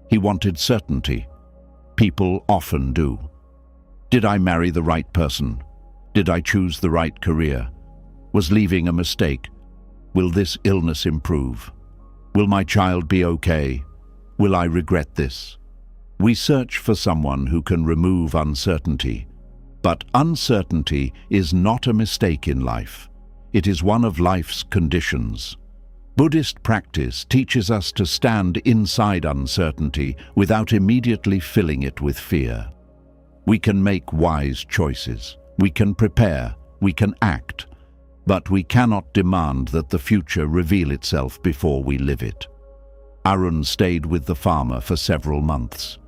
He wanted certainty. People often do. Did I marry the right person? Did I choose the right career? Was leaving a mistake? Will this illness improve? Will my child be okay? Will I regret this? We search for someone who can remove uncertainty. But uncertainty is not a mistake in life. It is one of life's conditions. Buddhist practice teaches us to stand inside uncertainty without immediately filling it with fear. We can make wise choices. We can prepare. We can act. But we cannot demand that the future reveal itself before we live it. Arun stayed with the farmer for several months.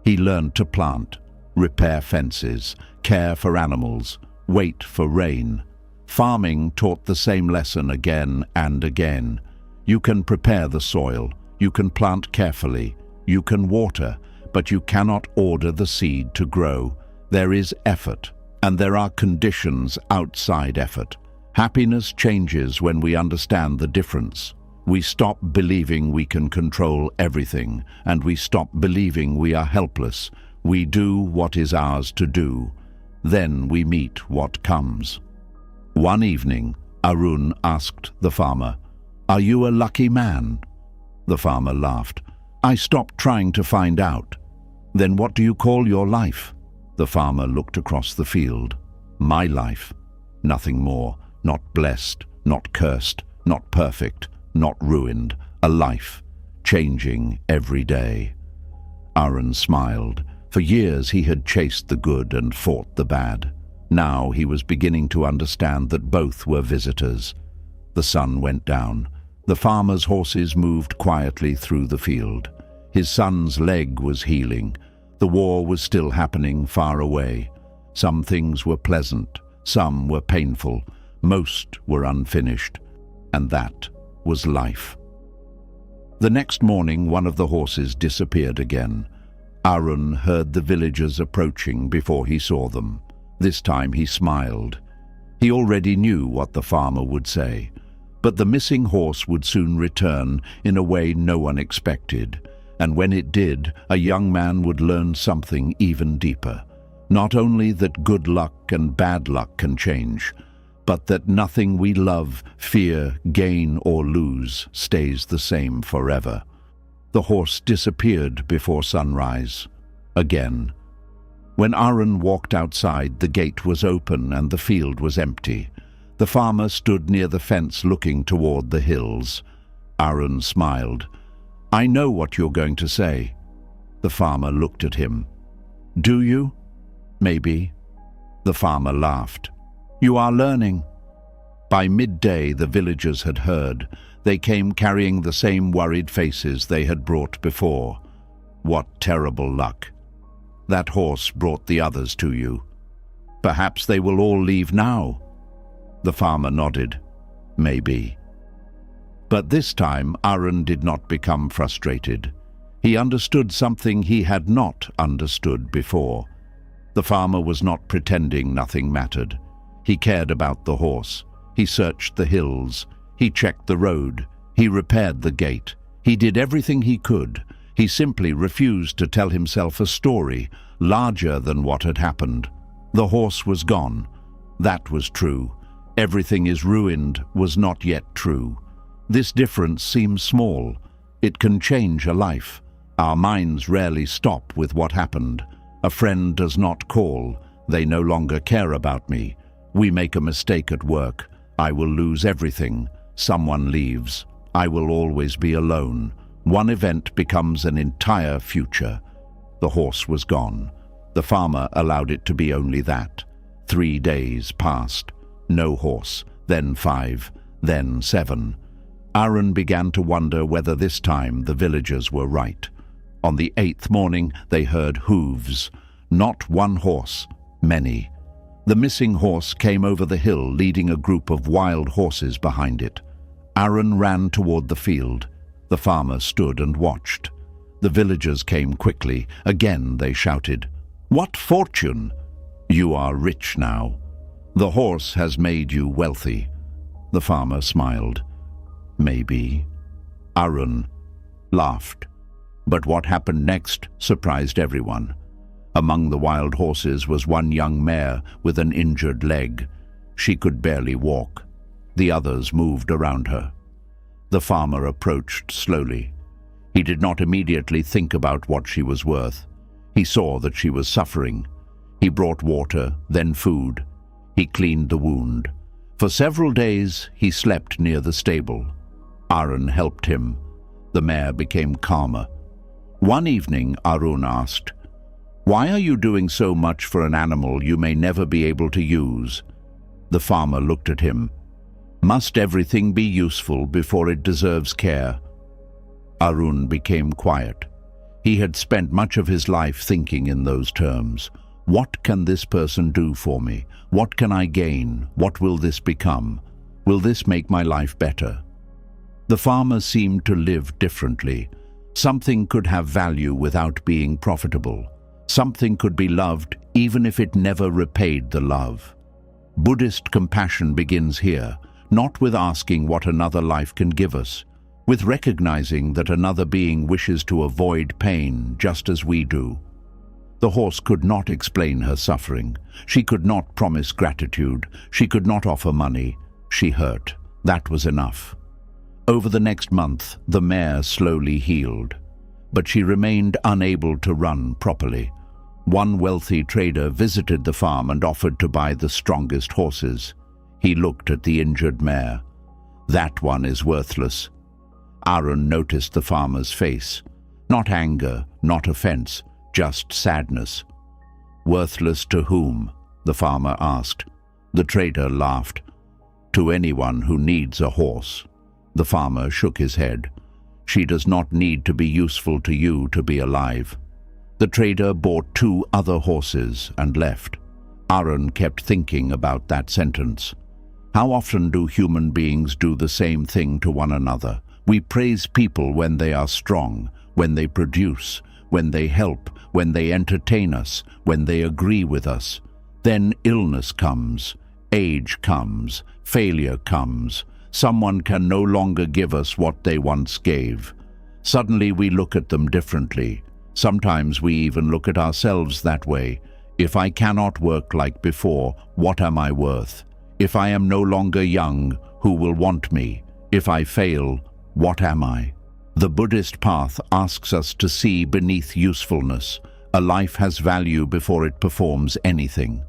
He learned to plant, repair fences, care for animals, wait for rain. Farming taught the same lesson again and again. You can prepare the soil, you can plant carefully, you can water, but you cannot order the seed to grow. There is effort, and there are conditions outside effort. Happiness changes when we understand the difference. We stop believing we can control everything, and we stop believing we are helpless. We do what is ours to do. Then we meet what comes. One evening, Arun asked the farmer, "Are you a lucky man?" The farmer laughed. "I stopped trying to find out." "Then what do you call your life?" The farmer looked across the field. "My life. Nothing more. Not blessed, not cursed, not perfect, not ruined. A life, changing every day." Arun smiled. For years he had chased the good and fought the bad. Now he was beginning to understand that both were visitors. The sun went down. The farmer's horses moved quietly through the field. His son's leg was healing. The war was still happening far away. Some things were pleasant, some were painful, most were unfinished, and that was life. The next morning, one of the horses disappeared again. Arun heard the villagers approaching before he saw them. This time he smiled. He already knew what the farmer would say. But the missing horse would soon return in a way no one expected. And when it did, a young man would learn something even deeper. Not only that good luck and bad luck can change, but that nothing we love, fear, gain, or lose stays the same forever. The horse disappeared before sunrise. Again. When Arun walked outside, the gate was open and the field was empty. The farmer stood near the fence looking toward the hills. Arun smiled. "I know what you're going to say." The farmer looked at him. "Do you?" "Maybe." The farmer laughed. "You are learning." By midday, the villagers had heard. They came carrying the same worried faces they had brought before. "What terrible luck. That horse brought the others to you. Perhaps they will all leave now." The farmer nodded. "Maybe." But this time, Arun did not become frustrated. He understood something he had not understood before. The farmer was not pretending nothing mattered. He cared about the horse. He searched the hills. He checked the road. He repaired the gate. He did everything he could. He simply refused to tell himself a story larger than what had happened. The horse was gone. That was true. Everything is ruined was not yet true. This difference seems small. It can change a life. Our minds rarely stop with what happened. A friend does not call. They no longer care about me. We make a mistake at work. I will lose everything. Someone leaves. I will always be alone. One event becomes an entire future. The horse was gone. The farmer allowed it to be only that. 3 days passed. No horse. Then 5. Then 7. Arun began to wonder whether this time the villagers were right. On the 8th morning, they heard hooves. Not one horse, many. The missing horse came over the hill, leading a group of wild horses behind it. Aaron ran toward the field. The farmer stood and watched. The villagers came quickly. Again they shouted, "What fortune! You are rich now. The horse has made you wealthy." The farmer smiled. Maybe. Aaron laughed. But what happened next surprised everyone. Among the wild horses was one young mare with an injured leg. She could barely walk. The others moved around her. The farmer approached slowly. He did not immediately think about what she was worth. He saw that she was suffering. He brought water, then food. He cleaned the wound. For several days, he slept near the stable. Aaron helped him. The mare became calmer. One evening, Aaron asked, "Why are you doing so much for an animal you may never be able to use?" The farmer looked at him. "Must everything be useful before it deserves care?" Aaron became quiet. He had spent much of his life thinking in those terms. What can this person do for me? What can I gain? What will this become? Will this make my life better? The farmer seemed to live differently. Something could have value without being profitable. Something could be loved even if it never repaid the love. Buddhist compassion begins here, not with asking what another life can give us, with recognizing that another being wishes to avoid pain just as we do. The horse could not explain her suffering. She could not promise gratitude. She could not offer money. She hurt. That was enough. Over the next month, the mare slowly healed, but she remained unable to run properly. One wealthy trader visited the farm and offered to buy the strongest horses. He looked at the injured mare. "That one is worthless." Aaron noticed the farmer's face. Not anger, not offense, just sadness. "Worthless to whom?" the farmer asked. The trader laughed. "To anyone who needs a horse." The farmer shook his head. "She does not need to be useful to you to be alive." The trader bought 2 other horses and left. Aaron kept thinking about that sentence. How often do human beings do the same thing to one another? We praise people when they are strong, when they produce, when they help, when they entertain us, when they agree with us. Then illness comes, age comes, failure comes. Someone can no longer give us what they once gave. Suddenly we look at them differently. Sometimes we even look at ourselves that way. If I cannot work like before, what am I worth? If I am no longer young, who will want me? If I fail, what am I? The Buddhist path asks us to see beneath usefulness. A life has value before it performs anything.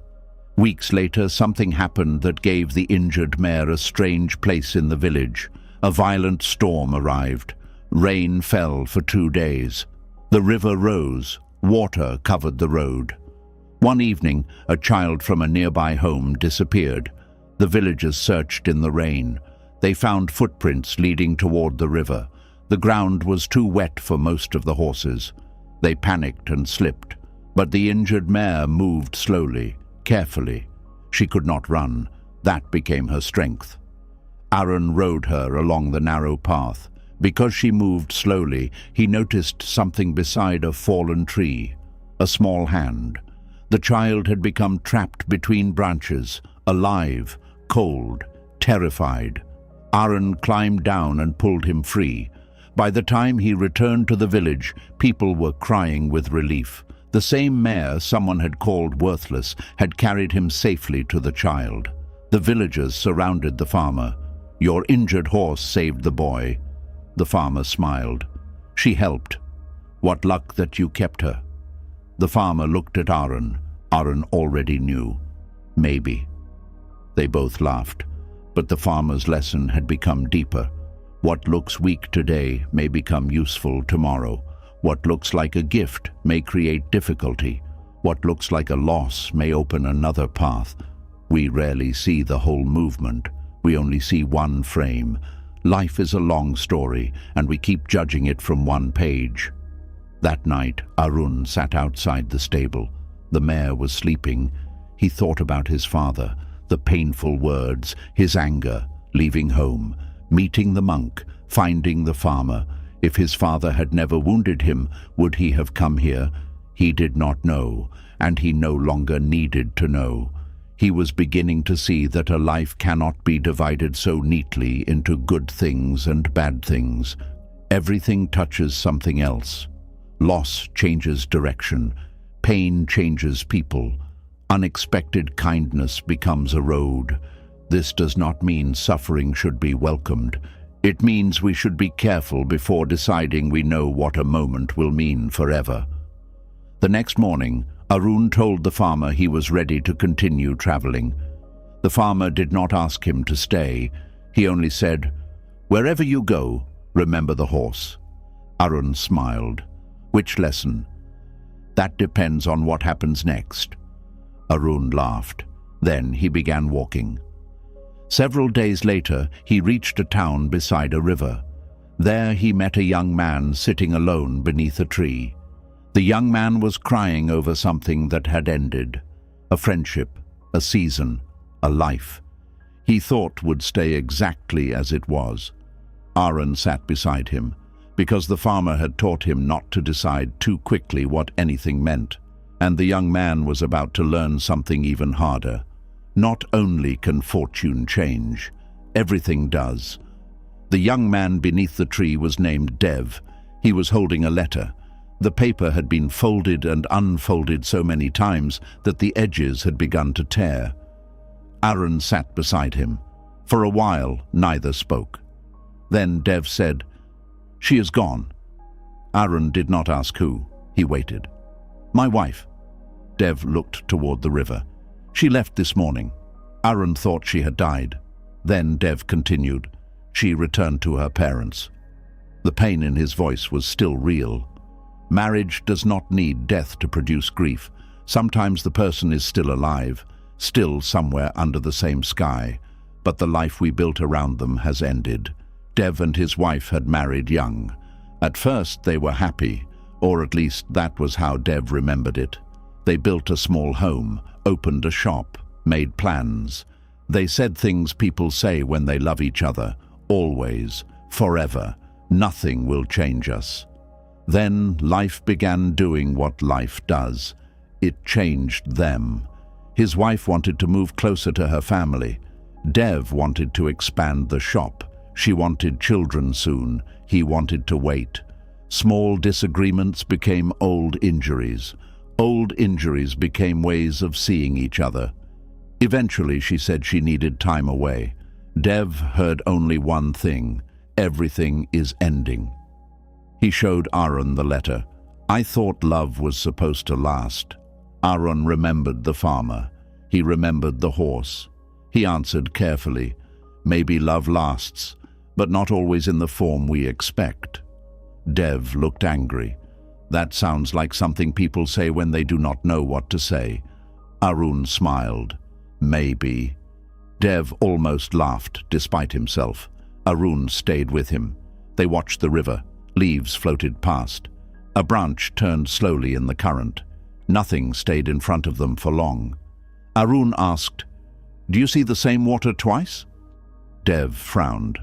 Weeks later, something happened that gave the injured mare a strange place in the village. A violent storm arrived. Rain fell for 2 days. The river rose. Water covered the road. One evening, a child from a nearby home disappeared. The villagers searched in the rain. They found footprints leading toward the river. The ground was too wet for most of the horses. They panicked and slipped, but the injured mare moved slowly, carefully. She could not run. That became her strength. Aaron rode her along the narrow path. Because she moved slowly, he noticed something beside a fallen tree, a small hand. The child had become trapped between branches, alive, cold, terrified. Aaron climbed down and pulled him free. By the time he returned to the village, people were crying with relief. The same mare someone had called worthless had carried him safely to the child. The villagers surrounded the farmer. "Your injured horse saved the boy." The farmer smiled. "She helped. What luck that you kept her." The farmer looked at Aaron. Aaron already knew. Maybe. They both laughed, but the farmer's lesson had become deeper. What looks weak today may become useful tomorrow. What looks like a gift may create difficulty. What looks like a loss may open another path. We rarely see the whole movement. We only see one frame. Life is a long story, and we keep judging it from one page. That night, Aaron sat outside the stable. The mare was sleeping. He thought about his father, the painful words, his anger, leaving home, Meeting the monk, finding the farmer. If his father had never wounded him, would he have come here? He did not know, and he no longer needed to know. He was beginning to see that a life cannot be divided so neatly into good things and bad things. Everything touches something else. Loss changes direction. Pain changes people. Unexpected kindness becomes a road. This does not mean suffering should be welcomed. It means we should be careful before deciding we know what a moment will mean forever. The next morning, Arun told the farmer he was ready to continue traveling. The farmer did not ask him to stay. He only said, "Wherever you go, remember the horse." Arun smiled. "Which lesson?" "That depends on what happens next." Arun laughed. Then he began walking. Several days later, he reached a town beside a river. There he met a young man sitting alone beneath a tree. The young man was crying over something that had ended. A friendship, a season, a life. He thought would stay exactly as it was. Arun sat beside him, because the farmer had taught him not to decide too quickly what anything meant, and the young man was about to learn something even harder. Not only can fortune change, everything does. The young man beneath the tree was named Dev. He was holding a letter. The paper had been folded and unfolded so many times that the edges had begun to tear. Arun sat beside him. For a while, neither spoke. Then Dev said, "She is gone." Arun did not ask who. He waited. "My wife." Dev looked toward the river. "She left this morning." Arun thought she had died. Then Dev continued. "She returned to her parents." The pain in his voice was still real. Marriage does not need death to produce grief. Sometimes the person is still alive, still somewhere under the same sky, but the life we built around them has ended. Dev and his wife had married young. At first they were happy, or at least that was how Dev remembered it. They built a small home, opened a shop, made plans. They said things people say when they love each other, always, forever. Nothing will change us. Then life began doing what life does. It changed them. His wife wanted to move closer to her family. Dev wanted to expand the shop. She wanted children soon. He wanted to wait. Small disagreements became old injuries. Old injuries became ways of seeing each other. Eventually, she said she needed time away. Dev heard only one thing: everything is ending. He showed Arun the letter. "I thought love was supposed to last." Arun remembered the farmer. He remembered the horse. He answered carefully, "Maybe love lasts, but not always in the form we expect." Dev looked angry. "That sounds like something people say when they do not know what to say." Arun smiled. "Maybe." Dev almost laughed despite himself. Arun stayed with him. They watched the river. Leaves floated past. A branch turned slowly in the current. Nothing stayed in front of them for long. Arun asked, "Do you see the same water twice?" Dev frowned.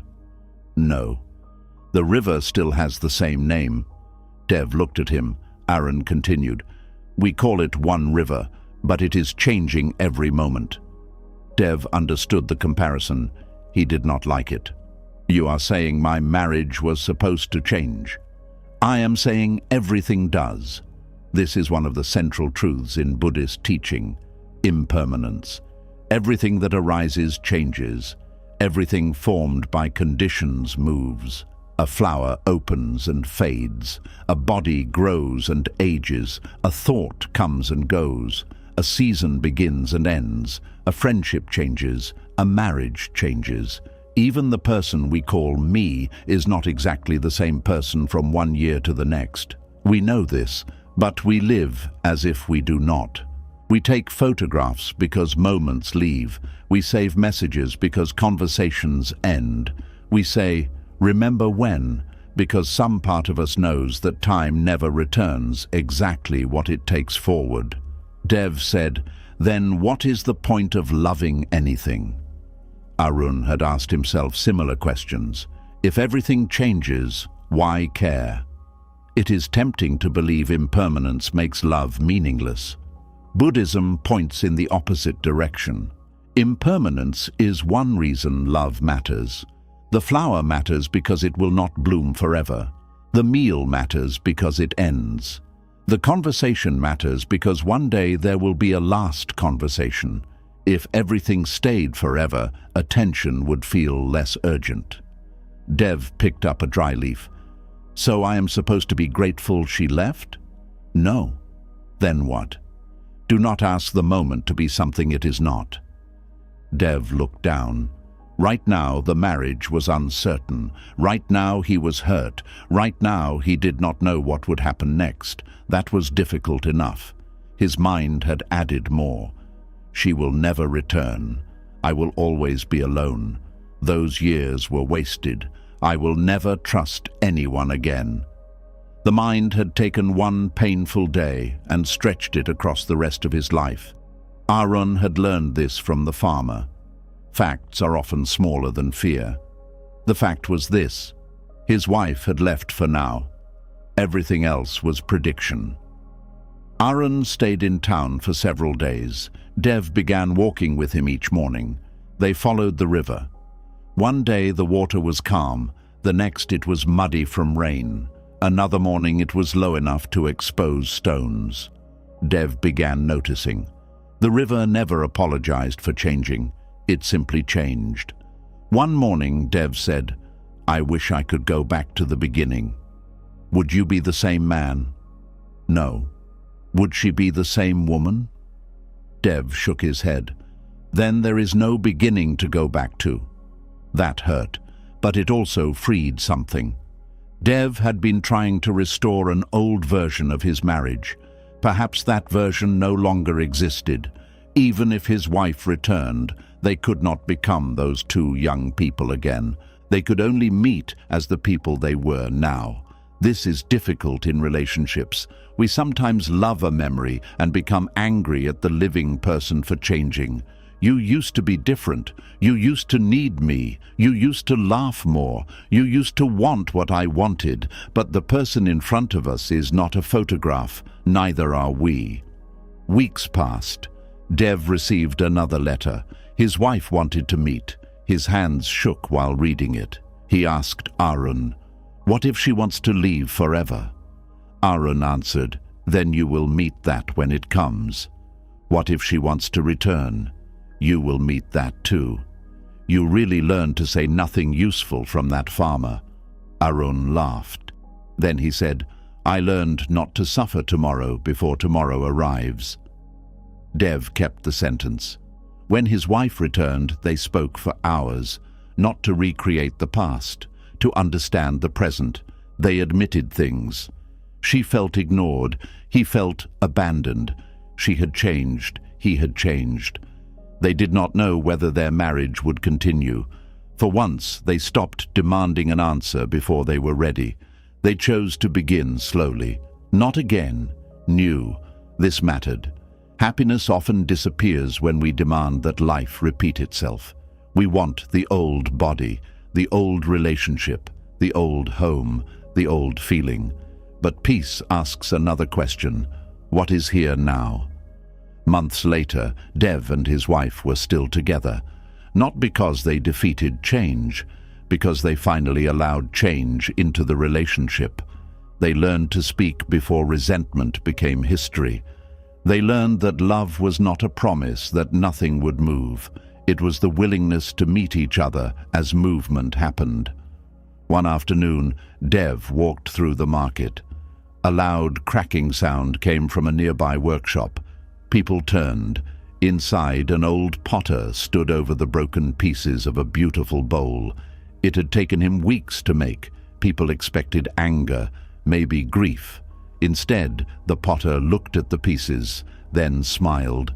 "No. The river still has the same name." Dev looked at him. Arun continued, "We call it one river, but it is changing every moment." Dev understood the comparison. He did not like it. "You are saying my marriage was supposed to change." "I am saying everything does." This is one of the central truths in Buddhist teaching: impermanence. Everything that arises changes. Everything formed by conditions moves. A flower opens and fades. A body grows and ages. A thought comes and goes. A season begins and ends. A friendship changes. A marriage changes. Even the person we call me is not exactly the same person from one year to the next. We know this, but we live as if we do not. We take photographs because moments leave. We save messages because conversations end. We say, "Remember when?" because some part of us knows that time never returns exactly what it takes forward. Dev said, "Then what is the point of loving anything?" Arun had asked himself similar questions. If everything changes, why care? It is tempting to believe impermanence makes love meaningless. Buddhism points in the opposite direction. Impermanence is one reason love matters. The flower matters because it will not bloom forever. The meal matters because it ends. The conversation matters because one day there will be a last conversation. If everything stayed forever, attention would feel less urgent. Dev picked up a dry leaf. So I am supposed to be grateful she left? No. Then what? Do not ask the moment to be something it is not. Dev looked down. Right now the marriage was uncertain. Right now he was hurt. Right now he did not know what would happen next. That was difficult enough. His mind had added more. She will never return. I will always be alone. Those years were wasted. I will never trust anyone again. The mind had taken one painful day and stretched it across the rest of his life. Arun had learned this from the farmer. Facts are often smaller than fear. The fact was this: his wife had left for now. Everything else was prediction. Arun stayed in town for several days. Dev began walking with him each morning. They followed the river. One day the water was calm, the next it was muddy from rain. Another morning it was low enough to expose stones. Dev began noticing. The river never apologized for changing. It simply changed. One morning Dev said, "I wish I could go back to the beginning." Would you be the same man? No. Would she be the same woman? Dev shook his head. Then there is no beginning to go back to. That hurt, but it also freed something. Dev had been trying to restore an old version of his marriage. Perhaps that version no longer existed. Even if his wife returned, they could not become those two young people again. They could only meet as the people they were now. This is difficult in relationships. We sometimes love a memory and become angry at the living person for changing. You used to be different. You used to need me. You used to laugh more. You used to want what I wanted. But the person in front of us is not a photograph. Neither are we. Weeks passed. Dev received another letter. His wife wanted to meet. His hands shook while reading it. He asked Arun, "What if she wants to leave forever?" Arun answered, "Then you will meet that when it comes." "What if she wants to return?" "You will meet that too." You really learned to say nothing useful from that farmer. Arun laughed. Then he said, "I learned not to suffer tomorrow before tomorrow arrives." Dev kept the sentence. When his wife returned, they spoke for hours, not to recreate the past, to understand the present. They admitted things. She felt ignored. He felt abandoned. She had changed. He had changed. They did not know whether their marriage would continue. For once, they stopped demanding an answer before they were ready. They chose to begin slowly. Not again. New. This mattered. Happiness often disappears when we demand that life repeat itself. We want the old body, the old relationship, the old home, the old feeling. But peace asks another question. What is here now? Months later, Dev and his wife were still together. Not because they defeated change, because they finally allowed change into the relationship. They learned to speak before resentment became history. They learned that love was not a promise that nothing would move. It was the willingness to meet each other as movement happened. One afternoon, Dev walked through the market. A loud cracking sound came from a nearby workshop. People turned. Inside, an old potter stood over the broken pieces of a beautiful bowl. It had taken him weeks to make. People expected anger, maybe grief. Instead, the potter looked at the pieces, then smiled.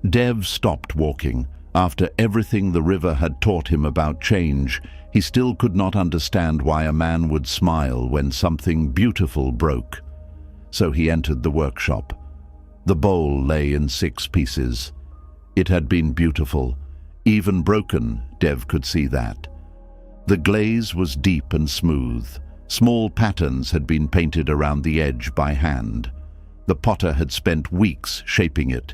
Dev stopped walking. After everything the river had taught him about change, he still could not understand why a man would smile when something beautiful broke. So he entered the workshop. The bowl lay in 6 pieces. It had been beautiful. Even broken, Dev could see that. The glaze was deep and smooth. Small patterns had been painted around the edge by hand. The potter had spent weeks shaping it,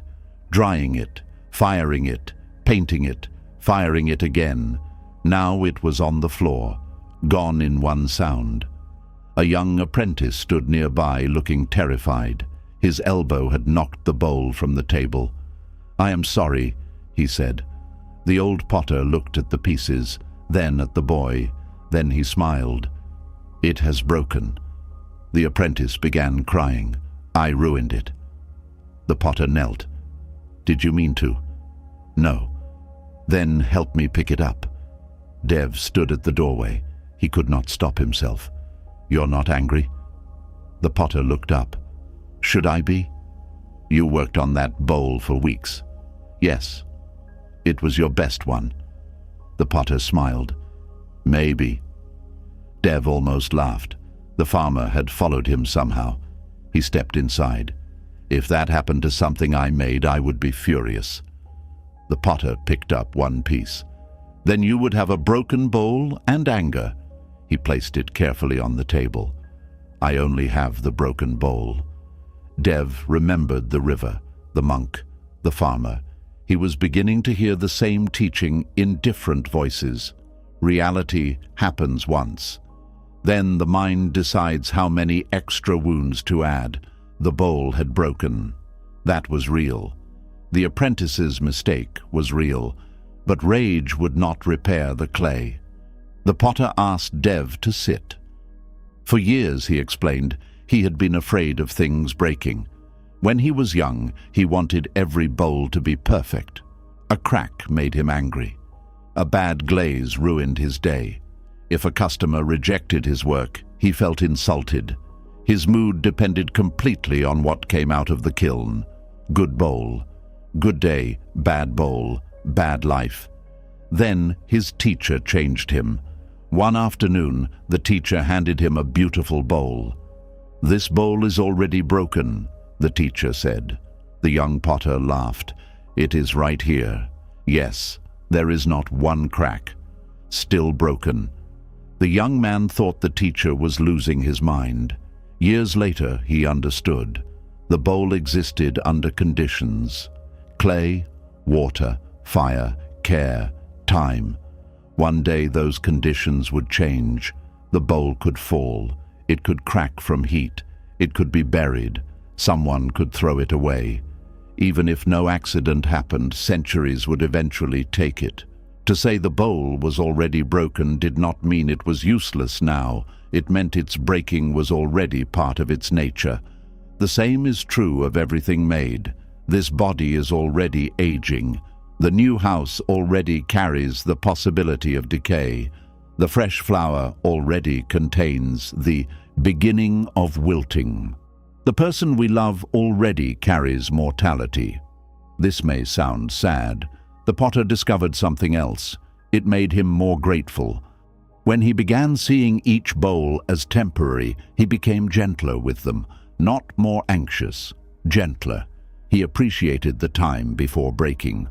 drying it, firing it, painting it, firing it again. Now it was on the floor, gone in one sound. A young apprentice stood nearby, looking terrified. His elbow had knocked the bowl from the table. "I am sorry," he said. The old potter looked at the pieces, then at the boy. Then he smiled. "It has broken." The apprentice began crying. "I ruined it." The potter knelt. "Did you mean to?" "No." "Then help me pick it up." Dev stood at the doorway. He could not stop himself. "You're not angry?" The potter looked up. "Should I be? You worked on that bowl for weeks." "Yes. It was your best one." The potter smiled. "Maybe." Dev almost laughed. The farmer had followed him somehow. He stepped inside. "If that happened to something I made, I would be furious." The potter picked up one piece. "Then you would have a broken bowl and anger." He placed it carefully on the table. "I only have the broken bowl." Dev remembered the river, the monk, the farmer. He was beginning to hear the same teaching in different voices. Reality happens once. Then the mind decides how many extra wounds to add. The bowl had broken. That was real. The apprentice's mistake was real, but rage would not repair the clay. The potter asked Dev to sit. For years, he explained, he had been afraid of things breaking. When he was young, he wanted every bowl to be perfect. A crack made him angry. A bad glaze ruined his day. If a customer rejected his work, he felt insulted. His mood depended completely on what came out of the kiln. Good bowl. Good day, bad bowl, bad life. Then his teacher changed him. One afternoon, the teacher handed him a beautiful bowl. "This bowl is already broken," the teacher said. The young potter laughed. "It is right here. Yes, there is not one crack. Still broken." The young man thought the teacher was losing his mind. Years later, he understood. The bowl existed under conditions. Clay, water, fire, care, time. One day those conditions would change. The bowl could fall. It could crack from heat. It could be buried. Someone could throw it away. Even if no accident happened, centuries would eventually take it. To say the bowl was already broken did not mean it was useless now. It meant its breaking was already part of its nature. The same is true of everything made. This body is already aging. The new house already carries the possibility of decay. The fresh flower already contains the beginning of wilting. The person we love already carries mortality. This may sound sad. The potter discovered something else. It made him more grateful. When he began seeing each bowl as temporary, he became gentler with them, not more anxious, gentler. He appreciated the time before breaking.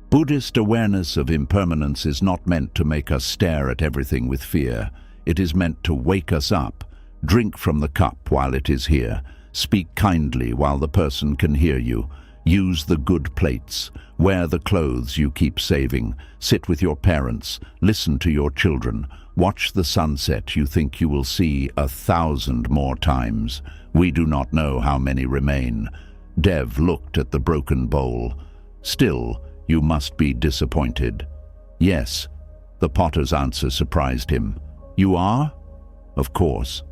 Buddhist awareness of impermanence is not meant to make us stare at everything with fear. It is meant to wake us up. Drink from the cup while it is here. Speak kindly while the person can hear you. Use the good plates. Wear the clothes you keep saving. Sit with your parents. Listen to your children. Watch the sunset you think you will see 1,000 more times. We do not know how many remain. Dev looked at the broken bowl. Still, you must be disappointed. Yes, the potter's answer surprised him. You are? Of course.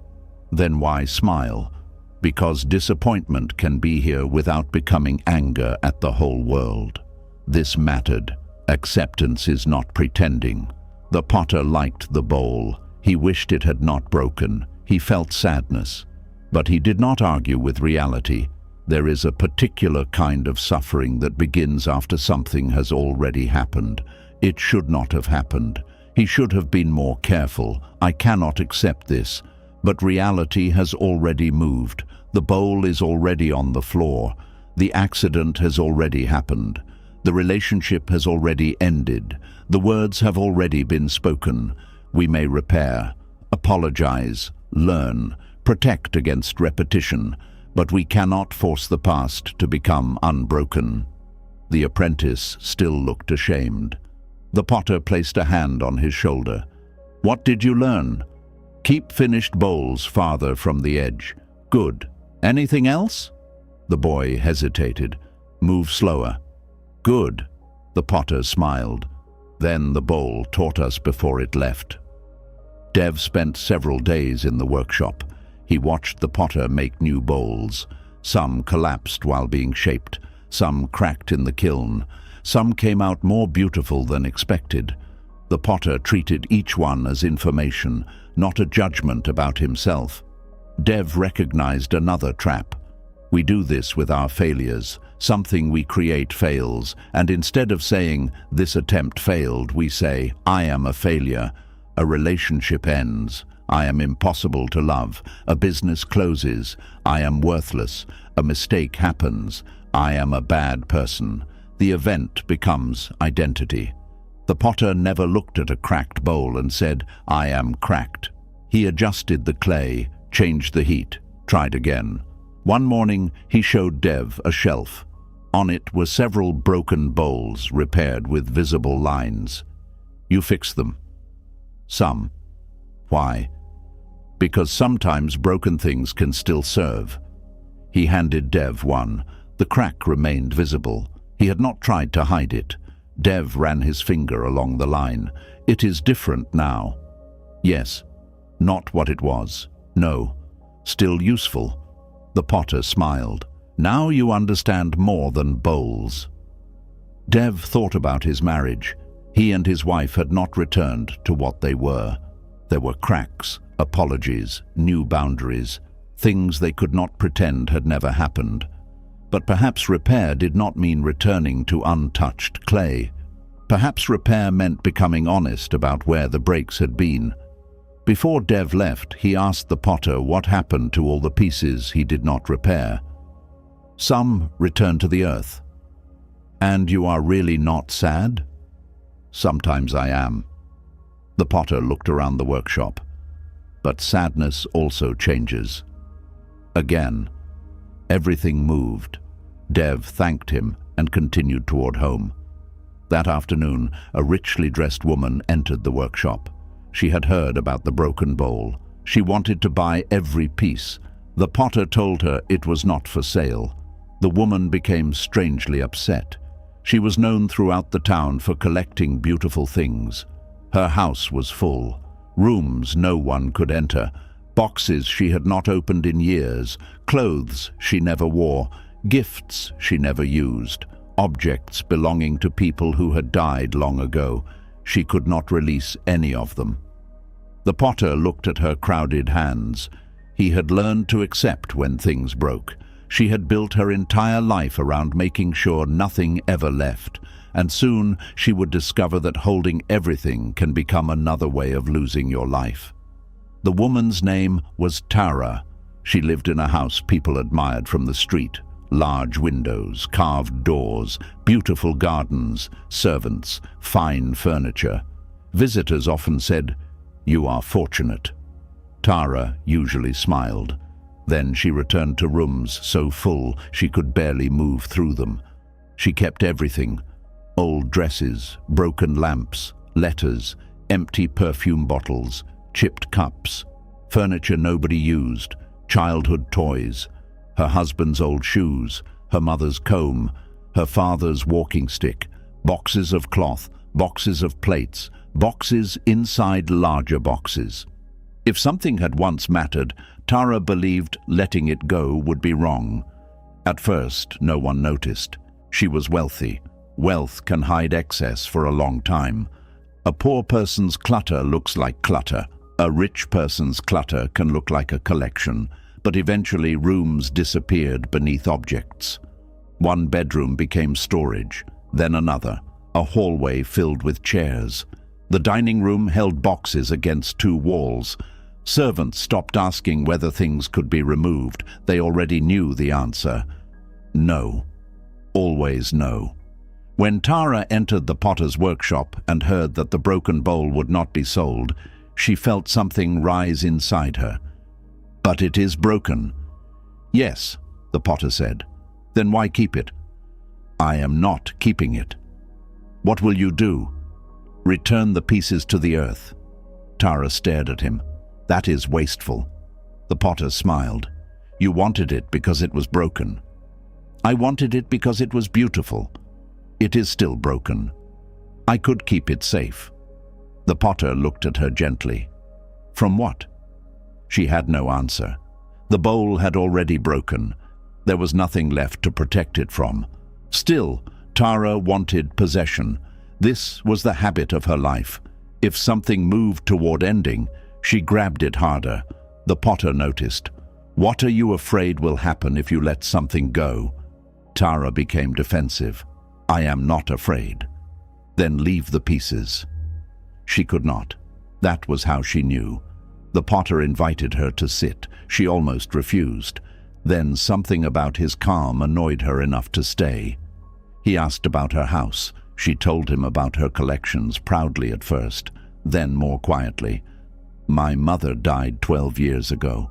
Then why smile? Because disappointment can be here without becoming anger at the whole world. This mattered. Acceptance is not pretending. The potter liked the bowl. He wished it had not broken. He felt sadness. But he did not argue with reality. There is a particular kind of suffering that begins after something has already happened. It should not have happened. He should have been more careful. I cannot accept this. But reality has already moved. The bowl is already on the floor. The accident has already happened. The relationship has already ended. The words have already been spoken. We may repair, apologize, learn, protect against repetition, but we cannot force the past to become unbroken. The apprentice still looked ashamed. The potter placed a hand on his shoulder. What did you learn? Keep finished bowls farther from the edge. Good. Anything else? The boy hesitated. Move slower. Good. The potter smiled. Then the bowl taught us before it left. Dev spent several days in the workshop. He watched the potter make new bowls. Some collapsed while being shaped. Some cracked in the kiln. Some came out more beautiful than expected. The potter treated each one as information, not a judgment about himself. Dev recognized another trap. We do this with our failures. Something we create fails, and instead of saying, "This attempt failed," we say, "I am a failure." A relationship ends. I am impossible to love. A business closes. I am worthless. A mistake happens. I am a bad person. The event becomes identity. The potter never looked at a cracked bowl and said, "I am cracked." He adjusted the clay, changed the heat, tried again. One morning, he showed Dev a shelf. On it were several broken bowls repaired with visible lines. You fix them. Some. Why? Because sometimes broken things can still serve. He handed Dev one. The crack remained visible. He had not tried to hide it. Dev ran his finger along the line. It is different now. Yes. Not what it was. No. Still useful. The potter smiled. Now you understand more than bowls. Dev thought about his marriage. He and his wife had not returned to what they were. There were cracks, apologies, new boundaries, things they could not pretend had never happened. But perhaps repair did not mean returning to untouched clay. Perhaps repair meant becoming honest about where the breaks had been. Before Dev left, he asked the potter what happened to all the pieces he did not repair. Some returned to the earth. And you are really not sad? Sometimes I am. The potter looked around the workshop. But sadness also changes. Again, everything moved. Dev thanked him and continued toward home. That afternoon, a richly dressed woman entered the workshop. She had heard about the broken bowl. She wanted to buy every piece. The potter told her it was not for sale. The woman became strangely upset. She was known throughout the town for collecting beautiful things. Her house was full. Rooms no one could enter. Boxes she had not opened in years. Clothes she never wore. Gifts she never used. Objects belonging to people who had died long ago. She could not release any of them. The potter looked at her crowded hands. He had learned to accept when things broke. She had built her entire life around making sure nothing ever left, and soon she would discover that holding everything can become another way of losing your life. The woman's name was Tara. She lived in a house people admired from the street. Large windows, carved doors, beautiful gardens, servants, fine furniture. Visitors often said, "You are fortunate." Tara usually smiled. Then she returned to rooms so full she could barely move through them. She kept everything: old dresses, broken lamps, letters, empty perfume bottles, chipped cups, furniture nobody used, childhood toys, her husband's old shoes, her mother's comb, her father's walking stick, boxes of cloth, boxes of plates, boxes inside larger boxes. If something had once mattered, Tara believed letting it go would be wrong. At first, no one noticed. She was wealthy. Wealth can hide excess for a long time. A poor person's clutter looks like clutter. A rich person's clutter can look like a collection, but eventually rooms disappeared beneath objects. One bedroom became storage, then another, a hallway filled with chairs. The dining room held boxes against two walls. Servants stopped asking whether things could be removed. They already knew the answer. No. Always no. When Tara entered the potter's workshop and heard that the broken bowl would not be sold, she felt something rise inside her. "But it is broken." "Yes," the potter said. "Then why keep it?" "I am not keeping it." "What will you do?" "Return the pieces to the earth." Tara stared at him. "That is wasteful." The potter smiled. "You wanted it because it was broken." "I wanted it because it was beautiful." "It is still broken." "I could keep it safe." The potter looked at her gently. "From what?" She had no answer. The bowl had already broken. There was nothing left to protect it from. Still, Tara wanted possession. This was the habit of her life. If something moved toward ending, she grabbed it harder. The potter noticed. "What are you afraid will happen if you let something go?" Tara became defensive. "I am not afraid." "Then leave the pieces." She could not. That was how she knew. The potter invited her to sit. She almost refused. Then something about his calm annoyed her enough to stay. He asked about her house. She told him about her collections, proudly at first, then more quietly. "My mother died 12 years ago."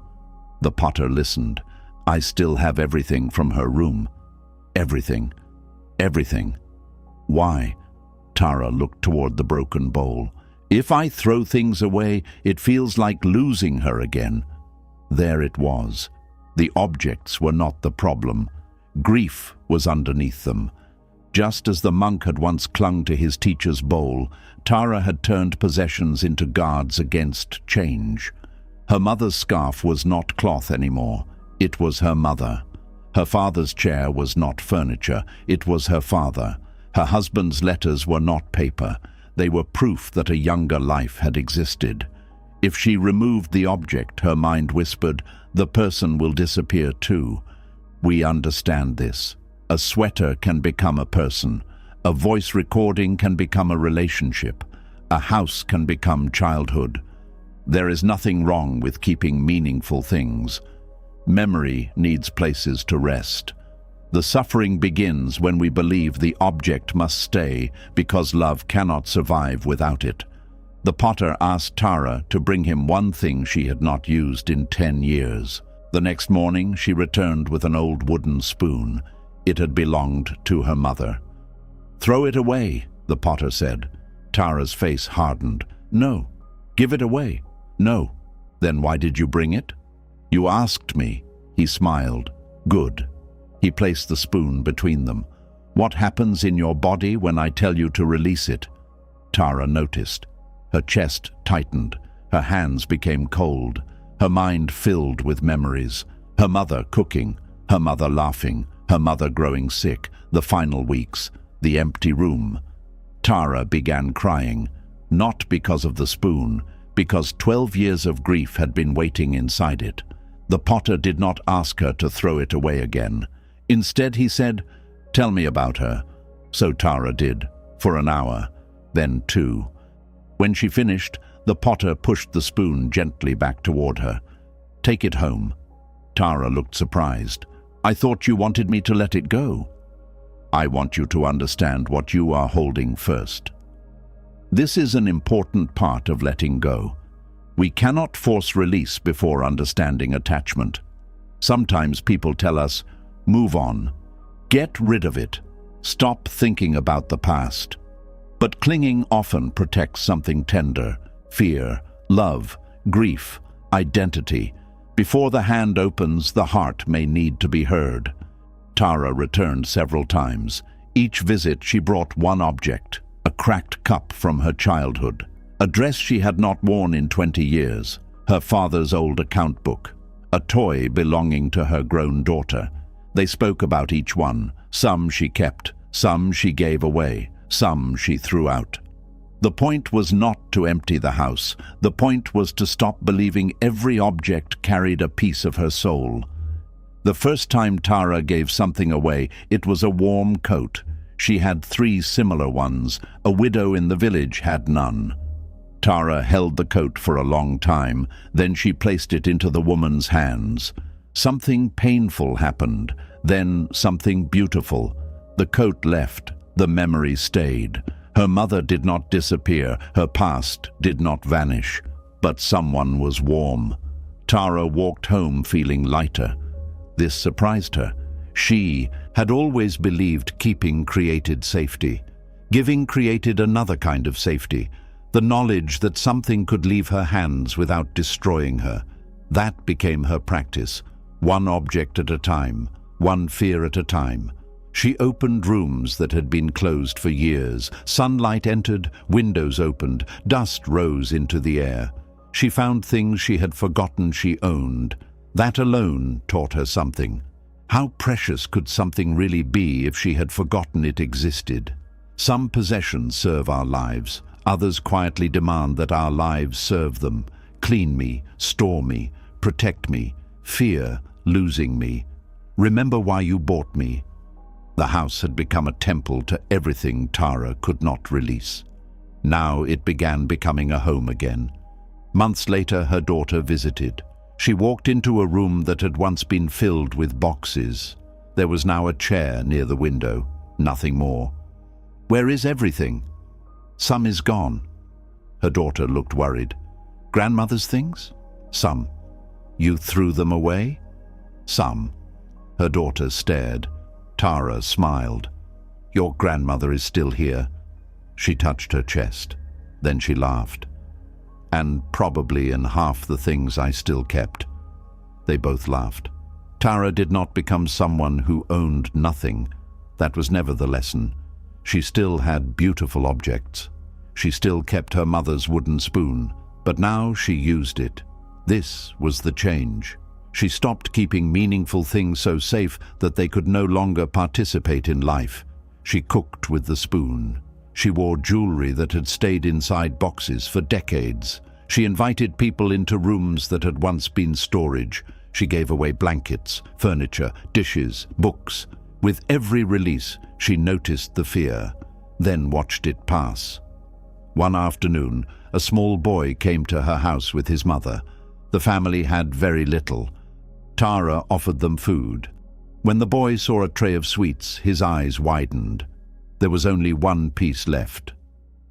The potter listened. "I still have everything from her room." "Everything? Everything? Why?" Tara looked toward the broken bowl. "If I throw things away, it feels like losing her again." There it was. The objects were not the problem. Grief was underneath them. Just as the monk had once clung to his teacher's bowl, Tara had turned possessions into guards against change. Her mother's scarf was not cloth anymore. It was her mother. Her father's chair was not furniture. It was her father. Her husband's letters were not paper. They were proof that a younger life had existed. If she removed the object, her mind whispered, the person will disappear too. We understand this. A sweater can become a person. A voice recording can become a relationship. A house can become childhood. There is nothing wrong with keeping meaningful things. Memory needs places to rest. The suffering begins when we believe the object must stay because love cannot survive without it. The potter asked Tara to bring him one thing she had not used in 10 years. The next morning she returned with an old wooden spoon. It had belonged to her mother. "Throw it away," the potter said. Tara's face hardened. "No." "Give it away." "No." "Then why did you bring it?" "You asked me." He smiled. "Good." He placed the spoon between them. "What happens in your body when I tell you to release it?" Tara noticed. Her chest tightened. Her hands became cold. Her mind filled with memories. Her mother cooking. Her mother laughing. Her mother growing sick. The final weeks. The empty room. Tara began crying. Not because of the spoon, because 12 years of grief had been waiting inside it. The potter did not ask her to throw it away again. Instead he said, "Tell me about her." So Tara did, for an hour, then 2. When she finished, the potter pushed the spoon gently back toward her. "Take it home." Tara looked surprised. "I thought you wanted me to let it go." "I want you to understand what you are holding first." This is an important part of letting go. We cannot force release before understanding attachment. Sometimes people tell us, "Move on. Get rid of it. Stop thinking about the past." But clinging often protects something tender: fear, love, grief, identity. Before the hand opens, the heart may need to be heard. Tara returned several times. Each visit she brought one object: a cracked cup from her childhood, a dress she had not worn in 20 years, her father's old account book, a toy belonging to her grown daughter. They spoke about each one. Some she kept, some she gave away, some she threw out. The point was not to empty the house. The point was to stop believing every object carried a piece of her soul. The first time Tara gave something away, it was a warm coat. She had 3 similar ones. A widow in the village had none. Tara held the coat for a long time. Then she placed it into the woman's hands. Something painful happened, then something beautiful. The coat left. The memory stayed. Her mother did not disappear, her past did not vanish, but someone was warm. Tara walked home feeling lighter. This surprised her. She had always believed keeping created safety. Giving created another kind of safety, the knowledge that something could leave her hands without destroying her. That became her practice, one object at a time, one fear at a time. She opened rooms that had been closed for years. Sunlight entered, windows opened, dust rose into the air. She found things she had forgotten she owned. That alone taught her something. How precious could something really be if she had forgotten it existed? Some possessions serve our lives. Others quietly demand that our lives serve them. Clean me, store me, protect me, fear losing me. Remember why you bought me. The house had become a temple to everything Tara could not release. Now it began becoming a home again. Months later, her daughter visited. She walked into a room that had once been filled with boxes. There was now a chair near the window, nothing more. Where is everything? Some is gone. Her daughter looked worried. Grandmother's things? Some. You threw them away? Some. Her daughter stared. Tara smiled. Your grandmother is still here. She touched her chest. Then she laughed. And probably in half the things I still kept. They both laughed. Tara did not become someone who owned nothing. That was never the lesson. She still had beautiful objects. She still kept her mother's wooden spoon, but now she used it. This was the change. She stopped keeping meaningful things so safe that they could no longer participate in life. She cooked with the spoon. She wore jewelry that had stayed inside boxes for decades. She invited people into rooms that had once been storage. She gave away blankets, furniture, dishes, books. With every release, she noticed the fear, then watched it pass. One afternoon, a small boy came to her house with his mother. The family had very little. Tara offered them food. When the boy saw a tray of sweets, his eyes widened. There was only one piece left.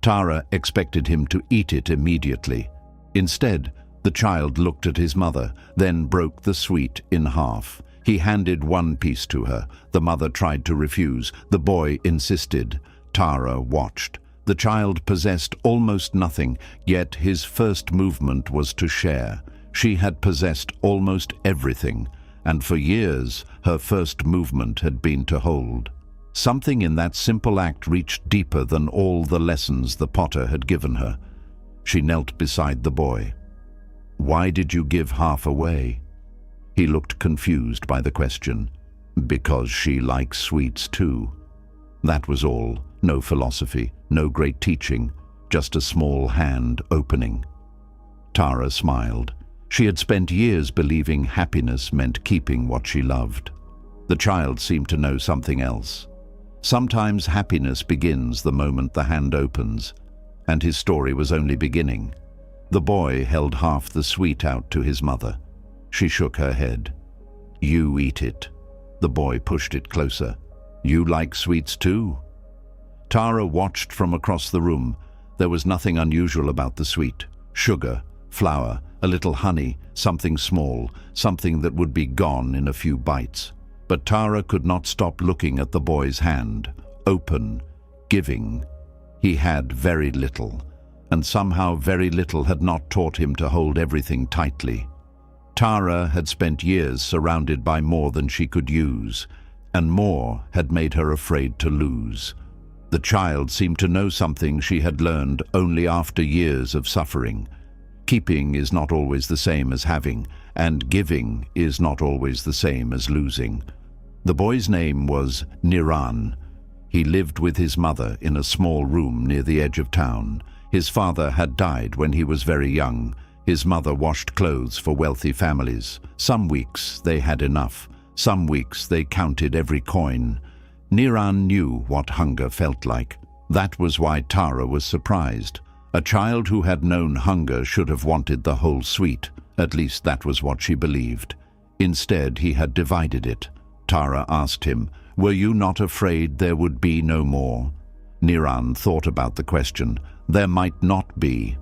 Tara expected him to eat it immediately. Instead, the child looked at his mother, then broke the sweet in half. He handed one piece to her. The mother tried to refuse. The boy insisted. Tara watched. The child possessed almost nothing, yet his first movement was to share. She had possessed almost everything, and for years her first movement had been to hold. Something in that simple act reached deeper than all the lessons the potter had given her. She knelt beside the boy. Why did you give half away? He looked confused by the question. Because she likes sweets too. That was all. No philosophy, no great teaching, just a small hand opening. Tara smiled. She had spent years believing happiness meant keeping what she loved. The child seemed to know something else. Sometimes happiness begins the moment the hand opens, and his story was only beginning. The boy held half the sweet out to his mother. She shook her head. You eat it. The boy pushed it closer. You like sweets too? Tara watched from across the room. There was nothing unusual about the sweet. Sugar, flour, a little honey, something small, something that would be gone in a few bites. But Tara could not stop looking at the boy's hand. Open, giving. He had very little, and somehow very little had not taught him to hold everything tightly. Tara had spent years surrounded by more than she could use, and more had made her afraid to lose. The child seemed to know something she had learned only after years of suffering. Keeping is not always the same as having, and giving is not always the same as losing. The boy's name was Niran. He lived with his mother in a small room near the edge of town. His father had died when he was very young. His mother washed clothes for wealthy families. Some weeks they had enough. Some weeks they counted every coin. Niran knew what hunger felt like. That was why Tara was surprised. A child who had known hunger should have wanted the whole sweet. At least that was what she believed. Instead, he had divided it. Tara asked him, Were you not afraid there would be no more? Niran thought about the question. There might not be.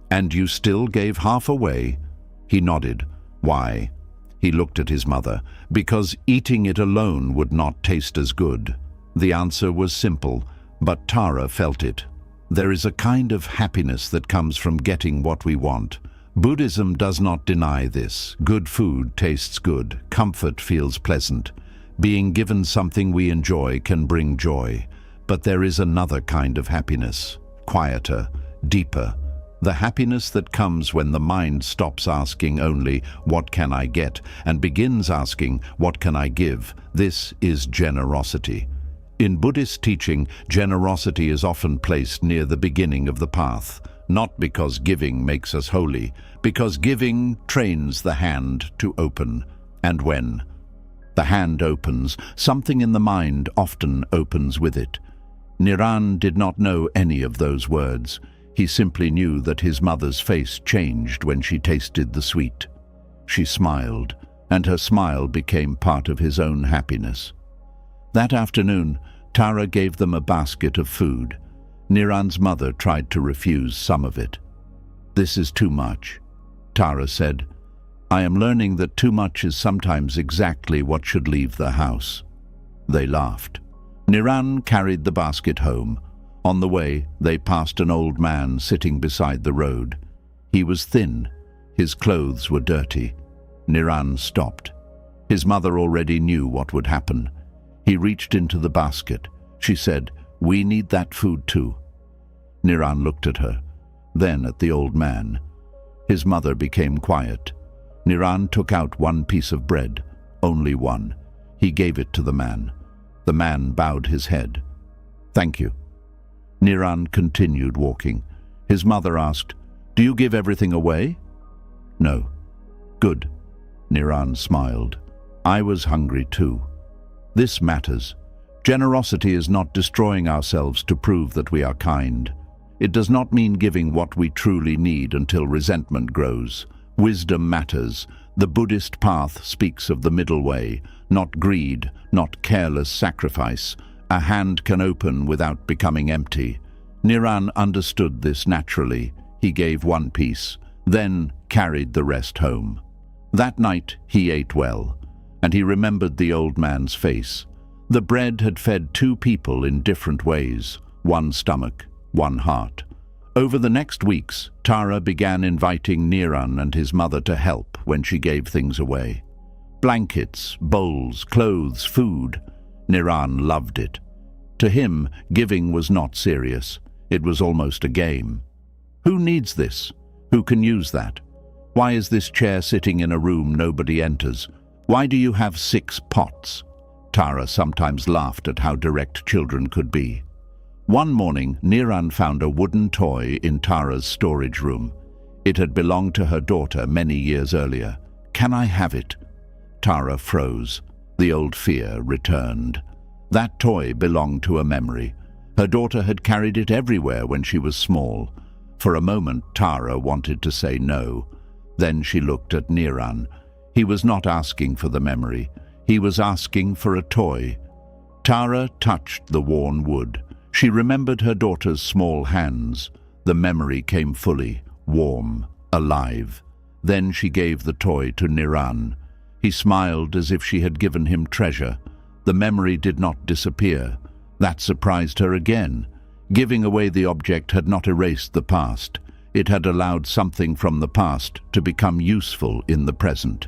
And you still gave half away? He nodded. Why? He looked at his mother. Because eating it alone would not taste as good. The answer was simple, but Tara felt it. There is a kind of happiness that comes from getting what we want. Buddhism does not deny this. Good food tastes good. Comfort feels pleasant. Being given something we enjoy can bring joy. But there is another kind of happiness, quieter, deeper. The happiness that comes when the mind stops asking only, what can I get, and begins asking, what can I give? This is generosity. In Buddhist teaching, generosity is often placed near the beginning of the path, not because giving makes us holy, because giving trains the hand to open. And when the hand opens, something in the mind often opens with it. Niran did not know any of those words. He simply knew that his mother's face changed when she tasted the sweet. She smiled, and her smile became part of his own happiness. That afternoon, Tara gave them a basket of food. Niran's mother tried to refuse some of it. This is too much, Tara said. I am learning that too much is sometimes exactly what should leave the house. They laughed. Niran carried the basket home. On the way, they passed an old man sitting beside the road. He was thin. His clothes were dirty. Niran stopped. His mother already knew what would happen. He reached into the basket. She said, "We need that food too." Niran looked at her, then at the old man. His mother became quiet. Niran took out one piece of bread, only one. He gave it to the man. The man bowed his head. "Thank you." Niran continued walking. His mother asked, "Do you give everything away?" "No." "Good." Niran smiled. "I was hungry too." This matters. Generosity is not destroying ourselves to prove that we are kind. It does not mean giving what we truly need until resentment grows. Wisdom matters. The Buddhist path speaks of the middle way, not greed, not careless sacrifice. A hand can open without becoming empty. Niran understood this naturally. He gave one piece, then carried the rest home. That night he ate well, and he remembered the old man's face. The bread had fed two people in different ways, one stomach, one heart. Over the next weeks, Tara began inviting Niran and his mother to help when she gave things away. Blankets, bowls, clothes, food. Niran loved it. To him, giving was not serious. It was almost a game. Who needs this? Who can use that? Why is this chair sitting in a room nobody enters? Why do you have 6 pots? Tara sometimes laughed at how direct children could be. One morning, Niran found a wooden toy in Tara's storage room. It had belonged to her daughter many years earlier. "Can I have it?" Tara froze. The old fear returned. That toy belonged to a memory. Her daughter had carried it everywhere when she was small. For a moment, Tara wanted to say no. Then she looked at Niran. He was not asking for the memory. He was asking for a toy. Tara touched the worn wood. She remembered her daughter's small hands. The memory came fully, warm, alive. Then she gave the toy to Niran. He smiled as if she had given him treasure. The memory did not disappear. That surprised her again. Giving away the object had not erased the past. It had allowed something from the past to become useful in the present.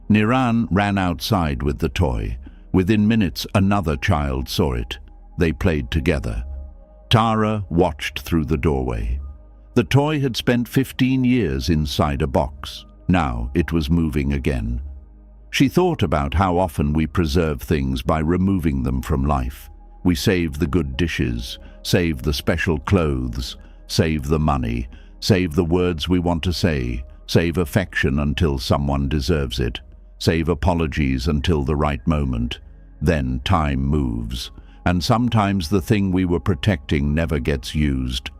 Niran ran outside with the toy. Within minutes, another child saw it. They played together. Tara watched through the doorway. The toy had spent 15 years inside a box. Now it was moving again. She thought about how often we preserve things by removing them from life. We save the good dishes, save the special clothes, save the money, save the words we want to say, save affection until someone deserves it, save apologies until the right moment. Then time moves, and sometimes the thing we were protecting never gets used.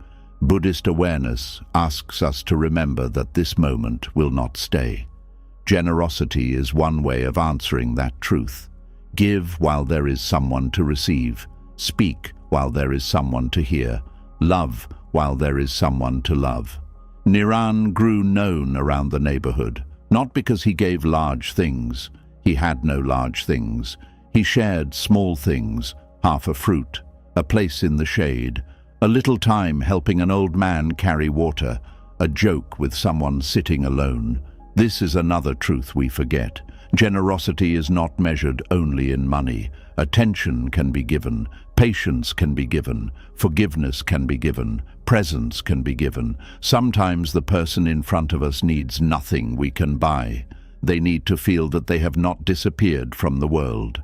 Buddhist awareness asks us to remember that this moment will not stay. Generosity is one way of answering that truth. Give while there is someone to receive. Speak while there is someone to hear. Love while there is someone to love. Niran grew known around the neighborhood, not because he gave large things. He had no large things. He shared small things, half a fruit, a place in the shade, a little time helping an old man carry water, a joke with someone sitting alone. This is another truth we forget. Generosity is not measured only in money. Attention can be given, patience can be given, forgiveness can be given, presence can be given. Sometimes the person in front of us needs nothing we can buy. They need to feel that they have not disappeared from the world.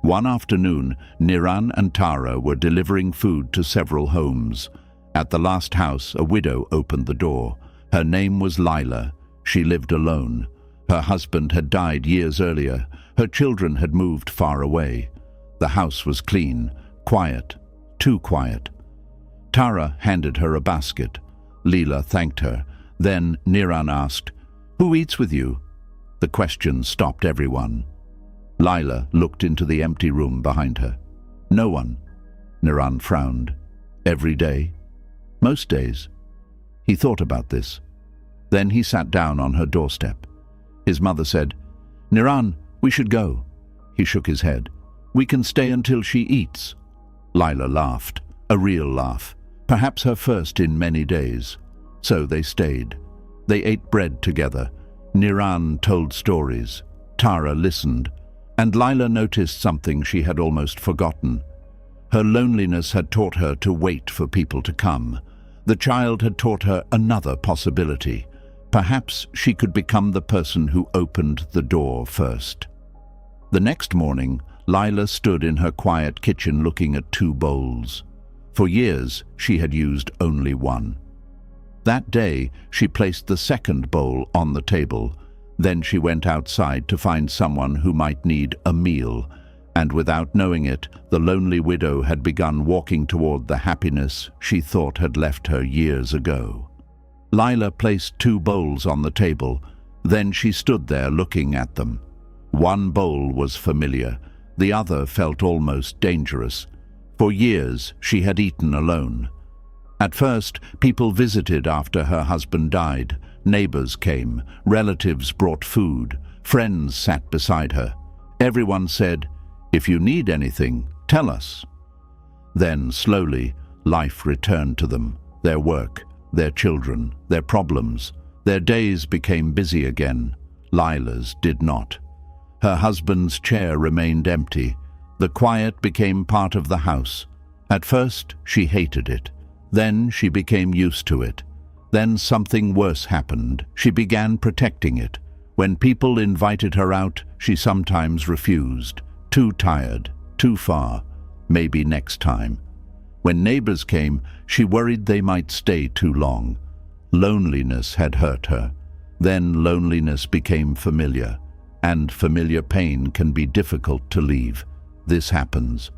One afternoon, Niran and Tara were delivering food to several homes. At the last house, a widow opened the door. Her name was Lila. She lived alone. Her husband had died years earlier. Her children had moved far away. The house was clean, quiet, too quiet. Tara handed her a basket. Lila thanked her. Then Niran asked, "Who eats with you?" The question stopped everyone. Lila looked into the empty room behind her. No one. Niran frowned. Every day? Most days. He thought about this. Then he sat down on her doorstep. His mother said, "Niran, we should go." He shook his head. "We can stay until she eats." Lila laughed, a real laugh, perhaps her first in many days. So they stayed. They ate bread together. Niran told stories. Tara listened. And Lila noticed something she had almost forgotten. Her loneliness had taught her to wait for people to come. The child had taught her another possibility. Perhaps she could become the person who opened the door first. The next morning, Lila stood in her quiet kitchen looking at 2 bowls. For years, she had used only one. That day, she placed the second bowl on the table. Then she went outside to find someone who might need a meal, and without knowing it, the lonely widow had begun walking toward the happiness she thought had left her years ago. Lila placed 2 bowls on the table. Then she stood there looking at them. One bowl was familiar. The other felt almost dangerous. For years, she had eaten alone. At first, people visited after her husband died. Neighbors came, relatives brought food, friends sat beside her. Everyone said, "If you need anything, tell us." Then, slowly, life returned to them, their work, their children, their problems. Their days became busy again. Lila's did not. Her husband's chair remained empty. The quiet became part of the house. At first, she hated it. Then she became used to it. Then something worse happened. She began protecting it. When people invited her out, she sometimes refused. Too tired, too far, maybe next time. When neighbors came, she worried they might stay too long. Loneliness had hurt her. Then loneliness became familiar, and familiar pain can be difficult to leave. This happens.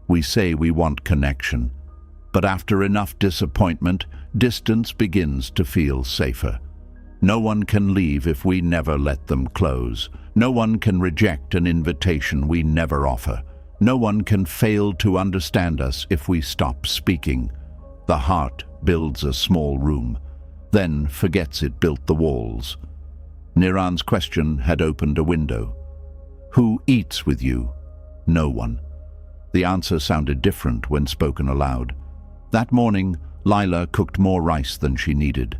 We say we want connection, but after enough disappointment, distance begins to feel safer. No one can leave if we never let them close. No one can reject an invitation we never offer. No one can fail to understand us if we stop speaking. The heart builds a small room, then forgets it built the walls. Niran's question had opened a window. Who eats with you? No one. The answer sounded different when spoken aloud. That morning, Lila cooked more rice than she needed.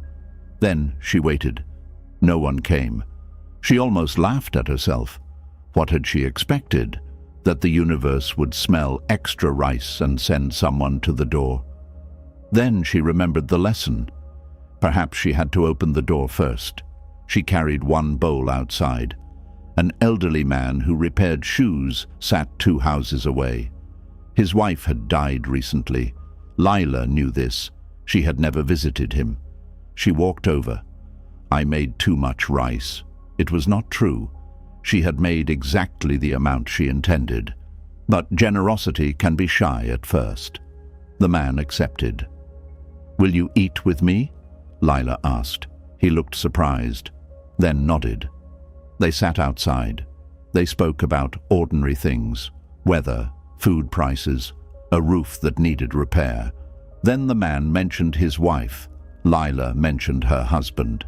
Then she waited. No one came. She almost laughed at herself. What had she expected? That the universe would smell extra rice and send someone to the door? Then she remembered the lesson. Perhaps she had to open the door first. She carried one bowl outside. An elderly man who repaired shoes sat 2 houses away. His wife had died recently. Lila knew this. She had never visited him. She walked over. I made too much rice. It was not true. She had made exactly the amount she intended. But generosity can be shy at first. The man accepted. Will you eat with me? Lila asked. He looked surprised, then nodded. They sat outside. They spoke about ordinary things: weather, food prices, a roof that needed repair. Then the man mentioned his wife. Lila mentioned her husband.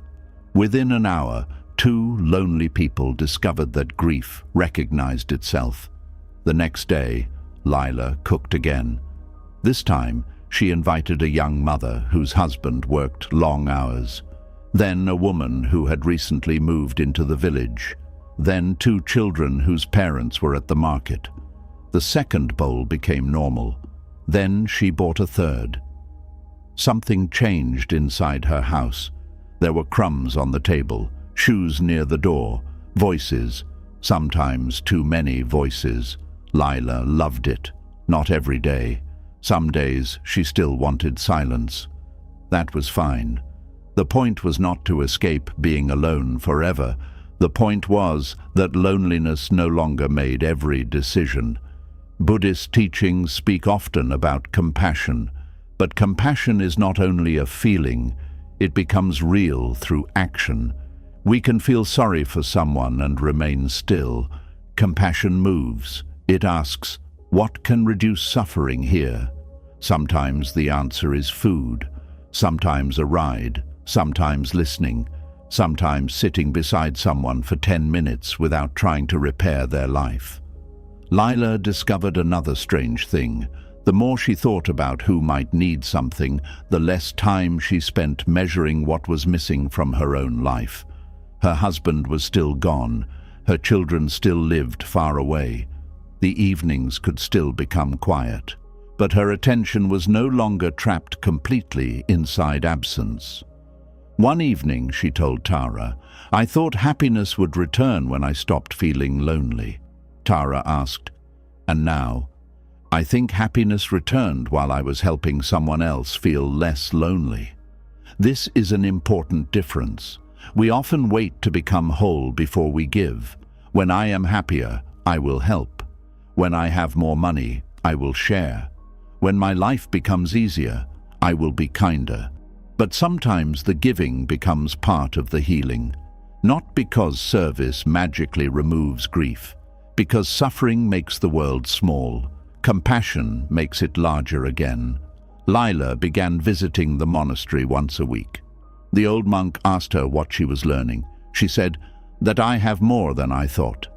Within an hour, two lonely people discovered that grief recognized itself. The next day, Lila cooked again. This time, she invited a young mother whose husband worked long hours. Then a woman who had recently moved into the village. Then two children whose parents were at the market. The second bowl became normal. Then she bought a third. Something changed inside her house. There were crumbs on the table, shoes near the door, voices, sometimes too many voices. Lila loved it. Not every day. Some days she still wanted silence. That was fine. The point was not to escape being alone forever. The point was that loneliness no longer made every decision. Buddhist teachings speak often about compassion, but compassion is not only a feeling, it becomes real through action. We can feel sorry for someone and remain still. Compassion moves. It asks, what can reduce suffering here? Sometimes the answer is food, sometimes a ride, sometimes listening, sometimes sitting beside someone for 10 minutes without trying to repair their life. Lila discovered another strange thing. The more she thought about who might need something, the less time she spent measuring what was missing from her own life. Her husband was still gone. Her children still lived far away. The evenings could still become quiet. But her attention was no longer trapped completely inside absence. One evening, she told Tara, I thought happiness would return when I stopped feeling lonely. Tara asked, and now? I think happiness returned while I was helping someone else feel less lonely. This is an important difference. We often wait to become whole before we give. When I am happier, I will help. When I have more money, I will share. When my life becomes easier, I will be kinder. But sometimes the giving becomes part of the healing. Not because service magically removes grief, because suffering makes the world small. Compassion makes it larger again. Lila began visiting the monastery once a week. The old monk asked her what she was learning. She said, that I have more than I thought.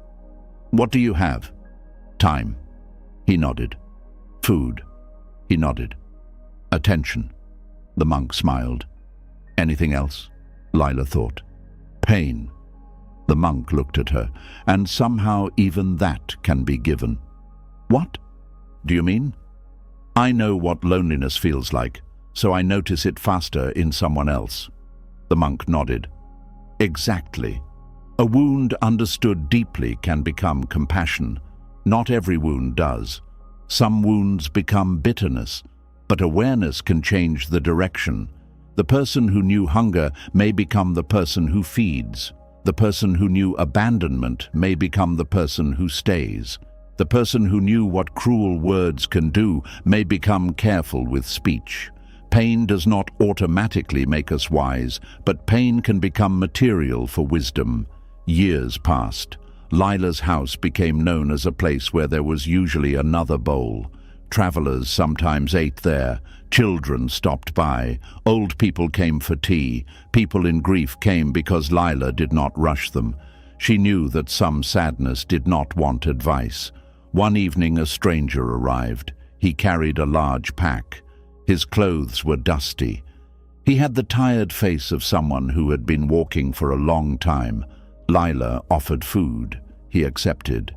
What do you have? Time. He nodded. Food. He nodded. Attention. The monk smiled. Anything else? Lila thought. Pain. The monk looked at her, and somehow even that can be given. What do you mean? I know what loneliness feels like, so I notice it faster in someone else. The monk nodded. Exactly. A wound understood deeply can become compassion. Not every wound does. Some wounds become bitterness, but awareness can change the direction. The person who knew hunger may become the person who feeds. The person who knew abandonment may become the person who stays. The person who knew what cruel words can do may become careful with speech. Pain does not automatically make us wise, but pain can become material for wisdom. Years passed. Lila's house became known as a place where there was usually another bowl. Travelers sometimes ate there. Children stopped by. Old people came for tea. People in grief came because Lila did not rush them. She knew that some sadness did not want advice. One evening a stranger arrived. He carried a large pack. His clothes were dusty. He had the tired face of someone who had been walking for a long time. Lila offered food. He accepted.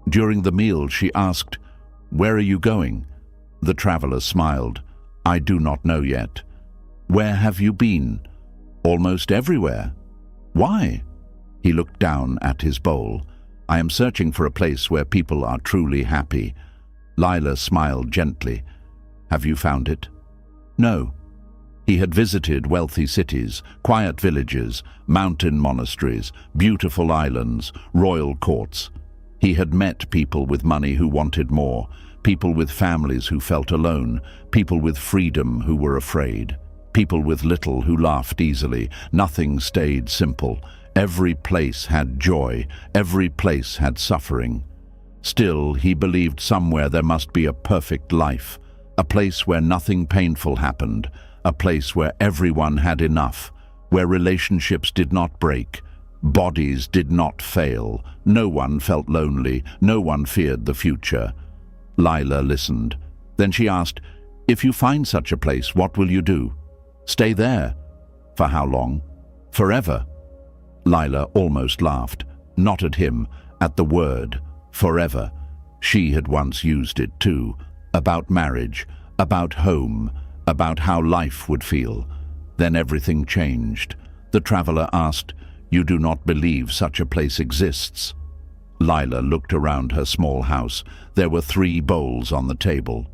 During the meal she asked, "Where are you going?" The traveler smiled. "I do not know yet." "Where have you been?" "Almost everywhere." "Why?" He looked down at his bowl. "I am searching for a place where people are truly happy." Lila smiled gently. "Have you found it?" "No." He had visited wealthy cities, quiet villages, mountain monasteries, beautiful islands, royal courts. He had met people with money who wanted more, people with families who felt alone, people with freedom who were afraid, people with little who laughed easily. Nothing stayed simple. Every place had joy, every place had suffering. Still, he believed somewhere there must be a perfect life, a place where nothing painful happened, a place where everyone had enough, where relationships did not break, bodies did not fail, no one felt lonely, no one feared the future. Lila listened. Then she asked, "If you find such a place, what will you do? Stay there? For how long? Forever?" Lila almost laughed, not at him, at the word, forever. She had once used it too, about marriage, about home, about how life would feel. Then everything changed. The traveler asked, "You do not believe such a place exists?" Lila looked around her small house. There were 3 bowls on the table.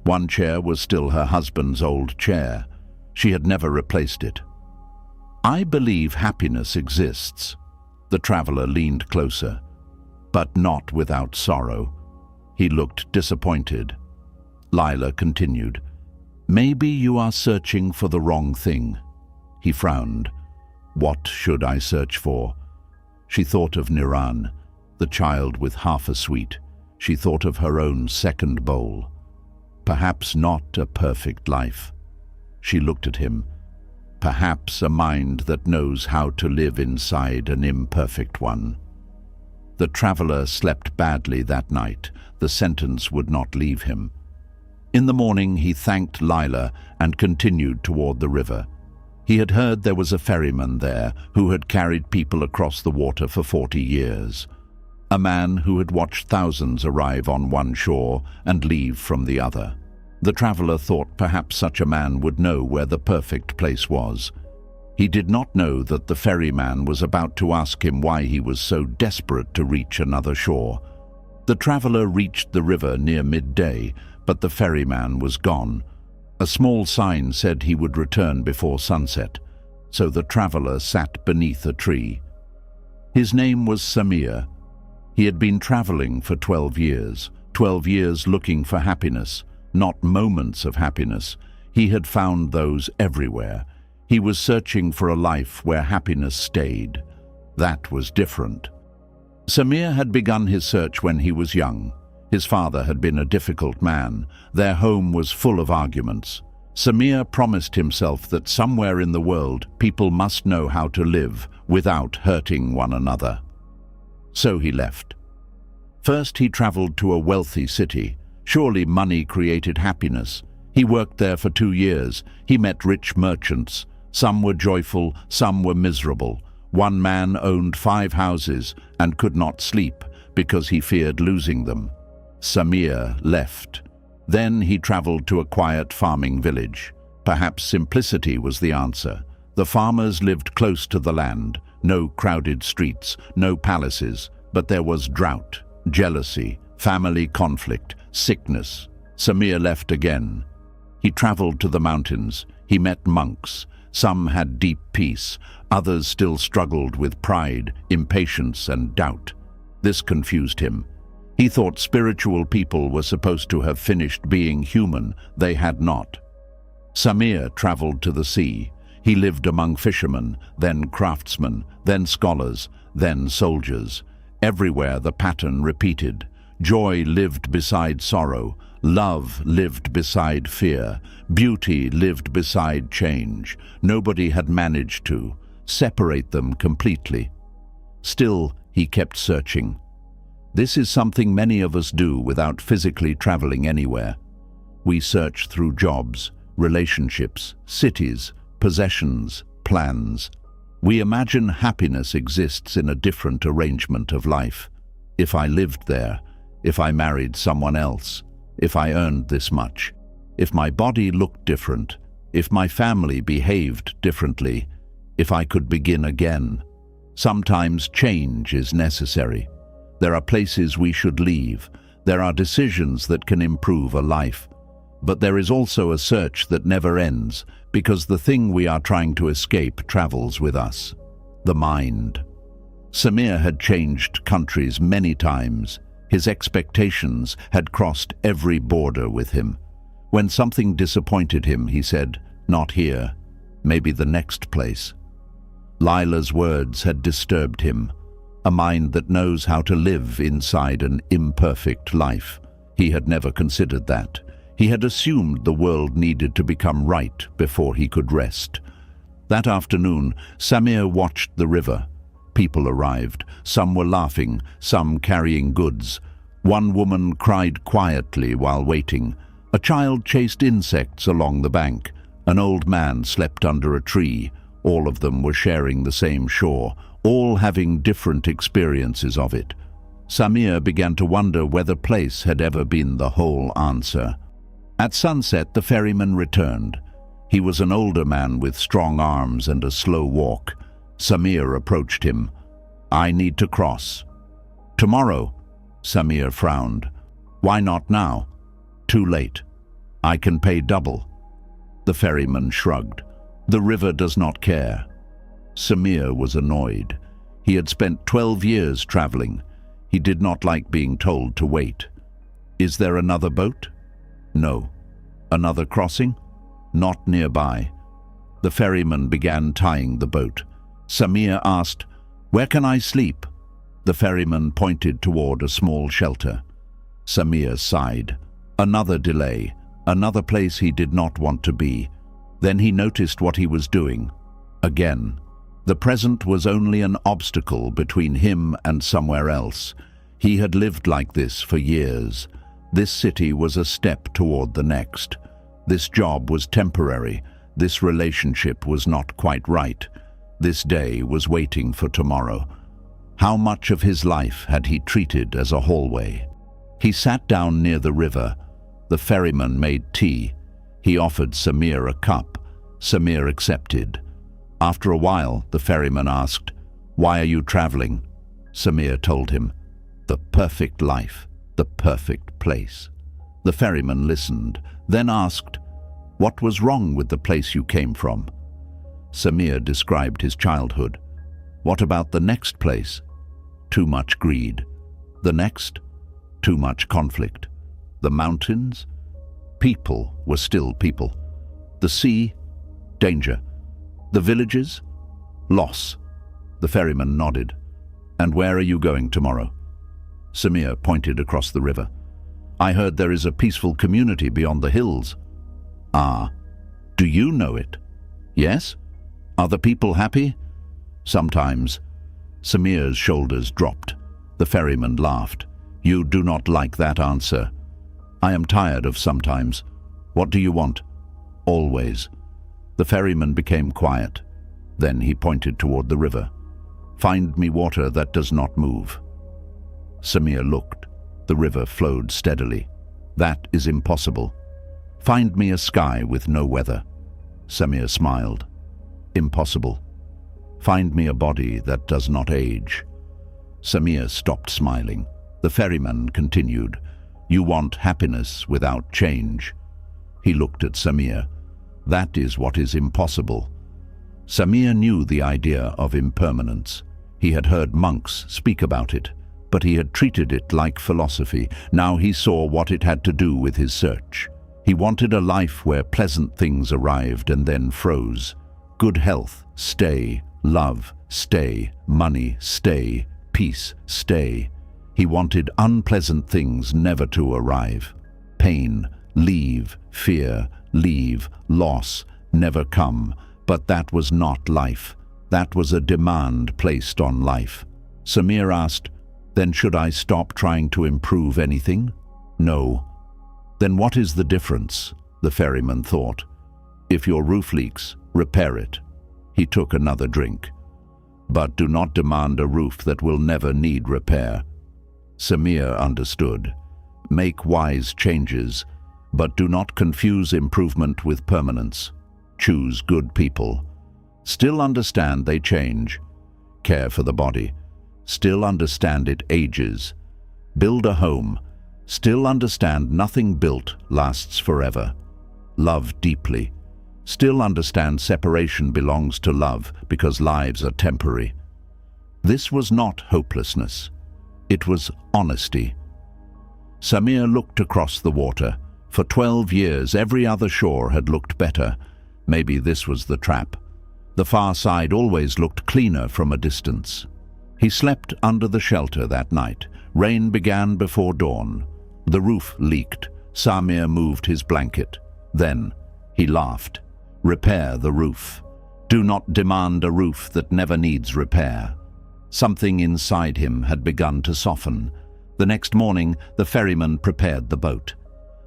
One chair was still her husband's old chair. She had never replaced it. "I believe happiness exists." The traveler leaned closer, but not without sorrow. He looked disappointed. Lila continued, "Maybe you are searching for the wrong thing." He frowned. "What should I search for?" She thought of Niran, the child with half a sweet. She thought of her own second bowl. Perhaps not a perfect life. She looked at him. Perhaps a mind that knows how to live inside an imperfect one. The traveler slept badly that night. The sentence would not leave him. In the morning he thanked Lila and continued toward the river. He had heard there was a ferryman there who had carried people across the water for 40 years. A man who had watched thousands arrive on one shore and leave from the other. The traveler thought perhaps such a man would know where the perfect place was. He did not know that the ferryman was about to ask him why he was so desperate to reach another shore. The traveler reached the river near midday, but the ferryman was gone. A small sign said he would return before sunset, so the traveler sat beneath a tree. His name was Samir. He had been traveling for 12 years, 12 years looking for happiness, not moments of happiness. He had found those everywhere. He was searching for a life where happiness stayed. That was different. Samir had begun his search when he was young. His father had been a difficult man. Their home was full of arguments. Samir promised himself that somewhere in the world people must know how to live without hurting one another. So he left. First he traveled to a wealthy city. Surely money created happiness. He worked there for 2 years. He met rich merchants. Some were joyful, some were miserable. One man owned 5 houses and could not sleep because he feared losing them. Samir left. Then he traveled to a quiet farming village. Perhaps simplicity was the answer. The farmers lived close to the land. No crowded streets, no palaces, but there was drought, jealousy, family conflict, sickness. Samir left again. He traveled to the mountains. He met monks. Some had deep peace. Others still struggled with pride, impatience, and doubt. This confused him. He thought spiritual people were supposed to have finished being human. They had not. Samir traveled to the sea. He lived among fishermen, then craftsmen, then scholars, then soldiers. Everywhere the pattern repeated. Joy lived beside sorrow. Love lived beside fear. Beauty lived beside change. Nobody had managed to separate them completely. Still, he kept searching. This is something many of us do without physically traveling anywhere. We search through jobs, relationships, cities, possessions, plans. We imagine happiness exists in a different arrangement of life. If I lived there, if I married someone else, if I earned this much, if my body looked different, if my family behaved differently, if I could begin again. Sometimes change is necessary. There are places we should leave. There are decisions that can improve a life. But there is also a search that never ends, because the thing we are trying to escape travels with us. The mind. Samir had changed countries many times. His expectations had crossed every border with him. When something disappointed him, he said, "Not here. Maybe the next place." Lila's words had disturbed him, a mind that knows how to live inside an imperfect life. He had never considered that. He had assumed the world needed to become right before he could rest. That afternoon, Samir watched the river. People arrived. Some were laughing, some carrying goods. One woman cried quietly while waiting. A child chased insects along the bank. An old man slept under a tree. All of them were sharing the same shore, all having different experiences of it. Samir began to wonder whether place had ever been the whole answer. At sunset, the ferryman returned. He was an older man with strong arms and a slow walk. Samir approached him. "I need to cross." "Tomorrow," Samir frowned. "Why not now?" "Too late. I can pay double." The ferryman shrugged. "The river does not care." Samir was annoyed. He had spent 12 years traveling. He did not like being told to wait. "Is there another boat?" "No." "Another crossing?" "Not nearby." The ferryman began tying the boat. Samir asked, "Where can I sleep?" The ferryman pointed toward a small shelter. Samir sighed. Another delay, another place he did not want to be. Then he noticed what he was doing. Again. The present was only an obstacle between him and somewhere else. He had lived like this for years. This city was a step toward the next. This job was temporary. This relationship was not quite right. This day was waiting for tomorrow. How much of his life had he treated as a hallway? He sat down near the river. The ferryman made tea. He offered Samir a cup. Samir accepted. After a while, the ferryman asked, "Why are you traveling?" Samir told him, "The perfect life, the perfect place." The ferryman listened, then asked, "What was wrong with the place you came from?" Samir described his childhood. "What about the next place?" "Too much greed." "The next?" "Too much conflict." "The mountains?" "People were still people." "The sea?" "Danger." "The villages?" "Loss." The ferryman nodded. "And where are you going tomorrow?" Samir pointed across the river. "I heard there is a peaceful community beyond the hills." "Ah, do you know it?" "Yes." "Are the people happy?" "Sometimes." Samir's shoulders dropped. The ferryman laughed. "You do not like that answer." "I am tired of sometimes." "What do you want?" "Always." The ferryman became quiet. Then he pointed toward the river. "Find me water that does not move." Samir looked. The river flowed steadily. "That is impossible." "Find me a sky with no weather." Samir smiled. "Impossible." "Find me a body that does not age." Samir stopped smiling. The ferryman continued. "You want happiness without change." He looked at Samir. "That is what is impossible." Samir knew the idea of impermanence. He had heard monks speak about it, but he had treated it like philosophy. Now he saw what it had to do with his search. He wanted a life where pleasant things arrived and then froze. Good health, stay. Love, stay. Money, stay. Peace, stay. He wanted unpleasant things never to arrive. Pain, leave. Fear, leave. Loss, never come. But that was not life. That was a demand placed on life. Samir asked, "Then should I stop trying to improve anything?" "No." "Then what is the difference?" the ferryman thought. "If your roof leaks, repair it." He took another drink. "But do not demand a roof that will never need repair." Samir understood. Make wise changes, but do not confuse improvement with permanence. Choose good people. Still understand they change. Care for the body. Still understand it ages. Build a home. Still understand nothing built lasts forever. Love deeply. Still understand separation belongs to love because lives are temporary. This was not hopelessness. It was honesty. Samir looked across the water. For 12 years, every other shore had looked better. Maybe this was the trap. The far side always looked cleaner from a distance. He slept under the shelter that night. Rain began before dawn. The roof leaked. Samir moved his blanket. Then he laughed. Repair the roof. Do not demand a roof that never needs repair. Something inside him had begun to soften. The next morning, the ferryman prepared the boat.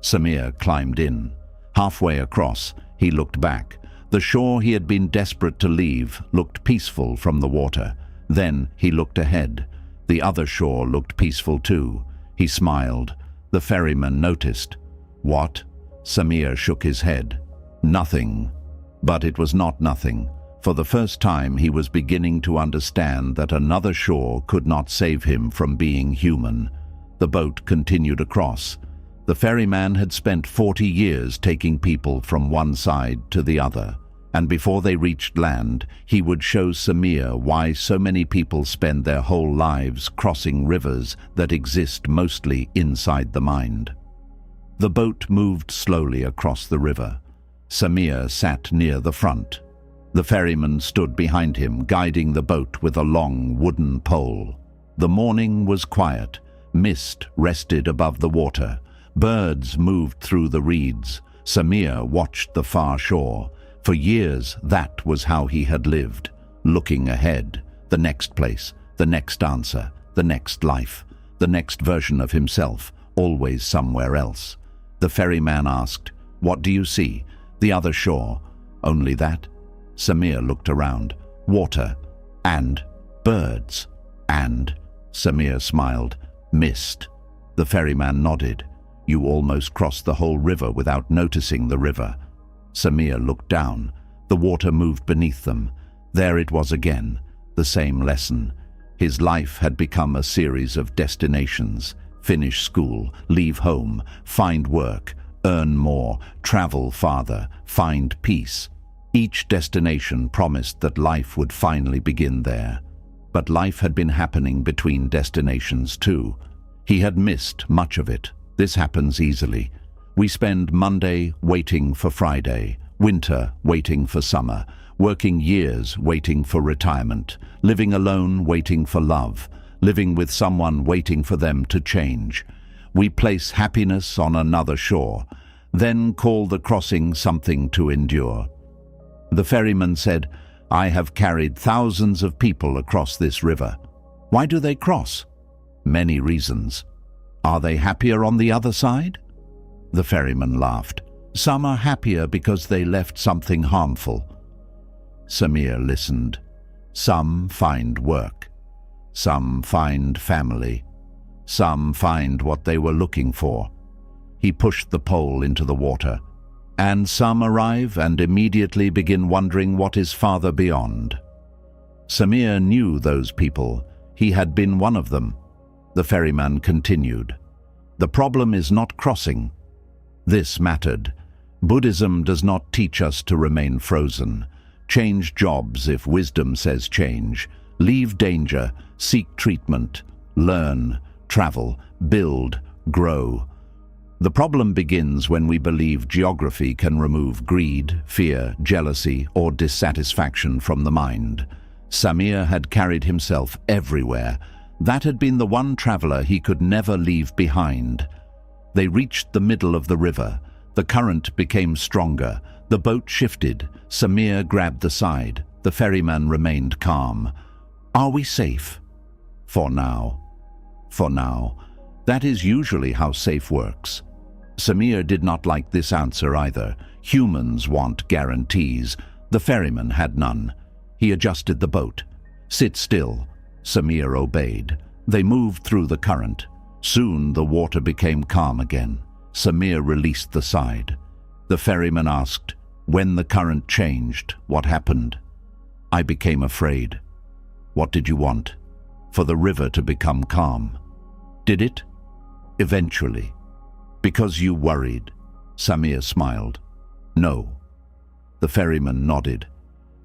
Samir climbed in. Halfway across, he looked back. The shore he had been desperate to leave looked peaceful from the water. Then he looked ahead. The other shore looked peaceful too. He smiled. The ferryman noticed. What? Samir shook his head. Nothing. But it was not nothing. For the first time, he was beginning to understand that another shore could not save him from being human. The boat continued across. The ferryman had spent 40 years taking people from one side to the other. And before they reached land, he would show Samir why so many people spend their whole lives crossing rivers that exist mostly inside the mind. The boat moved slowly across the river. Samir sat near the front. The ferryman stood behind him, guiding the boat with a long wooden pole. The morning was quiet. Mist rested above the water. Birds moved through the reeds. Samir watched the far shore. For years, that was how he had lived, looking ahead, the next place, the next answer, the next life, the next version of himself, always somewhere else. The ferryman asked, "What do you see?" "The other shore." "Only that?" Samir looked around. "Water, and birds, and..." Samir smiled. "Mist." The ferryman nodded. "You almost crossed the whole river without noticing the river." Samir looked down. The water moved beneath them. There it was again, the same lesson. His life had become a series of destinations. Finish school, leave home, find work, earn more, travel farther, find peace. Each destination promised that life would finally begin there. But life had been happening between destinations too. He had missed much of it. This happens easily. We spend Monday waiting for Friday, winter waiting for summer, working years waiting for retirement, living alone waiting for love, living with someone waiting for them to change. We place happiness on another shore, then call the crossing something to endure. The ferryman said, "I have carried thousands of people across this river." "Why do they cross?" "Many reasons." "Are they happier on the other side?" The ferryman laughed. "Some are happier because they left something harmful." Samir listened. Some find work. Some find family. Some find what they were looking for. He pushed the pole into the water. And some arrive and immediately begin wondering what is farther beyond. Samir knew those people. He had been one of them. The ferryman continued. "The problem is not crossing." This mattered. Buddhism does not teach us to remain frozen. Change jobs if wisdom says change. Leave danger, seek treatment, learn, travel, build, grow. The problem begins when we believe geography can remove greed, fear, jealousy, or dissatisfaction from the mind. Samir had carried himself everywhere. That had been the one traveler he could never leave behind. They reached the middle of the river. The current became stronger. The boat shifted. Samir grabbed the side. The ferryman remained calm. "Are we safe?" "For now." "For now." That is usually how safe works. Samir did not like this answer either. Humans want guarantees. The ferryman had none. He adjusted the boat. "Sit still." Samir obeyed. They moved through the current. Soon the water became calm again. Samir released the side. The ferryman asked, "When the current changed, what happened?" "I became afraid." "What did you want?" "For the river to become calm." "Did it?" "Eventually." "Because you worried?" Samir smiled. "No." The ferryman nodded.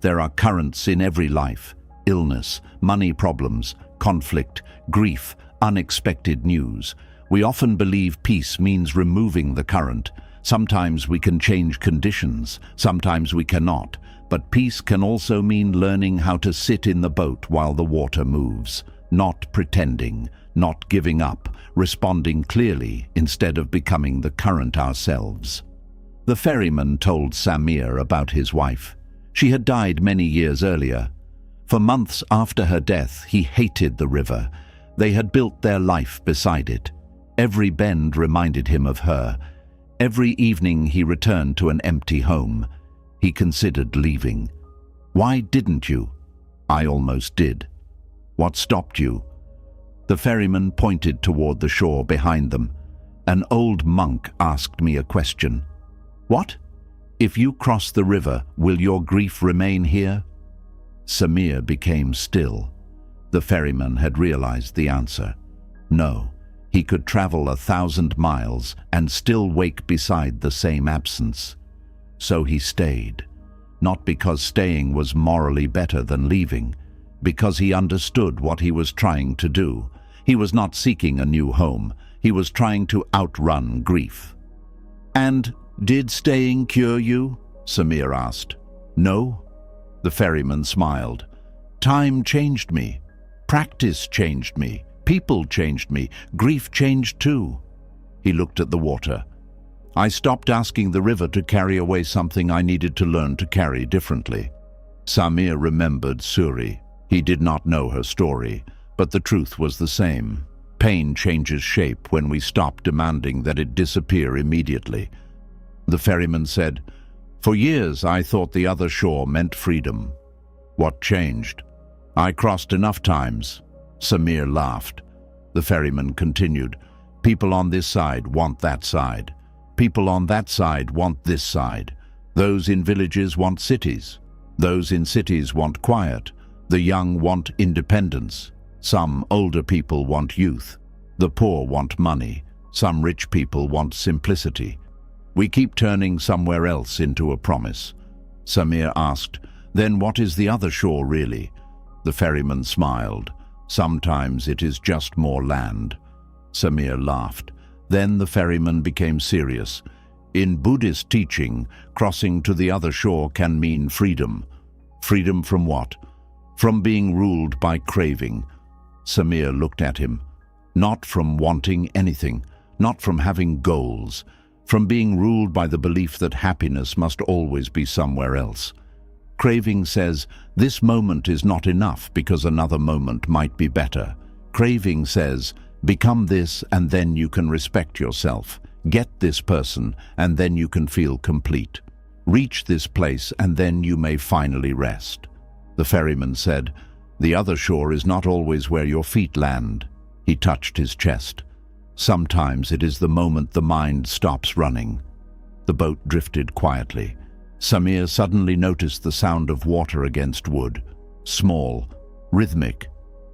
"There are currents in every life. Illness, money problems, conflict, grief, unexpected news. We often believe peace means removing the current. Sometimes we can change conditions, sometimes we cannot. But peace can also mean learning how to sit in the boat while the water moves, not pretending, not giving up, responding clearly instead of becoming the current ourselves. The ferryman told Samir about his wife. She had died many years earlier. For months after her death, he hated the river. They had built their life beside it. Every bend reminded him of her. Every evening he returned to an empty home. He considered leaving. "Why didn't you?" "I almost did." "What stopped you?" The ferryman pointed toward the shore behind them. "An old monk asked me a question." "What?" "If you cross the river, will your grief remain here?" Samir became still. The ferryman had realized the answer. No, he could travel 1,000 miles and still wake beside the same absence. So he stayed, not because staying was morally better than leaving, because he understood what he was trying to do. He was not seeking a new home. He was trying to outrun grief. "And did staying cure you?" Samir asked. "No." The ferryman smiled. "Time changed me. Practice changed me. People changed me. Grief changed too." He looked at the water. "I stopped asking the river to carry away something I needed to learn to carry differently." Samir remembered Suri. He did not know her story, but the truth was the same. Pain changes shape when we stop demanding that it disappear immediately. The ferryman said, "For years I thought the other shore meant freedom." "What changed?" "I crossed enough times." Samir laughed. The ferryman continued, "People on this side want that side. People on that side want this side. Those in villages want cities. Those in cities want quiet. The young want independence. Some older people want youth. The poor want money. Some rich people want simplicity. We keep turning somewhere else into a promise." Samir asked, "Then what is the other shore really?" The ferryman smiled. "Sometimes it is just more land." Samir laughed. Then the ferryman became serious. "In Buddhist teaching, crossing to the other shore can mean freedom." "Freedom from what?" "From being ruled by craving." Samir looked at him. "Not from wanting anything, not from having goals, from being ruled by the belief that happiness must always be somewhere else. Craving says, this moment is not enough because another moment might be better. Craving says, become this and then you can respect yourself. Get this person and then you can feel complete. Reach this place and then you may finally rest." The ferryman said, "The other shore is not always where your feet land." He touched his chest. "Sometimes it is the moment the mind stops running." The boat drifted quietly. Samir suddenly noticed the sound of water against wood. Small, rhythmic.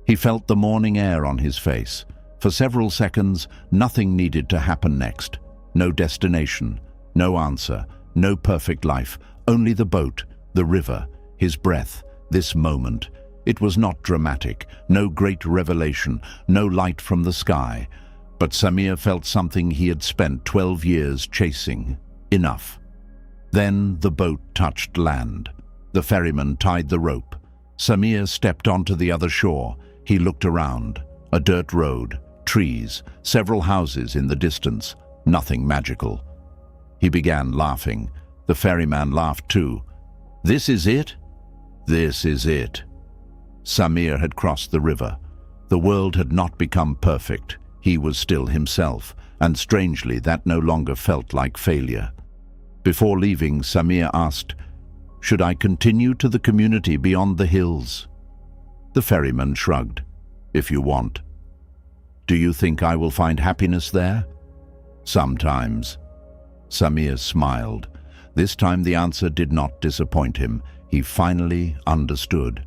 He felt the morning air on his face. For several seconds, nothing needed to happen next. No destination, no answer, no perfect life. Only the boat, the river, his breath, this moment. It was not dramatic, no great revelation, no light from the sky. But Samir felt something he had spent 12 years chasing. Enough. Then the boat touched land. The ferryman tied the rope. Samir stepped onto the other shore. He looked around. A dirt road, trees, several houses in the distance. Nothing magical. He began laughing. The ferryman laughed too. "This is it?" "This is it." Samir had crossed the river. The world had not become perfect. He was still himself, and strangely that no longer felt like failure. Before leaving, Samir asked, "Should I continue to the community beyond the hills?" The ferryman shrugged. "If you want." "Do you think I will find happiness there?" "Sometimes." Samir smiled. This time the answer did not disappoint him. He finally understood.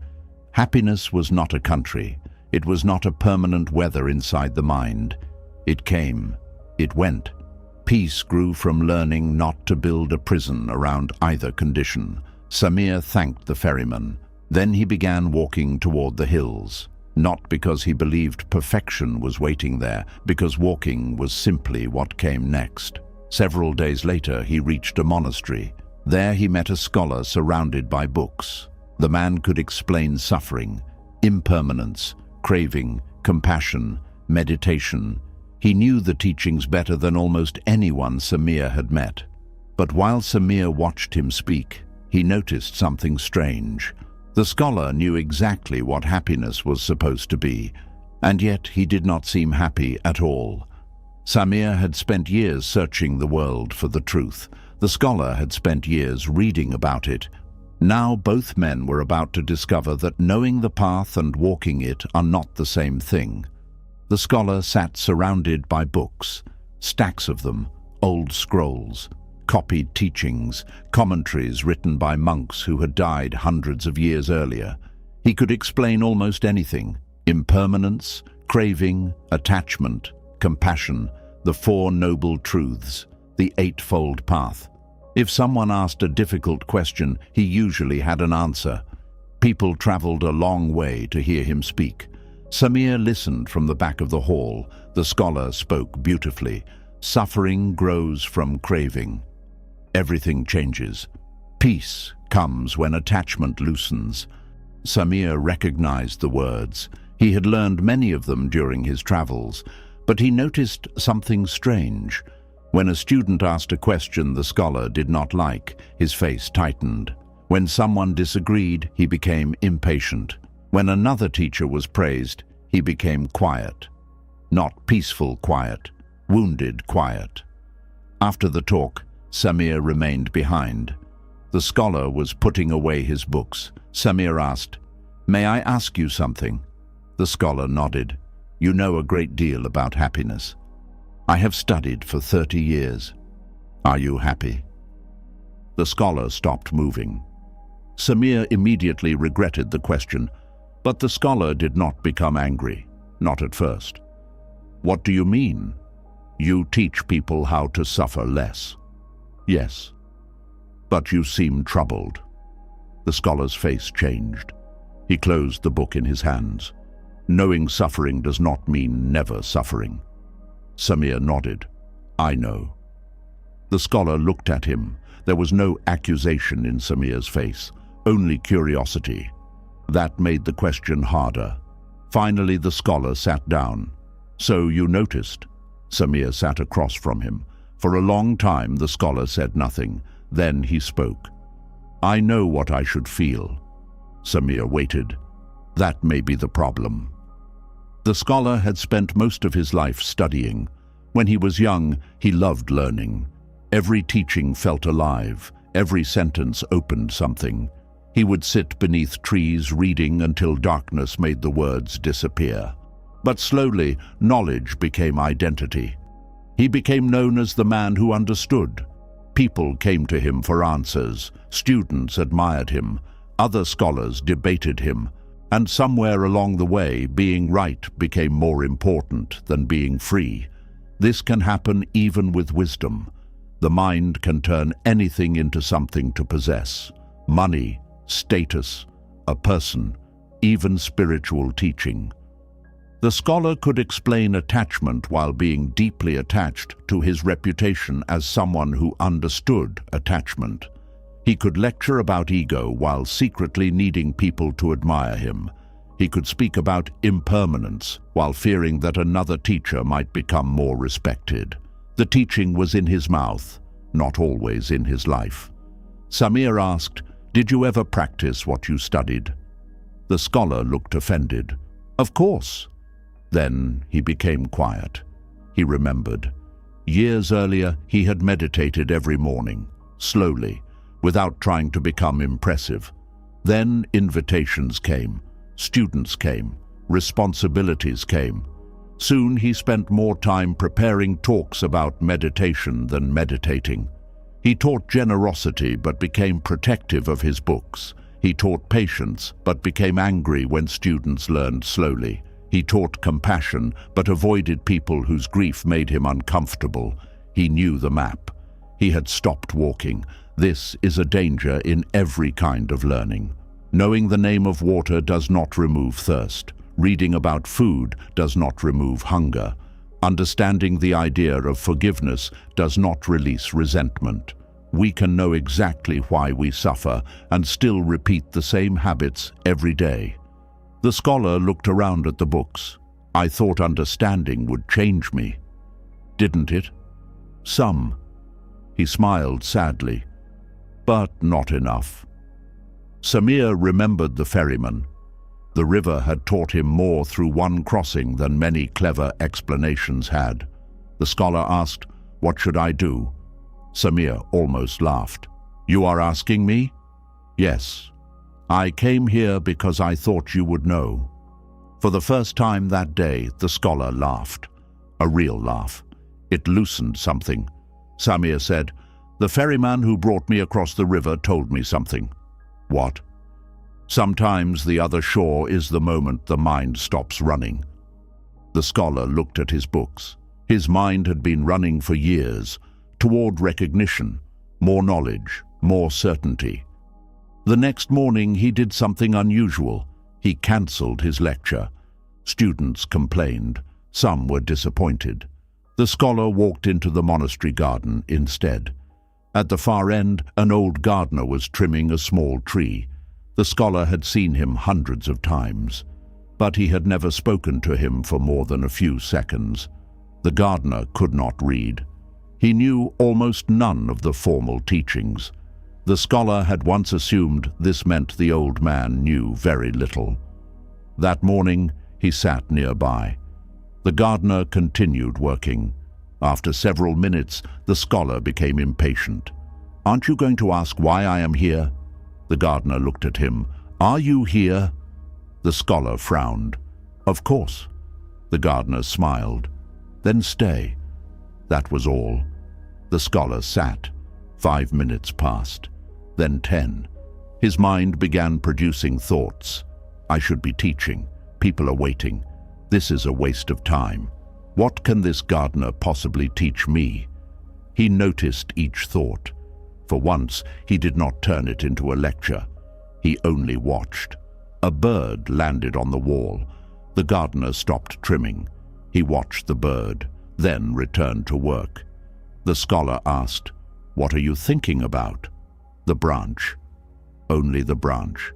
Happiness was not a country. It was not a permanent weather inside the mind. It came. It went. Peace grew from learning not to build a prison around either condition. Samir thanked the ferryman. Then he began walking toward the hills. Not because he believed perfection was waiting there, because walking was simply what came next. Several days later, he reached a monastery. There he met a scholar surrounded by books. The man could explain suffering, impermanence, craving, compassion, meditation. He knew the teachings better than almost anyone Samir had met. But while Samir watched him speak, he noticed something strange. The scholar knew exactly what happiness was supposed to be, and yet he did not seem happy at all. Samir had spent years searching the world for the truth. The scholar had spent years reading about it. Now both men were about to discover that knowing the path and walking it are not the same thing. The scholar sat surrounded by books, stacks of them, old scrolls, copied teachings, commentaries written by monks who had died hundreds of years earlier. He could explain almost anything: impermanence, craving, attachment, compassion, the Four Noble Truths, the Eightfold Path. If someone asked a difficult question, he usually had an answer. People traveled a long way to hear him speak. Samir listened from the back of the hall. The scholar spoke beautifully. Suffering grows from craving. Everything changes. Peace comes when attachment loosens. Samir recognized the words. He had learned many of them during his travels, but he noticed something strange. When a student asked a question the scholar did not like, his face tightened. When someone disagreed, he became impatient. When another teacher was praised, he became quiet. Not peaceful quiet, wounded quiet. After the talk, Samir remained behind. The scholar was putting away his books. Samir asked, "May I ask you something?" The scholar nodded. "You know a great deal about happiness." "I have studied for 30 years. Are you happy?" The scholar stopped moving. Samir immediately regretted the question, but the scholar did not become angry, not at first. "What do you mean? You teach people how to suffer less." "Yes, but you seem troubled." The scholar's face changed. He closed the book in his hands. "Knowing suffering does not mean never suffering." Samir nodded. "I know." The scholar looked at him. There was no accusation in Samir's face, only curiosity. That made the question harder. Finally, the scholar sat down. "So you noticed?" Samir sat across from him. For a long time, the scholar said nothing. Then he spoke. "I know what I should feel." Samir waited. "That may be the problem." The scholar had spent most of his life studying. When he was young, he loved learning. Every teaching felt alive. Every sentence opened something. He would sit beneath trees reading until darkness made the words disappear. But slowly, knowledge became identity. He became known as the man who understood. People came to him for answers. Students admired him. Other scholars debated him. And somewhere along the way, being right became more important than being free. This can happen even with wisdom. The mind can turn anything into something to possess. Money, status, a person, even spiritual teaching. The scholar could explain attachment while being deeply attached to his reputation as someone who understood attachment. He could lecture about ego while secretly needing people to admire him. He could speak about impermanence while fearing that another teacher might become more respected. The teaching was in his mouth, not always in his life. Samir asked, "Did you ever practice what you studied?" The scholar looked offended. "Of course." Then he became quiet. He remembered. Years earlier, he had meditated every morning, slowly, without trying to become impressive. Then invitations came, students came, responsibilities came. Soon he spent more time preparing talks about meditation than meditating. He taught generosity but became protective of his books. He taught patience but became angry when students learned slowly. He taught compassion but avoided people whose grief made him uncomfortable. He knew the map. He had stopped walking. This is a danger in every kind of learning. Knowing the name of water does not remove thirst. Reading about food does not remove hunger. Understanding the idea of forgiveness does not release resentment. we can know exactly why we suffer and still repeat the same habits every day. The scholar looked around at the books. I thought understanding would change me. Didn't it? Some. He smiled sadly. But not enough. Samir remembered the ferryman. The river had taught him more through one crossing than many clever explanations had. The scholar asked, "What should I do?" Samir almost laughed. "You are asking me?" "Yes. I came here because I thought you would know." For the first time that day, the scholar laughed. A real laugh. It loosened something. Samir said, "The ferryman who brought me across the river told me something." "What?" "Sometimes the other shore is the moment the mind stops running." The scholar looked at his books. His mind had been running for years, toward recognition, more knowledge, more certainty. The next morning he did something unusual. He cancelled his lecture. Students complained. Some were disappointed. The scholar walked into the monastery garden instead. At the far end, an old gardener was trimming a small tree. The scholar had seen him hundreds of times, but he had never spoken to him for more than a few seconds. The gardener could not read. He knew almost none of the formal teachings. The scholar had once assumed this meant the old man knew very little. That morning, he sat nearby. The gardener continued working. After several minutes, the scholar became impatient. "Aren't you going to ask why I am here?" The gardener looked at him. "Are you here?" The scholar frowned. "Of course." The gardener smiled. "Then stay." That was all. The scholar sat. 5 minutes passed. Then 10. His mind began producing thoughts. "I should be teaching. People are waiting. This is a waste of time. What can this gardener possibly teach me?" He noticed each thought. For once, he did not turn it into a lecture. He only watched. A bird landed on the wall. The gardener stopped trimming. He watched the bird, then returned to work. The scholar asked, "What are you thinking about?" "The branch." "Only the branch."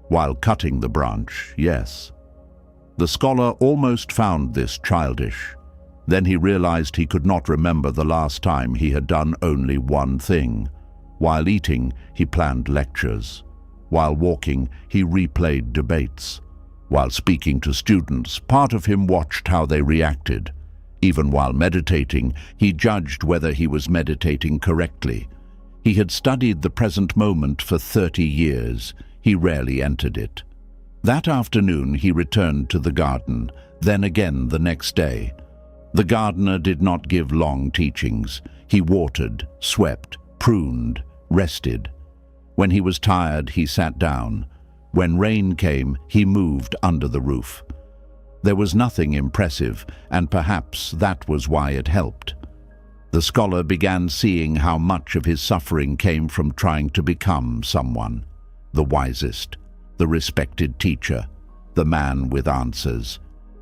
"While cutting the branch, yes." The scholar almost found this childish. Then he realized he could not remember the last time he had done only one thing. While eating, he planned lectures. While walking, he replayed debates. While speaking to students, part of him watched how they reacted. Even while meditating, he judged whether he was meditating correctly. He had studied the present moment for 30 years. He rarely entered it. That afternoon, he returned to the garden, then again the next day. The gardener did not give long teachings. He watered, swept, pruned, rested. When he was tired, he sat down. When rain came, he moved under the roof. There was nothing impressive, and perhaps that was why it helped. The scholar began seeing how much of his suffering came from trying to become someone. The wisest, the respected teacher, the man with answers.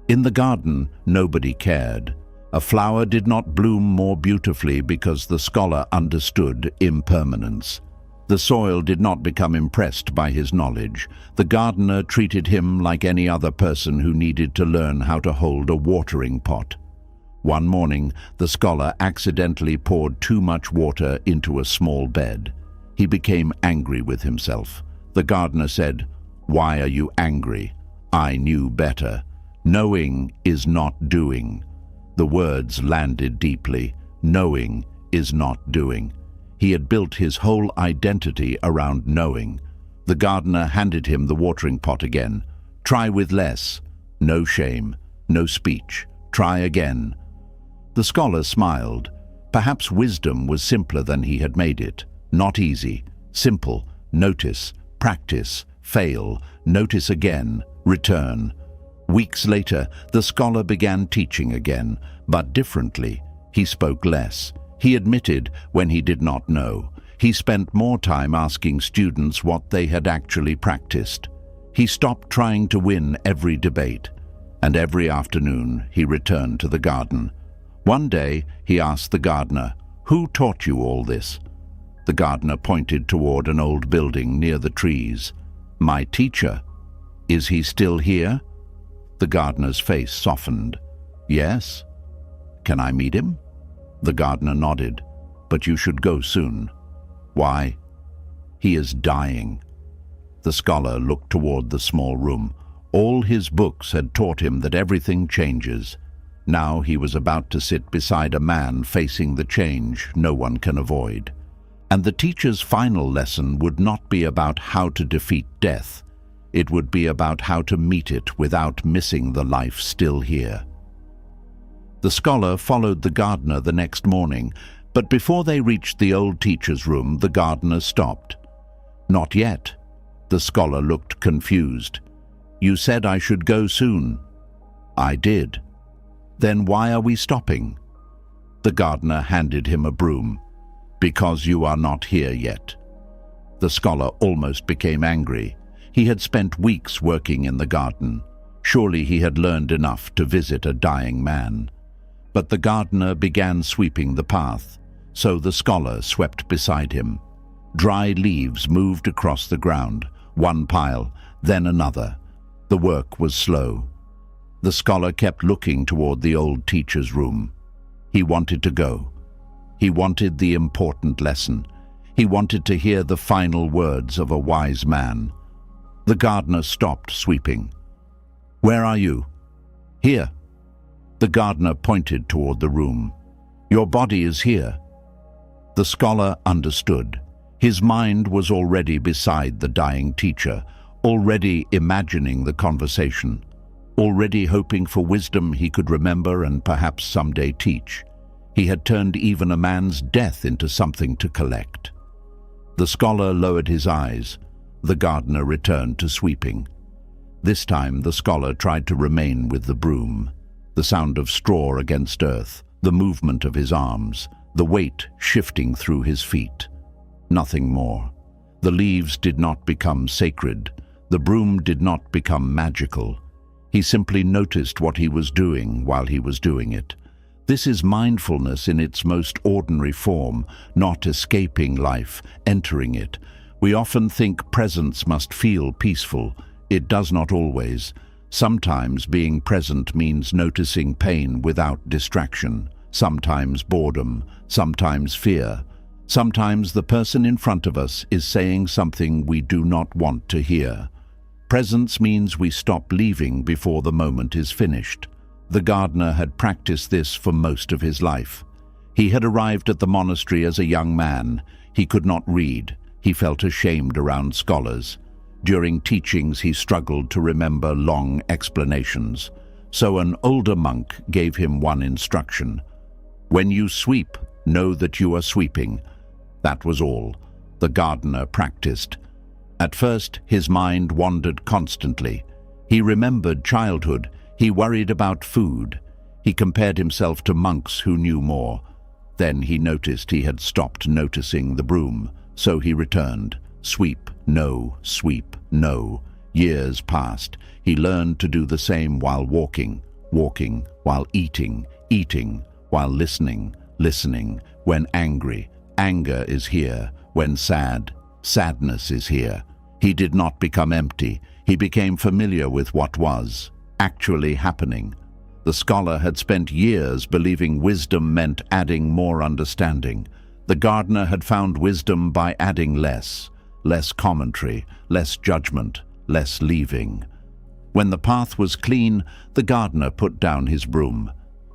In the garden, nobody cared. A flower did not bloom more beautifully because the scholar understood impermanence. The soil did not become impressed by his knowledge. The gardener treated him like any other person who needed to learn how to hold a watering pot. One morning, the scholar accidentally poured too much water into a small bed. He became angry with himself. The gardener said, "Why are you angry? I knew better. Knowing is not doing." The words landed deeply. Knowing is not doing. He had built his whole identity around knowing. The gardener handed him the watering pot again. "Try with less." No shame, no speech. "Try again." The scholar smiled. Perhaps wisdom was simpler than he had made it. Not easy. Simple. Notice. Practice. Fail. Notice again. Return. Weeks later, the scholar began teaching again, but differently. He spoke less. He admitted when he did not know. He spent more time asking students what they had actually practiced. He stopped trying to win every debate, and every afternoon he returned to the garden. One day he asked the gardener, "Who taught you all this?" The gardener pointed toward an old building near the trees. "My teacher. Is he still here?" The gardener's face softened. "Yes." "Can I meet him?" The gardener nodded. "But you should go soon." "Why?" "He is dying." The scholar looked toward the small room. All his books had taught him that everything changes. Now he was about to sit beside a man facing the change no one can avoid. And the teacher's final lesson would not be about how to defeat death. It would be about how to meet it without missing the life still here. The scholar followed the gardener the next morning, but before they reached the old teacher's room, the gardener stopped. "Not yet." The scholar looked confused. "You said I should go soon." "I did." "Then why are we stopping?" The gardener handed him a broom. "Because you are not here yet." The scholar almost became angry. He had spent weeks working in the garden. Surely he had learned enough to visit a dying man. But the gardener began sweeping the path, so the scholar swept beside him. Dry leaves moved across the ground, one pile, then another. The work was slow. The scholar kept looking toward the old teacher's room. He wanted to go. He wanted the important lesson. He wanted to hear the final words of a wise man. The gardener stopped sweeping. "Where are you?" "Here." The gardener pointed toward the room. "Your body is here." The scholar understood. His mind was already beside the dying teacher, already imagining the conversation, already hoping for wisdom he could remember and perhaps someday teach. He had turned even a man's death into something to collect. The scholar lowered his eyes. The gardener returned to sweeping. This time the scholar tried to remain with the broom. The sound of straw against earth, the movement of his arms, the weight shifting through his feet. Nothing more. The leaves did not become sacred. The broom did not become magical. He simply noticed what he was doing while he was doing it. This is mindfulness in its most ordinary form, not escaping life, entering it. We often think presence must feel peaceful. It does not always. Sometimes being present means noticing pain without distraction, sometimes boredom, sometimes fear. Sometimes the person in front of us is saying something we do not want to hear. Presence means we stop leaving before the moment is finished. The gardener had practiced this for most of his life. He had arrived at the monastery as a young man. He could not read. He felt ashamed around scholars. During teachings, he struggled to remember long explanations. So an older monk gave him one instruction. "When you sweep, know that you are sweeping." That was all. The gardener practiced. At first, his mind wandered constantly. He remembered childhood. He worried about food. He compared himself to monks who knew more. Then he noticed he had stopped noticing the broom, so he returned. Sweep, no, sweep, no. Years passed. He learned to do the same while walking, walking, while eating, eating, while listening, listening. When angry, anger is here. When sad, sadness is here. He did not become empty. He became familiar with what was actually happening. The scholar had spent years believing wisdom meant adding more understanding. The gardener had found wisdom by adding less commentary, less judgment, less leaving. When the path was clean, the gardener put down his broom.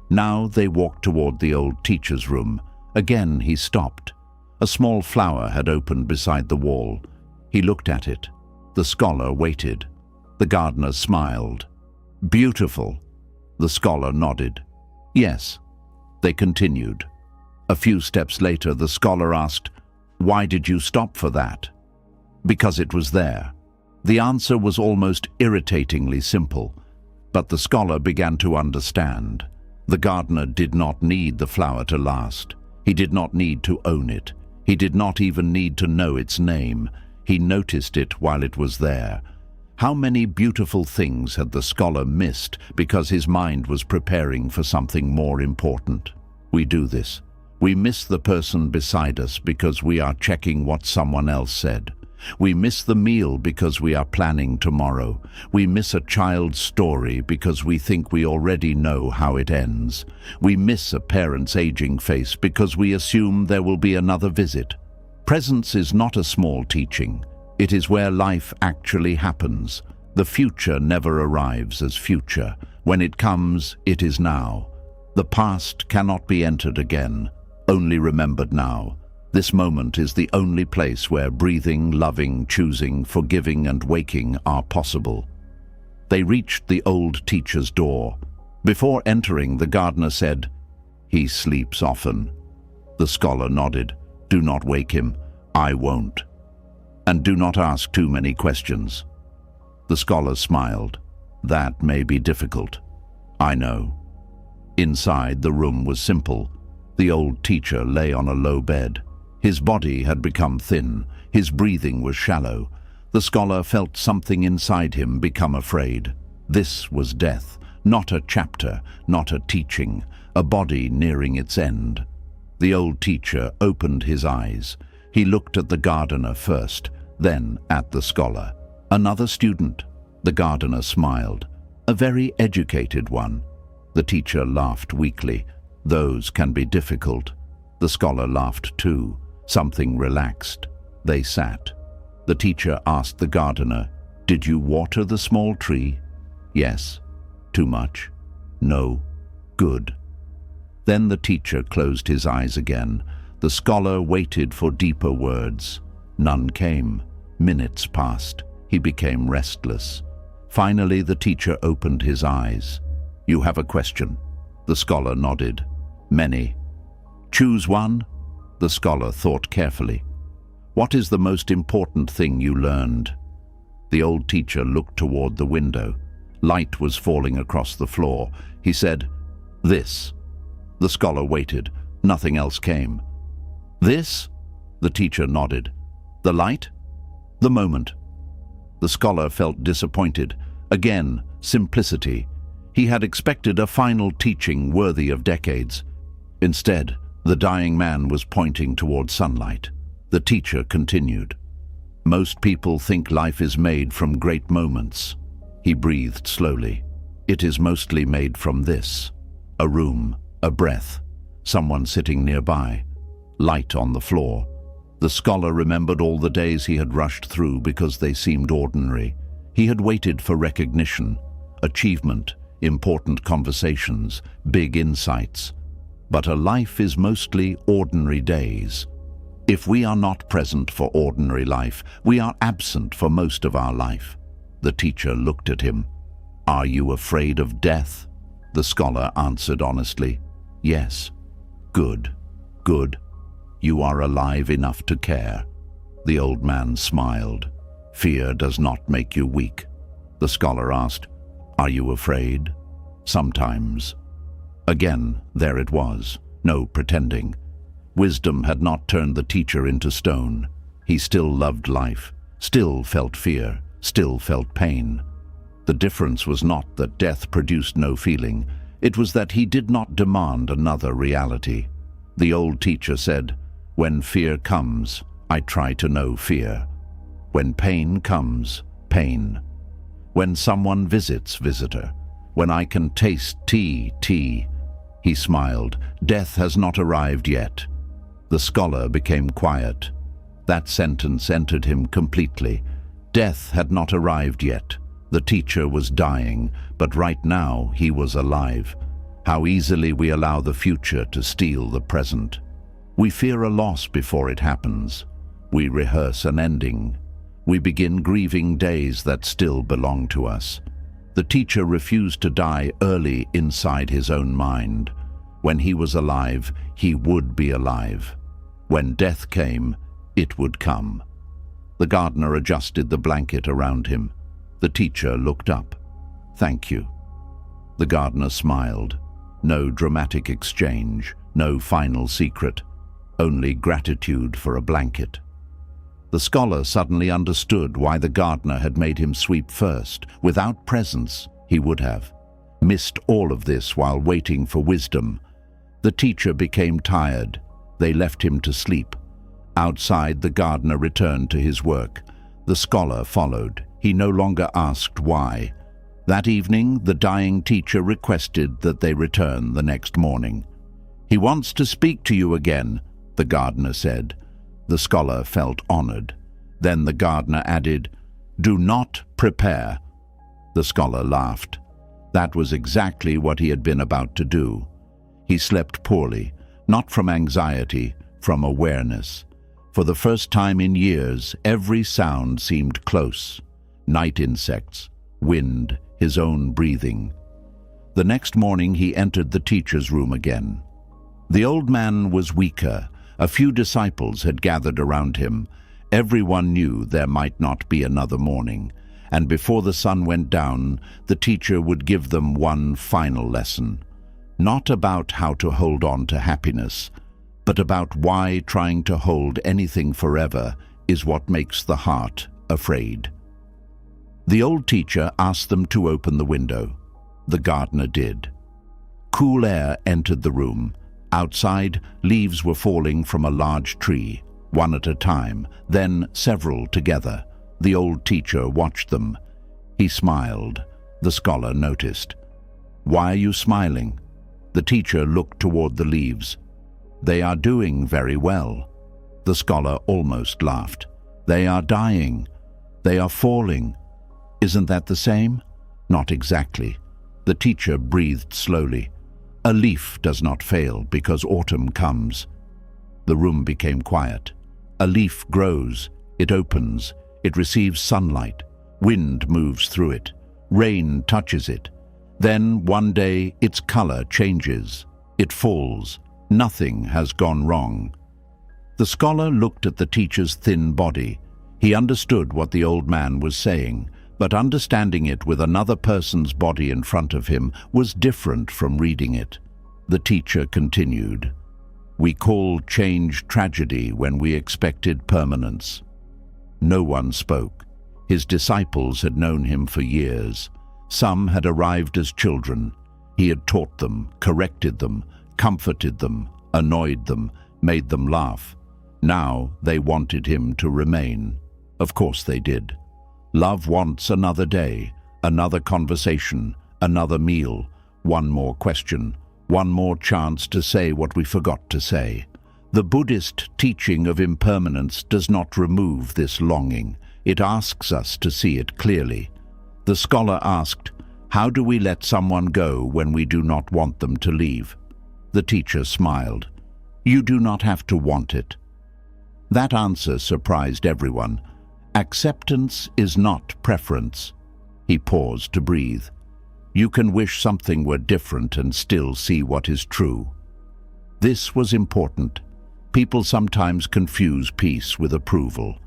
Now they walked toward the old teacher's room. Again he stopped. A small flower had opened beside the wall. He looked at it. The scholar waited. The gardener smiled. "Beautiful." The scholar nodded. "Yes." They continued. A few steps later, the scholar asked, "Why did you stop for that?" "Because it was there." The answer was almost irritatingly simple, but the scholar began to understand. The gardener did not need the flower to last. He did not need to own it. He did not even need to know its name. He noticed it while it was there. How many beautiful things had the scholar missed because his mind was preparing for something more important? We do this. We miss the person beside us because we are checking what someone else said. We miss the meal because we are planning tomorrow. We miss a child's story because we think we already know how it ends. We miss a parent's aging face because we assume there will be another visit. Presence is not a small teaching. It is where life actually happens. The future never arrives as future. When it comes, it is now. The past cannot be entered again, only remembered now. This moment is the only place where breathing, loving, choosing, forgiving, and waking are possible. They reached the old teacher's door. Before entering, the gardener said, "He sleeps often." The scholar nodded. "Do not wake him. I won't. And do not ask too many questions." The scholar smiled. "That may be difficult. I know." Inside, the room was simple. The old teacher lay on a low bed. His body had become thin. His breathing was shallow. The scholar felt something inside him become afraid. This was death, not a chapter, not a teaching, a body nearing its end. The old teacher opened his eyes. He looked at the gardener first, then at the scholar. "Another student?" The gardener smiled. "A very educated one." The teacher laughed weakly. "Those can be difficult." The scholar laughed too. Something relaxed. They sat. The teacher asked the gardener, "Did you water the small tree?" "Yes." "Too much?" "No." "Good." Then the teacher closed his eyes again. The scholar waited for deeper words. None came. Minutes passed. He became restless. Finally, the teacher opened his eyes. "You have a question?" The scholar nodded. "Many." "Choose one." The scholar thought carefully. "What is the most important thing you learned?" The old teacher looked toward the window. Light was falling across the floor. He said, "This." The scholar waited. Nothing else came. "This?" The teacher nodded. "The light?" "The moment." The scholar felt disappointed. Again, simplicity. He had expected a final teaching worthy of decades. Instead, the dying man was pointing toward sunlight. The teacher continued. "Most people think life is made from great moments." He breathed slowly. "It is mostly made from this. A room, a breath, someone sitting nearby, light on the floor." The scholar remembered all the days he had rushed through because they seemed ordinary. He had waited for recognition, achievement, important conversations, big insights. But a life is mostly ordinary days. If we are not present for ordinary life, we are absent for most of our life. The teacher looked at him. "Are you afraid of death?" The scholar answered honestly, "Yes." "Good, good. You are alive enough to care." The old man smiled. "Fear does not make you weak." The scholar asked, "Are you afraid?" "Sometimes." Again, there it was. No pretending. Wisdom had not turned the teacher into stone. He still loved life, still felt fear, still felt pain. The difference was not that death produced no feeling. It was that he did not demand another reality. The old teacher said, "When fear comes, I try to know fear. When pain comes, pain. When someone visits, visitor. When I can taste tea." He smiled. "Death has not arrived yet." The scholar became quiet. That sentence entered him completely. Death had not arrived yet. The teacher was dying, but right now he was alive. How easily we allow the future to steal the present. We fear a loss before it happens. We rehearse an ending. We begin grieving days that still belong to us. The teacher refused to die early inside his own mind. When he was alive, he would be alive. When death came, it would come. The gardener adjusted the blanket around him. The teacher looked up. "Thank you." The gardener smiled. No dramatic exchange, no final secret, only gratitude for a blanket. The scholar suddenly understood why the gardener had made him sweep first. Without presence, he would have missed all of this while waiting for wisdom. The teacher became tired. They left him to sleep. Outside, the gardener returned to his work. The scholar followed. He no longer asked why. That evening, the dying teacher requested that they return the next morning. "He wants to speak to you again," the gardener said. The scholar felt honored. Then the gardener added, "Do not prepare." The scholar laughed. That was exactly what he had been about to do. He slept poorly, not from anxiety, from awareness. For the first time in years, every sound seemed close. Night insects, wind, his own breathing. The next morning he entered the teacher's room again. The old man was weaker. A few disciples had gathered around him. Everyone knew there might not be another morning, and before the sun went down, the teacher would give them one final lesson. Not about how to hold on to happiness, but about why trying to hold anything forever is what makes the heart afraid. The old teacher asked them to open the window. The gardener did. Cool air entered the room. Outside, leaves were falling from a large tree, one at a time, then several together. The old teacher watched them. He smiled. The scholar noticed. "Why are you smiling?" The teacher looked toward the leaves. "They are doing very well." The scholar almost laughed. "They are dying. They are falling. Isn't that the same?" "Not exactly." The teacher breathed slowly. "A leaf does not fail because autumn comes." The room became quiet. A leaf grows, it opens, it receives sunlight. Wind moves through it. Rain touches it. Then, one day, its color changes. It falls. Nothing has gone wrong. The scholar looked at the teacher's thin body. He understood what the old man was saying, but understanding it with another person's body in front of him was different from reading it. The teacher continued, "We call change tragedy when we expected permanence." No one spoke. His disciples had known him for years. Some had arrived as children. He had taught them, corrected them, comforted them, annoyed them, made them laugh. Now they wanted him to remain. Of course they did. Love wants another day, another conversation, another meal, one more question, one more chance to say what we forgot to say. The Buddhist teaching of impermanence does not remove this longing. It asks us to see it clearly. The scholar asked, "How do we let someone go when we do not want them to leave?" The teacher smiled. "You do not have to want it." That answer surprised everyone. Acceptance is not preference. He paused to breathe. You can wish something were different and still see what is true. This was important. People sometimes confuse peace with approval.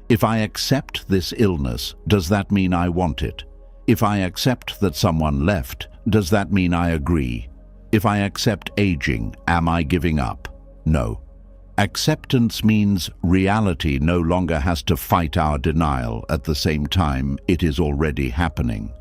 If I accept this illness, does that mean I want it? If I accept that someone left, does that mean I agree? If I accept aging, am I giving up? No. Acceptance means reality no longer has to fight our denial at the same time it is already happening.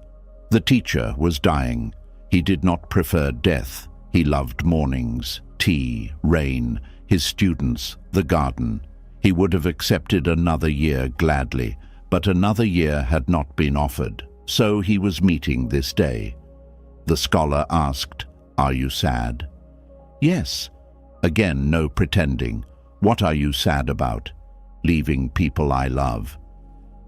The teacher was dying. He did not prefer death. He loved mornings, tea, rain, his students, the garden. He would have accepted another year gladly, but another year had not been offered, so he was meeting this day. The scholar asked, "Are you sad?" "Yes." Again, no pretending. "What are you sad about?" "Leaving people I love."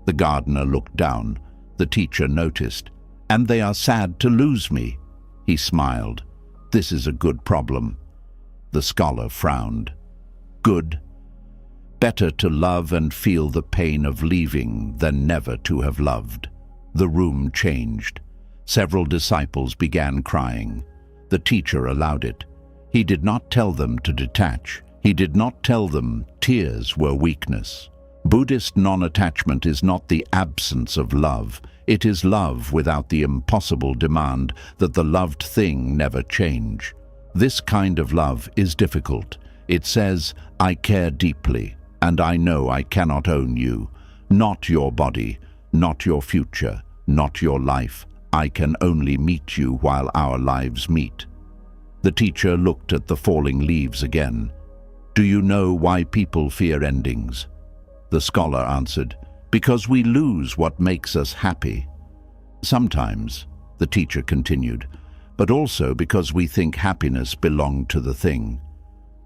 The gardener looked down. The teacher noticed. "And they are sad to lose me." He smiled. "This is a good problem." The scholar frowned. "Good? Better to love and feel the pain of leaving than never to have loved." The room changed. Several disciples began crying. The teacher allowed it. He did not tell them to detach. He did not tell them tears were weakness. Buddhist non-attachment is not the absence of love. It is love without the impossible demand that the loved thing never change. This kind of love is difficult. It says, "I care deeply, and I know I cannot own you. Not your body, not your future, not your life. I can only meet you while our lives meet." The teacher looked at the falling leaves again. "Do you know why people fear endings?" The scholar answered, "Because we lose what makes us happy." "Sometimes," the teacher continued, "but also because we think happiness belonged to the thing."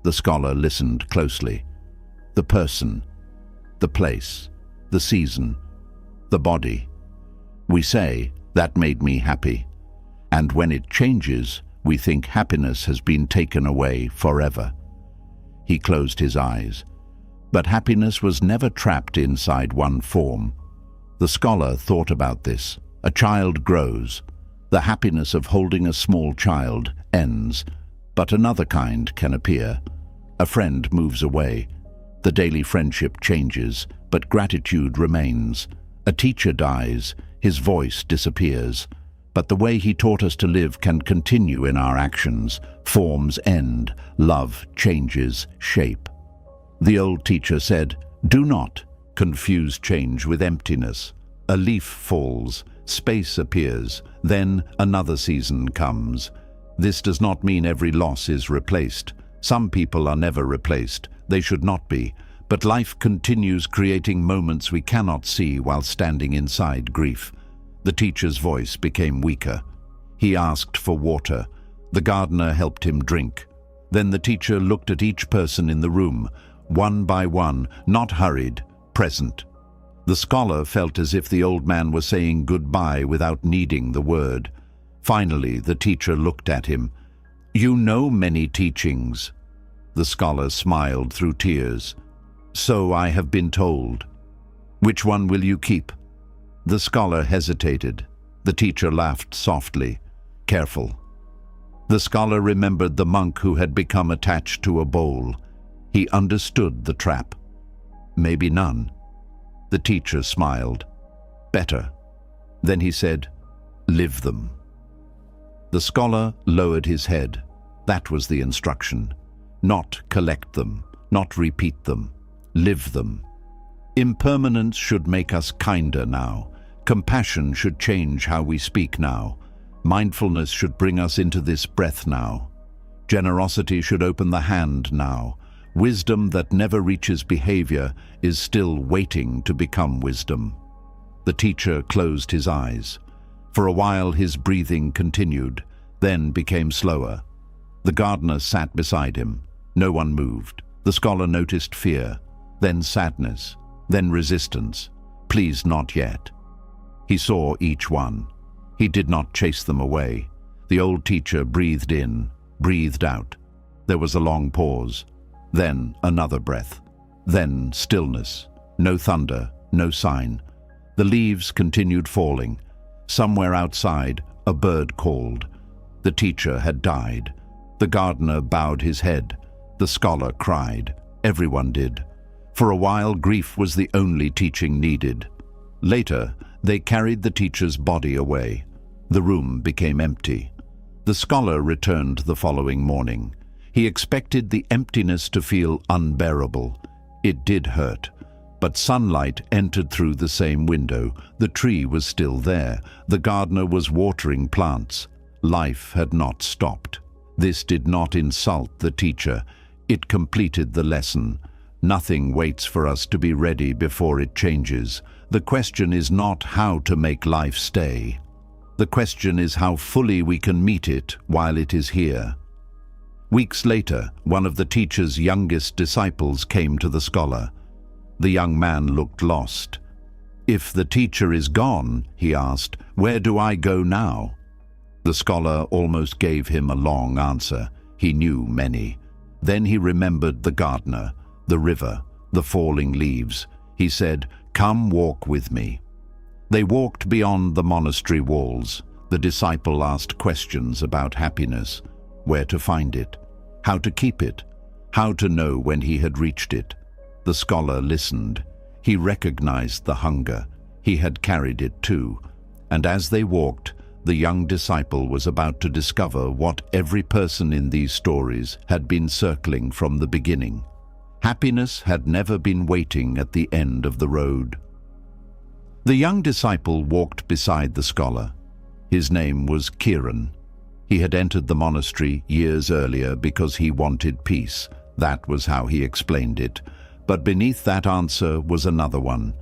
The scholar listened closely. The person, the place, the season, the body. We say, "That made me happy." And when it changes, we think happiness has been taken away forever. He closed his eyes. But happiness was never trapped inside one form. The scholar thought about this. A child grows. The happiness of holding a small child ends, but another kind can appear. A friend moves away. The daily friendship changes, but gratitude remains. A teacher dies. His voice disappears. But the way he taught us to live can continue in our actions. Forms end. Love changes shape. The old teacher said, "Do not confuse change with emptiness." A leaf falls, space appears, then another season comes. This does not mean every loss is replaced. Some people are never replaced. They should not be. But life continues, creating moments we cannot see while standing inside grief. The teacher's voice became weaker. He asked for water. The gardener helped him drink. Then the teacher looked at each person in the room, one by one, not hurried, present. The scholar felt as if the old man was saying goodbye without needing the word. Finally, the teacher looked at him. "You know many teachings." The scholar smiled through tears. "So I have been told." "Which one will you keep?" The scholar hesitated. The teacher laughed softly. "Careful." The scholar remembered the monk who had become attached to a bowl. He understood the trap. "Maybe none." The teacher smiled. "Better." Then he said, "Live them." The scholar lowered his head. That was the instruction. Not collect them, not repeat them. Live them. Impermanence should make us kinder now. Compassion should change how we speak now. Mindfulness should bring us into this breath now. Generosity should open the hand now. Wisdom that never reaches behavior is still waiting to become wisdom. The teacher closed his eyes. For a while his breathing continued, then became slower. The gardener sat beside him. No one moved. The scholar noticed fear, then sadness, then resistance. Please, not yet. He saw each one. He did not chase them away. The old teacher breathed in, breathed out. There was a long pause. Then another breath. Then stillness. No thunder, no sign. The leaves continued falling. Somewhere outside, a bird called. The teacher had died. The gardener bowed his head. The scholar cried. Everyone did. For a while, grief was the only teaching needed. Later, they carried the teacher's body away. The room became empty. The scholar returned the following morning. He expected the emptiness to feel unbearable. It did hurt. But sunlight entered through the same window. The tree was still there. The gardener was watering plants. Life had not stopped. This did not insult the teacher. It completed the lesson. Nothing waits for us to be ready before it changes. The question is not how to make life stay. The question is how fully we can meet it while it is here. Weeks later, one of the teacher's youngest disciples came to the scholar. The young man looked lost. "If the teacher is gone," he asked, "where do I go now?" The scholar almost gave him a long answer. He knew many. Then he remembered the gardener, the river, the falling leaves. He said, "Come walk with me." They walked beyond the monastery walls. The disciple asked questions about happiness, where to find it, how to keep it, how to know when he had reached it. The scholar listened. He recognized the hunger. He had carried it too. And as they walked, the young disciple was about to discover what every person in these stories had been circling from the beginning. Happiness had never been waiting at the end of the road. The young disciple walked beside the scholar. His name was Kiran. He had entered the monastery years earlier because he wanted peace. That was how he explained it. But beneath that answer was another one.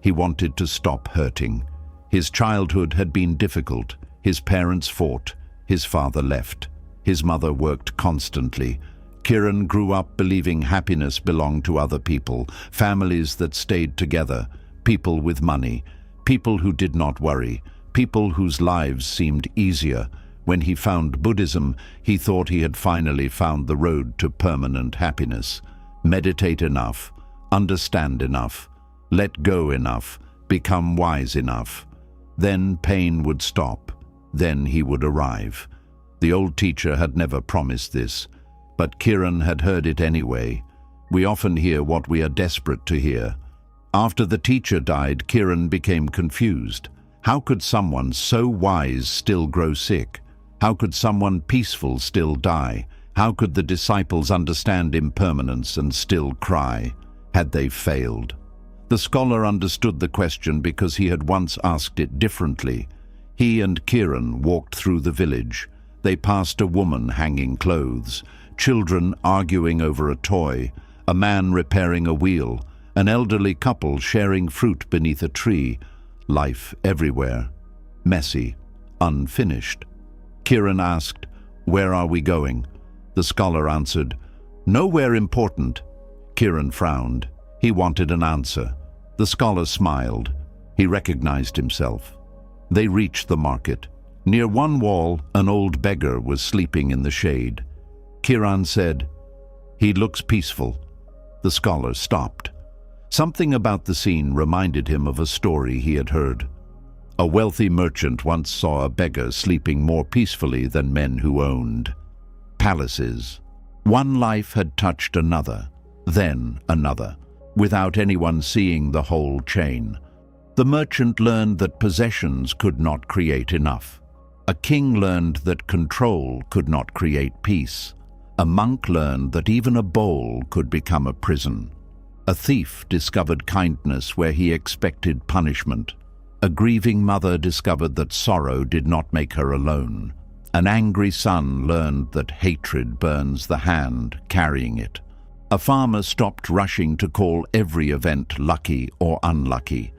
He wanted to stop hurting. His childhood had been difficult. His parents fought. His father left. His mother worked constantly. Kiran grew up believing happiness belonged to other people, families that stayed together, people with money, people who did not worry, people whose lives seemed easier. When he found Buddhism, he thought he had finally found the road to permanent happiness. Meditate enough, understand enough, let go enough, become wise enough. Then pain would stop. Then he would arrive. The old teacher had never promised this, but Kiran had heard it anyway. We often hear what we are desperate to hear. After the teacher died, Kiran became confused. How could someone so wise still grow sick? How could someone peaceful still die? How could the disciples understand impermanence and still cry? Had they failed? The scholar understood the question because he had once asked it differently. He and Kiran walked through the village. They passed a woman hanging clothes, children arguing over a toy, a man repairing a wheel, an elderly couple sharing fruit beneath a tree. Life everywhere. Messy, unfinished. Kiran asked, "Where are we going?" The scholar answered, "Nowhere important." Kiran frowned. He wanted an answer. The scholar smiled. He recognized himself. They reached the market. Near one wall, an old beggar was sleeping in the shade. Kiran said, "He looks peaceful." The scholar stopped. Something about the scene reminded him of a story he had heard. A wealthy merchant once saw a beggar sleeping more peacefully than men who owned palaces. One life had touched another, then another, without anyone seeing the whole chain. The merchant learned that possessions could not create enough. A king learned that control could not create peace. A monk learned that even a bowl could become a prison. A thief discovered kindness where he expected punishment. A grieving mother discovered that sorrow did not make her alone. An angry son learned that hatred burns the hand carrying it. A farmer stopped rushing to call every event lucky or unlucky.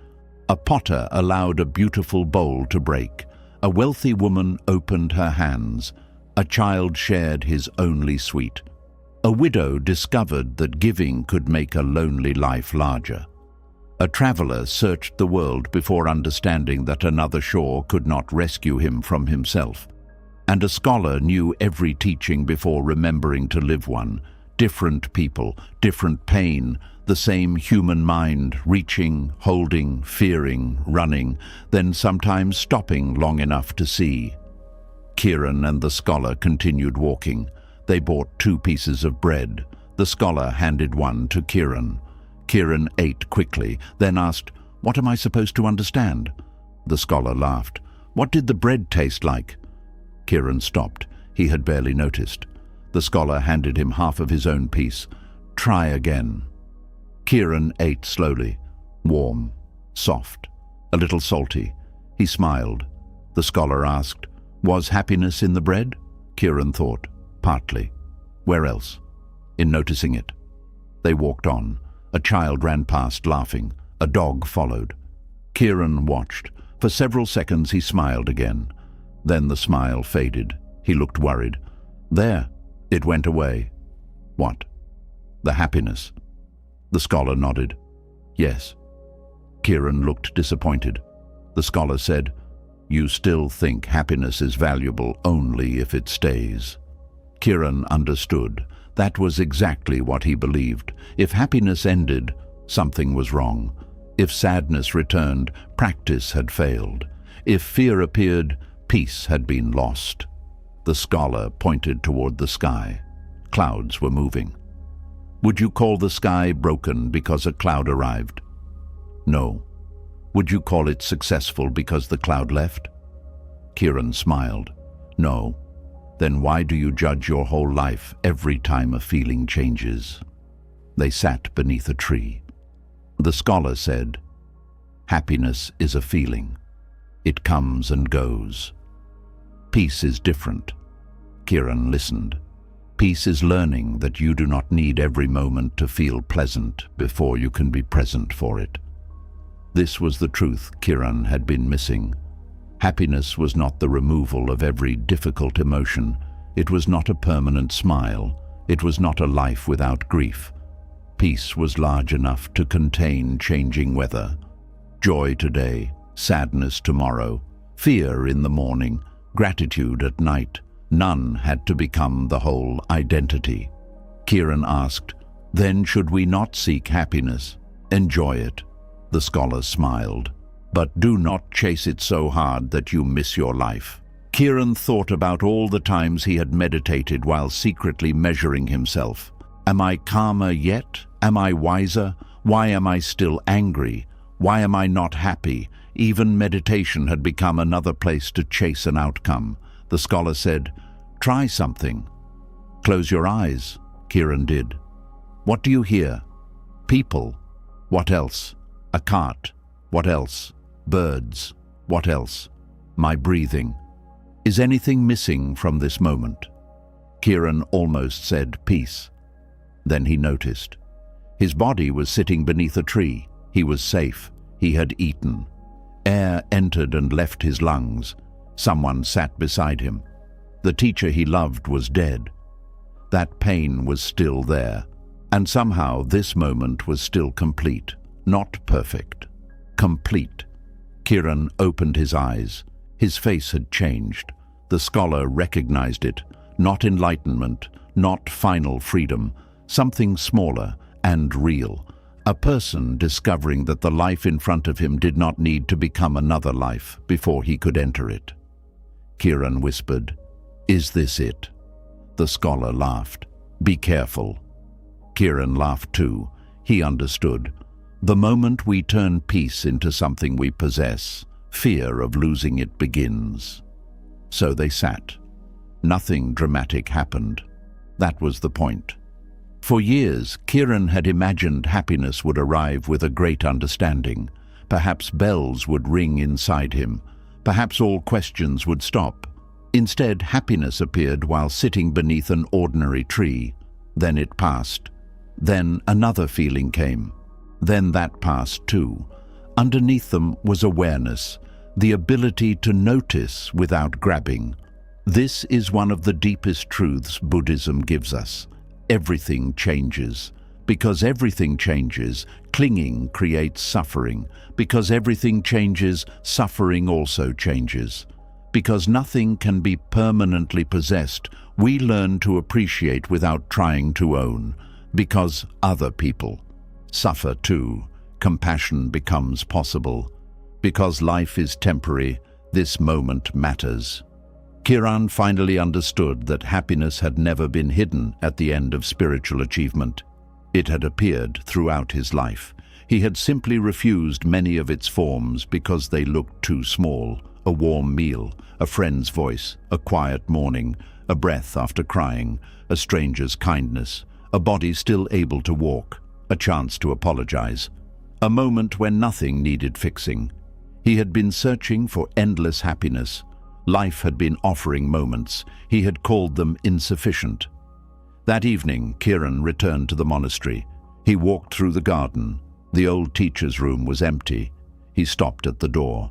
A potter allowed a beautiful bowl to break. A wealthy woman opened her hands. A child shared his only sweet. A widow discovered that giving could make a lonely life larger. A traveler searched the world before understanding that another shore could not rescue him from himself. And a scholar knew every teaching before remembering to live one. Different people, different pain, the same human mind, reaching, holding, fearing, running, then sometimes stopping long enough to see. Kiran and the scholar continued walking. They bought 2 pieces of bread. The scholar handed one to Kiran. Kiran ate quickly, then asked, "What am I supposed to understand?" The scholar laughed. "What did the bread taste like?" Kiran stopped. He had barely noticed. The scholar handed him half of his own piece. "Try again." Kiran ate slowly. Warm, soft, a little salty. He smiled. The scholar asked, "Was happiness in the bread?" Kiran thought, "Partly." "Where else?" "In noticing it." They walked on. A child ran past, laughing. A dog followed. Kiran watched. For several seconds he smiled again. Then the smile faded. He looked worried. "There." It went away. "What?" "The happiness." The scholar nodded. "Yes." Kiran looked disappointed. The scholar said, "You still think happiness is valuable only if it stays." Kiran understood. That was exactly what he believed. If happiness ended, something was wrong. If sadness returned, practice had failed. If fear appeared, peace had been lost. The scholar pointed toward the sky. Clouds were moving. "Would you call the sky broken because a cloud arrived?" "No." "Would you call it successful because the cloud left?" Kiran smiled. "No." "Then why do you judge your whole life every time a feeling changes?" They sat beneath a tree. The scholar said, "Happiness is a feeling. It comes and goes. Peace is different." Kiran listened. Peace is learning that you do not need every moment to feel pleasant before you can be present for it. This was the truth Kiran had been missing. Happiness was not the removal of every difficult emotion. It was not a permanent smile. It was not a life without grief. Peace was large enough to contain changing weather. Joy today, sadness tomorrow, fear in the morning, gratitude at night. None had to become the whole identity. Kiran asked, "Then should we not seek happiness? Enjoy it." The scholar smiled. "But do not chase it so hard that you miss your life." Kiran thought about all the times he had meditated while secretly measuring himself. Am I calmer yet? Am I wiser? Why am I still angry? Why am I not happy? Even meditation had become another place to chase an outcome. The scholar said, "Try something." "Close your eyes." Kiran did. "What do you hear?" "People." "What else?" "A cart." "What else?" "Birds." "What else?" "My breathing." "Is anything missing from this moment?" Kiran almost said peace. Then he noticed. His body was sitting beneath a tree. He was safe. He had eaten. Air entered and left his lungs. Someone sat beside him. The teacher he loved was dead. That pain was still there. And somehow this moment was still complete. Not perfect. Complete. Kiran opened his eyes. His face had changed. The scholar recognized it. Not enlightenment, not final freedom. Something smaller and real. A person discovering that the life in front of him did not need to become another life before he could enter it. Kiran whispered, "Is this it?" The scholar laughed. "Be careful." Kiran laughed too. He understood. The moment we turn peace into something we possess, fear of losing it begins. So they sat. Nothing dramatic happened. That was the point. For years, Kiran had imagined happiness would arrive with a great understanding. Perhaps bells would ring inside him. Perhaps all questions would stop. Instead, happiness appeared while sitting beneath an ordinary tree. Then it passed. Then another feeling came. Then that passed too. Underneath them was awareness, the ability to notice without grabbing. This is one of the deepest truths Buddhism gives us. Everything changes. Because everything changes, clinging creates suffering. Because everything changes, suffering also changes. Because nothing can be permanently possessed, we learn to appreciate without trying to own. Because other people suffer too, compassion becomes possible. Because life is temporary, this moment matters. Kiran finally understood that happiness had never been hidden at the end of spiritual achievement. It had appeared throughout his life. He had simply refused many of its forms because they looked too small. A warm meal, a friend's voice, a quiet morning, a breath after crying, a stranger's kindness, a body still able to walk, a chance to apologize, a moment when nothing needed fixing. He had been searching for endless happiness. Life had been offering moments. He had called them insufficient. That evening, Kiran returned to the monastery. He walked through the garden. The old teacher's room was empty. He stopped at the door.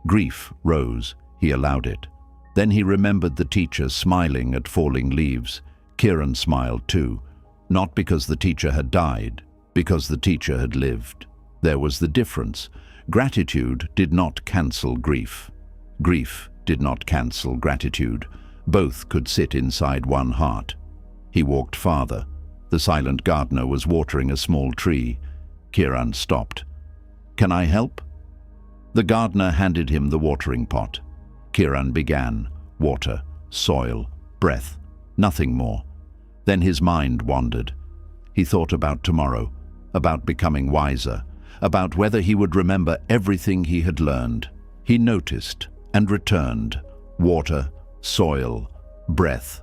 Grief rose. He allowed it. Then he remembered the teacher smiling at falling leaves. Kiran smiled too. Not because the teacher had died, because the teacher had lived. There was the difference. Gratitude did not cancel grief. Grief did not cancel gratitude. Both could sit inside one heart. He walked farther. The silent gardener was watering a small tree. Kiran stopped. "Can I help?" The gardener handed him the watering pot. Kiran began. Water, soil, breath, nothing more. Then his mind wandered. He thought about tomorrow, about becoming wiser, about whether he would remember everything he had learned. He noticed and returned. Water, soil, breath.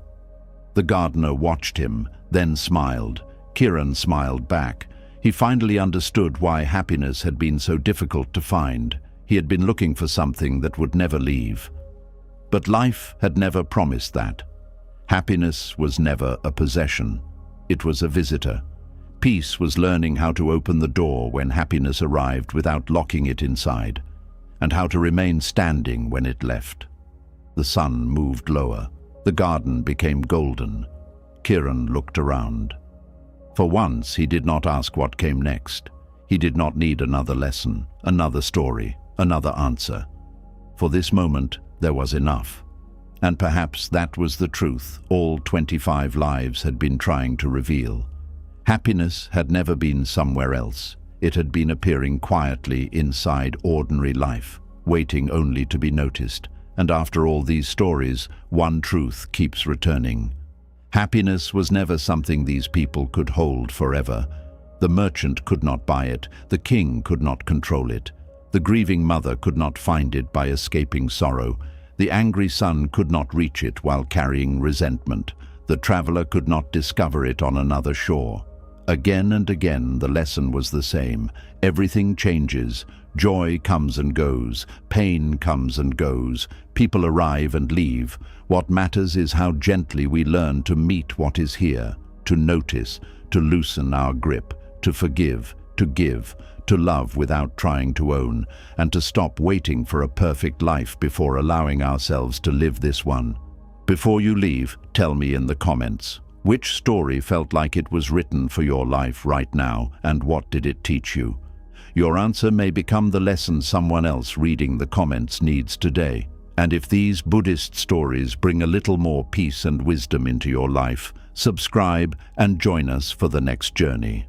The gardener watched him, then smiled. Kiran smiled back. He finally understood why happiness had been so difficult to find. He had been looking for something that would never leave. But life had never promised that. Happiness was never a possession. It was a visitor. Peace was learning how to open the door when happiness arrived without locking it inside, and how to remain standing when it left. The sun moved lower. The garden became golden. Kiran looked around. For once, he did not ask what came next. He did not need another lesson, another story, another answer. For this moment, there was enough. And perhaps that was the truth all 25 lives had been trying to reveal. Happiness had never been somewhere else. It had been appearing quietly inside ordinary life, waiting only to be noticed. And after all these stories, one truth keeps returning. Happiness was never something these people could hold forever. The merchant could not buy it. The king could not control it. The grieving mother could not find it by escaping sorrow. The angry son could not reach it while carrying resentment. The traveler could not discover it on another shore. Again and again, the lesson was the same. Everything changes. Joy comes and goes. Pain comes and goes. People arrive and leave. What matters is how gently we learn to meet what is here, to notice, to loosen our grip, to forgive, to give, to love without trying to own, and to stop waiting for a perfect life before allowing ourselves to live this one. Before you leave, tell me in the comments, which story felt like it was written for your life right now, and what did it teach you? Your answer may become the lesson someone else reading the comments needs today. And if these Buddhist stories bring a little more peace and wisdom into your life, subscribe and join us for the next journey.